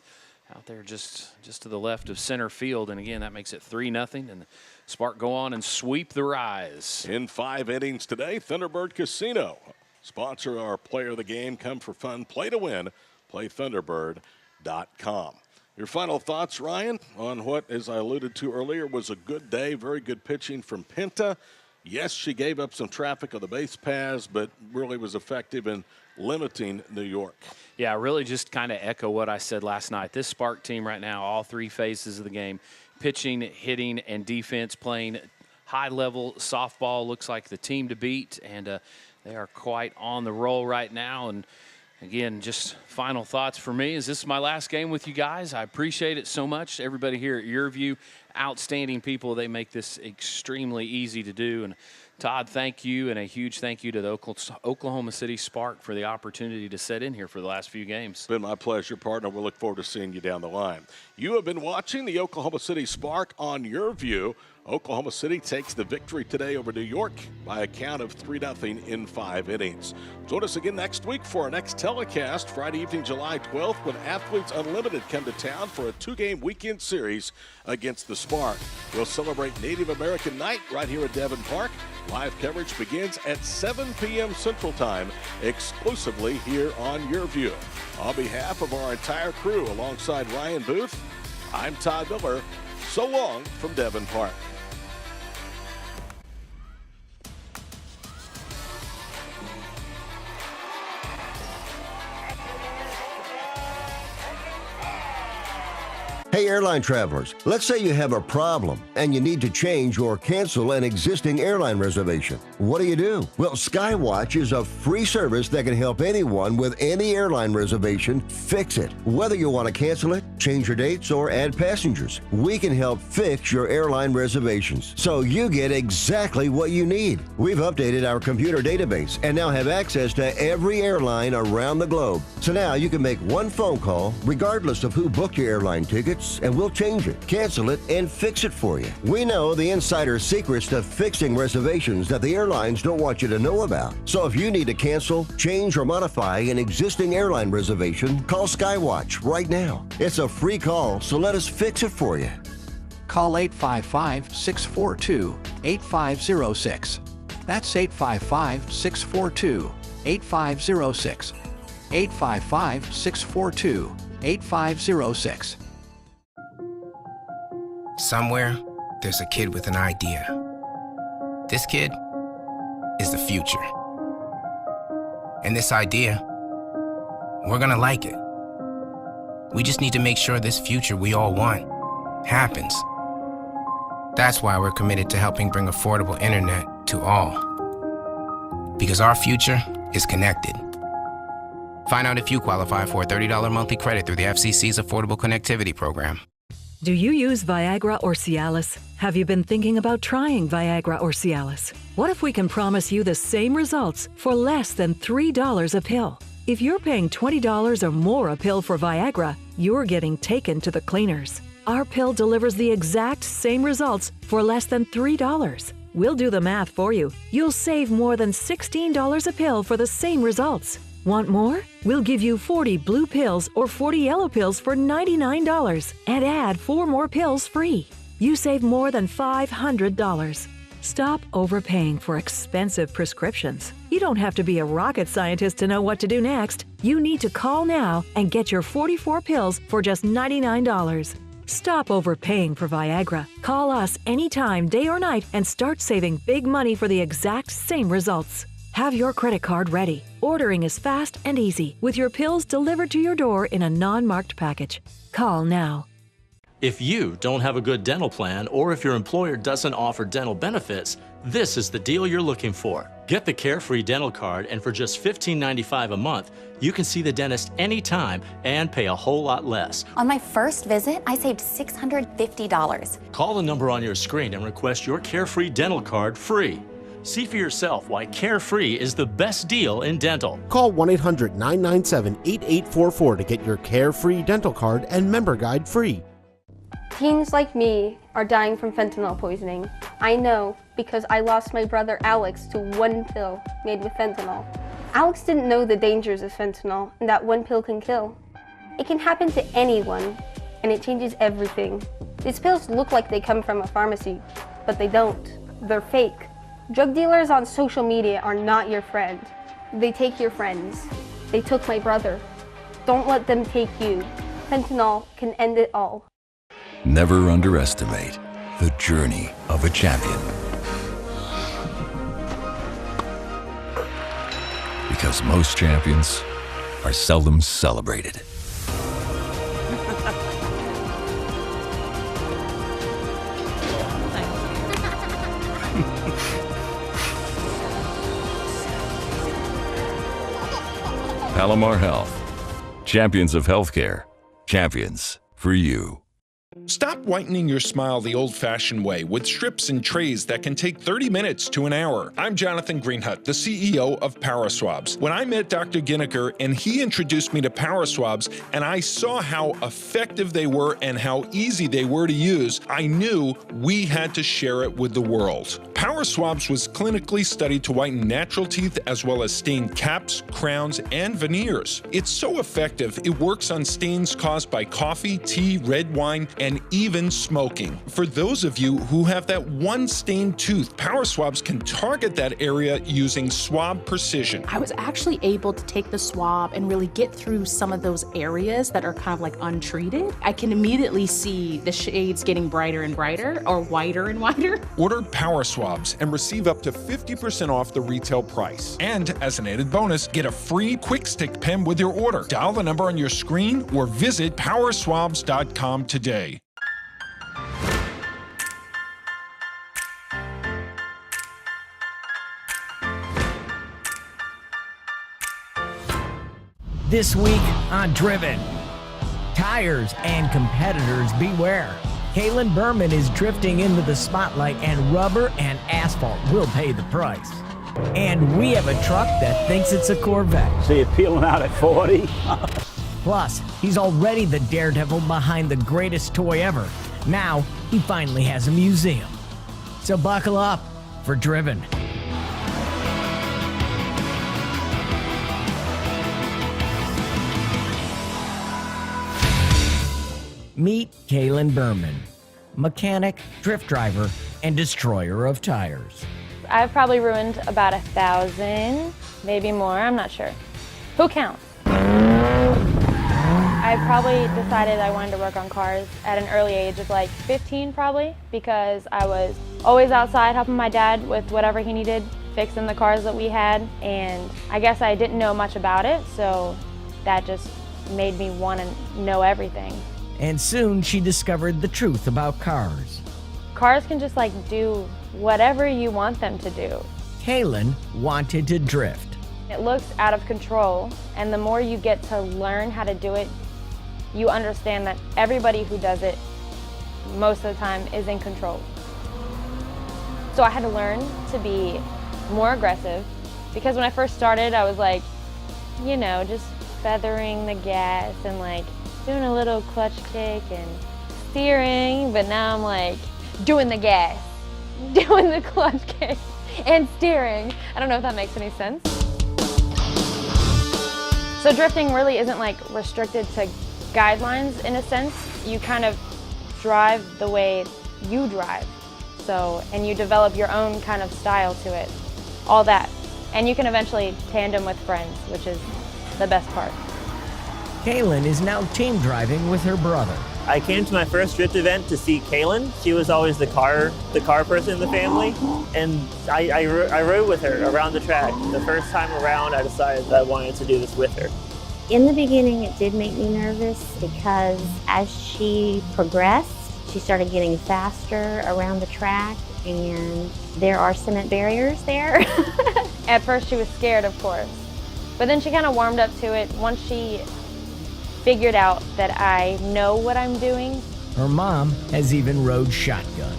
Speaker 2: out there just to the left of center field. And again, that makes it 3-0. And the Spark go on and sweep the Rise.
Speaker 1: In 5 innings today, Thunderbird Casino. Sponsor our player of the game. Come for fun, play to win. PlayThunderbird.com. Your final thoughts, Ryan, on what, as I alluded to earlier, was a good day, very good pitching from Pinta. Yes, she gave up some traffic on the base paths, but really was effective in limiting New York.
Speaker 2: Yeah, really just kind of echo what I said last night. This Spark team right now, all 3 phases of the game, pitching, hitting, and defense, playing high-level softball, looks like the team to beat, and they are quite on the roll right now. And again, just final thoughts for me is this is my last game with you guys. I appreciate it so much. Everybody here at Yurview, outstanding people. They make this extremely easy to do. And Todd, thank you, and a huge thank you to the Oklahoma City Spark for the opportunity to sit in here for the last few games.
Speaker 1: It's been my pleasure, partner. We'll look forward to seeing you down the line. You have been watching the Oklahoma City Spark on Yurview. Oklahoma City takes the victory today over New York by a count of 3-0 in 5 innings. Join us again next week for our next telecast, Friday evening, July 12th, when Athletes Unlimited come to town for a 2-game weekend series against the Spark. We'll celebrate Native American Night right here at Devon Park. Live coverage begins at 7 p.m. Central Time, exclusively here on Yurview. On behalf of our entire crew, alongside Ryan Booth, I'm Todd Miller. So long from Devon Park.
Speaker 8: Hey, airline travelers, let's say you have a problem and you need to change or cancel an existing airline reservation. What do? Well, Skywatch is a free service that can help anyone with any airline reservation fix it. Whether you want to cancel it, change your dates, or add passengers, we can help fix your airline reservations so you get exactly what you need. We've updated our computer database and now have access to every airline around the globe. So now you can make one phone call regardless of who booked your airline tickets, and we'll change it, cancel it, and fix it for you. We know the insider secrets to fixing reservations that the airlines don't want you to know about. So if you need to cancel, change, or modify an existing airline reservation, call Skywatch right now. It's a free call, so let us fix it for you.
Speaker 9: Call 855-642-8506. That's 855-642-8506. 855-642-8506.
Speaker 10: Somewhere, there's a kid with an idea. This kid is the future. And this idea, we're gonna like it. We just need to make sure this future we all want happens. That's why we're committed to helping bring affordable internet to all. Because our future is connected. Find out if you qualify for a $30 monthly credit through the FCC's Affordable Connectivity Program.
Speaker 14: Do you use Viagra or Cialis? Have you been thinking about trying Viagra or Cialis? What if we can promise you the same results for less than $3 a pill? If you're paying $20 or more a pill for Viagra, you're getting taken to the cleaners. Our pill delivers the exact same results for less than $3. We'll do the math for you. You'll save more than $16 a pill for the same results. Want more? We'll give you 40 blue pills or 40 yellow pills for $99 and add 4 more pills free. You save more than $500. Stop overpaying for expensive prescriptions. You don't have to be a rocket scientist to know what to do next. You need to call now and get your 44 pills for just $99. Stop overpaying for Viagra. Call us anytime, day or night, and start saving big money for the exact same results. Have your credit card ready. Ordering is fast and easy, with your pills delivered to your door in a non-marked package. Call now.
Speaker 15: If you don't have a good dental plan, or if your employer doesn't offer dental benefits, this is the deal you're looking for. Get the Carefree Dental Card, and for just $15.95 a month, you can see the dentist anytime and pay a whole lot less.
Speaker 16: On my first visit, I saved $650.
Speaker 15: Call the number on your screen and request your Carefree Dental Card free. See for yourself why Carefree is the best deal in dental.
Speaker 17: Call 1-800-997-8844 to get your Carefree Dental Card and member guide free.
Speaker 6: Teens like me are dying from fentanyl poisoning. I know because I lost my brother Alex to one pill made with fentanyl. Alex didn't know the dangers of fentanyl and that one pill can kill. It can happen to anyone, and it changes everything. These pills look like they come from a pharmacy, but they don't. They're fake. Drug dealers on social media are not your friend. They take your friends. They took my brother. Don't let them take you. Fentanyl can end it all.
Speaker 7: Never underestimate the journey of a champion. Because most champions are seldom celebrated. Palomar Health. Champions of healthcare. Champions for you.
Speaker 3: Stop whitening your smile the old-fashioned way with strips and trays that can take 30 minutes to an hour. I'm Jonathan Greenhut, the CEO of PowerSwabs. When I met Dr. Ginniker and he introduced me to PowerSwabs and I saw how effective they were and how easy they were to use, I knew we had to share it with the world. PowerSwabs was clinically studied to whiten natural teeth as well as stain caps, crowns, and veneers. It's so effective, it works on stains caused by coffee, tea, red wine, and even smoking. For those of you who have that one stained tooth, PowerSwabs can target that area using swab precision.
Speaker 22: I was actually able to take the swab and really get through some of those areas that are kind of like untreated. I can immediately see the shades getting brighter and brighter or whiter and whiter.
Speaker 3: Order PowerSwabs and receive up to 50% off the retail price. And as an added bonus, get a free quick stick pen with your order. Dial the number on your screen or visit powerswabs.com today.
Speaker 23: This week on Driven, tires and competitors beware. Kaylin Berman is drifting into the spotlight and rubber and asphalt will pay the price. And we have a truck that thinks it's a Corvette.
Speaker 24: So you're peeling out at 40?
Speaker 23: Plus, he's already the daredevil behind the greatest toy ever. Now, he finally has a museum. So buckle up for Driven. Meet Kaylin Berman, mechanic, drift driver, and destroyer of tires.
Speaker 25: I've probably ruined about 1,000, maybe more, I'm not sure. Who counts? I probably decided I wanted to work on cars at an early age of like 15 probably, because I was always outside helping my dad with whatever he needed, fixing the cars that we had, and I guess I didn't know much about it, so that just made me want to know everything.
Speaker 23: And soon she discovered the truth about cars.
Speaker 25: Cars can just like do whatever you want them to do.
Speaker 23: Kaylin wanted to drift.
Speaker 25: It looks out of control, and the more you get to learn how to do it, you understand that everybody who does it most of the time is in control. So I had to learn to be more aggressive, because when I first started I was like, you know, just feathering the gas and like doing a little clutch kick and steering, but now I'm like doing the gas, doing the clutch kick and steering. I don't know if that makes any sense. So drifting really isn't like restricted to guidelines in a sense. You kind of drive the way you drive. So, and you develop your own kind of style to it, all that. And you can eventually tandem with friends, which is the best part.
Speaker 23: Kaylin is now team driving with her brother.
Speaker 24: I came to my first drift event to see Kaylin. She was always the car person in the family, and I rode with her around the track. The first time around, I decided that I wanted to do this with her.
Speaker 26: In the beginning, it did make me nervous because as she progressed, she started getting faster around the track, and there are cement barriers there.
Speaker 25: At first she was scared, of course, but then she kind of warmed up to it once she figured out that I know what I'm doing.
Speaker 23: Her mom has even rode shotgun.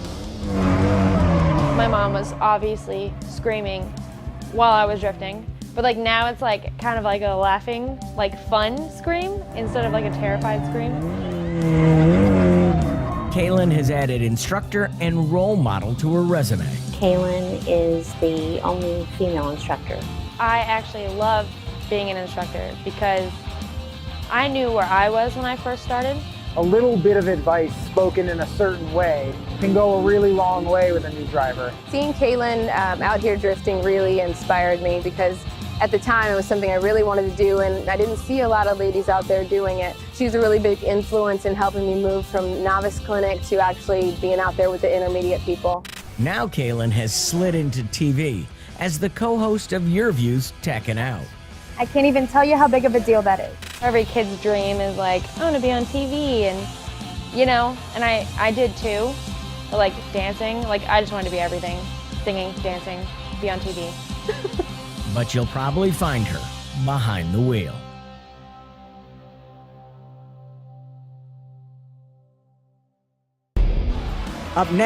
Speaker 25: My mom was obviously screaming while I was drifting, but like now it's like kind of like a laughing, like fun scream instead of like a terrified scream.
Speaker 23: Kaylin has added instructor and role model to her resume.
Speaker 26: Kaylin is the only female instructor.
Speaker 25: I actually love being an instructor because I knew where I was when I first started,
Speaker 4: a little bit of advice spoken in a certain way can go a really long way with a new driver.
Speaker 5: Seeing Kaylin out here drifting really inspired me because at the time it was something I really wanted to do and I didn't see a lot of ladies out there doing it. She's a really big influence in helping me move from novice clinic to actually being out there with the intermediate people.
Speaker 23: Now Kaylin has slid into TV as the co-host of Yurview's Techin' Out.
Speaker 25: I can't even tell you how big of a deal that is. Every kid's dream is like, I want to be on TV, and you know, and I did too. But like dancing, like I just wanted to be everything. Singing, dancing, be on TV.
Speaker 23: But you'll probably find her behind the wheel. Up next.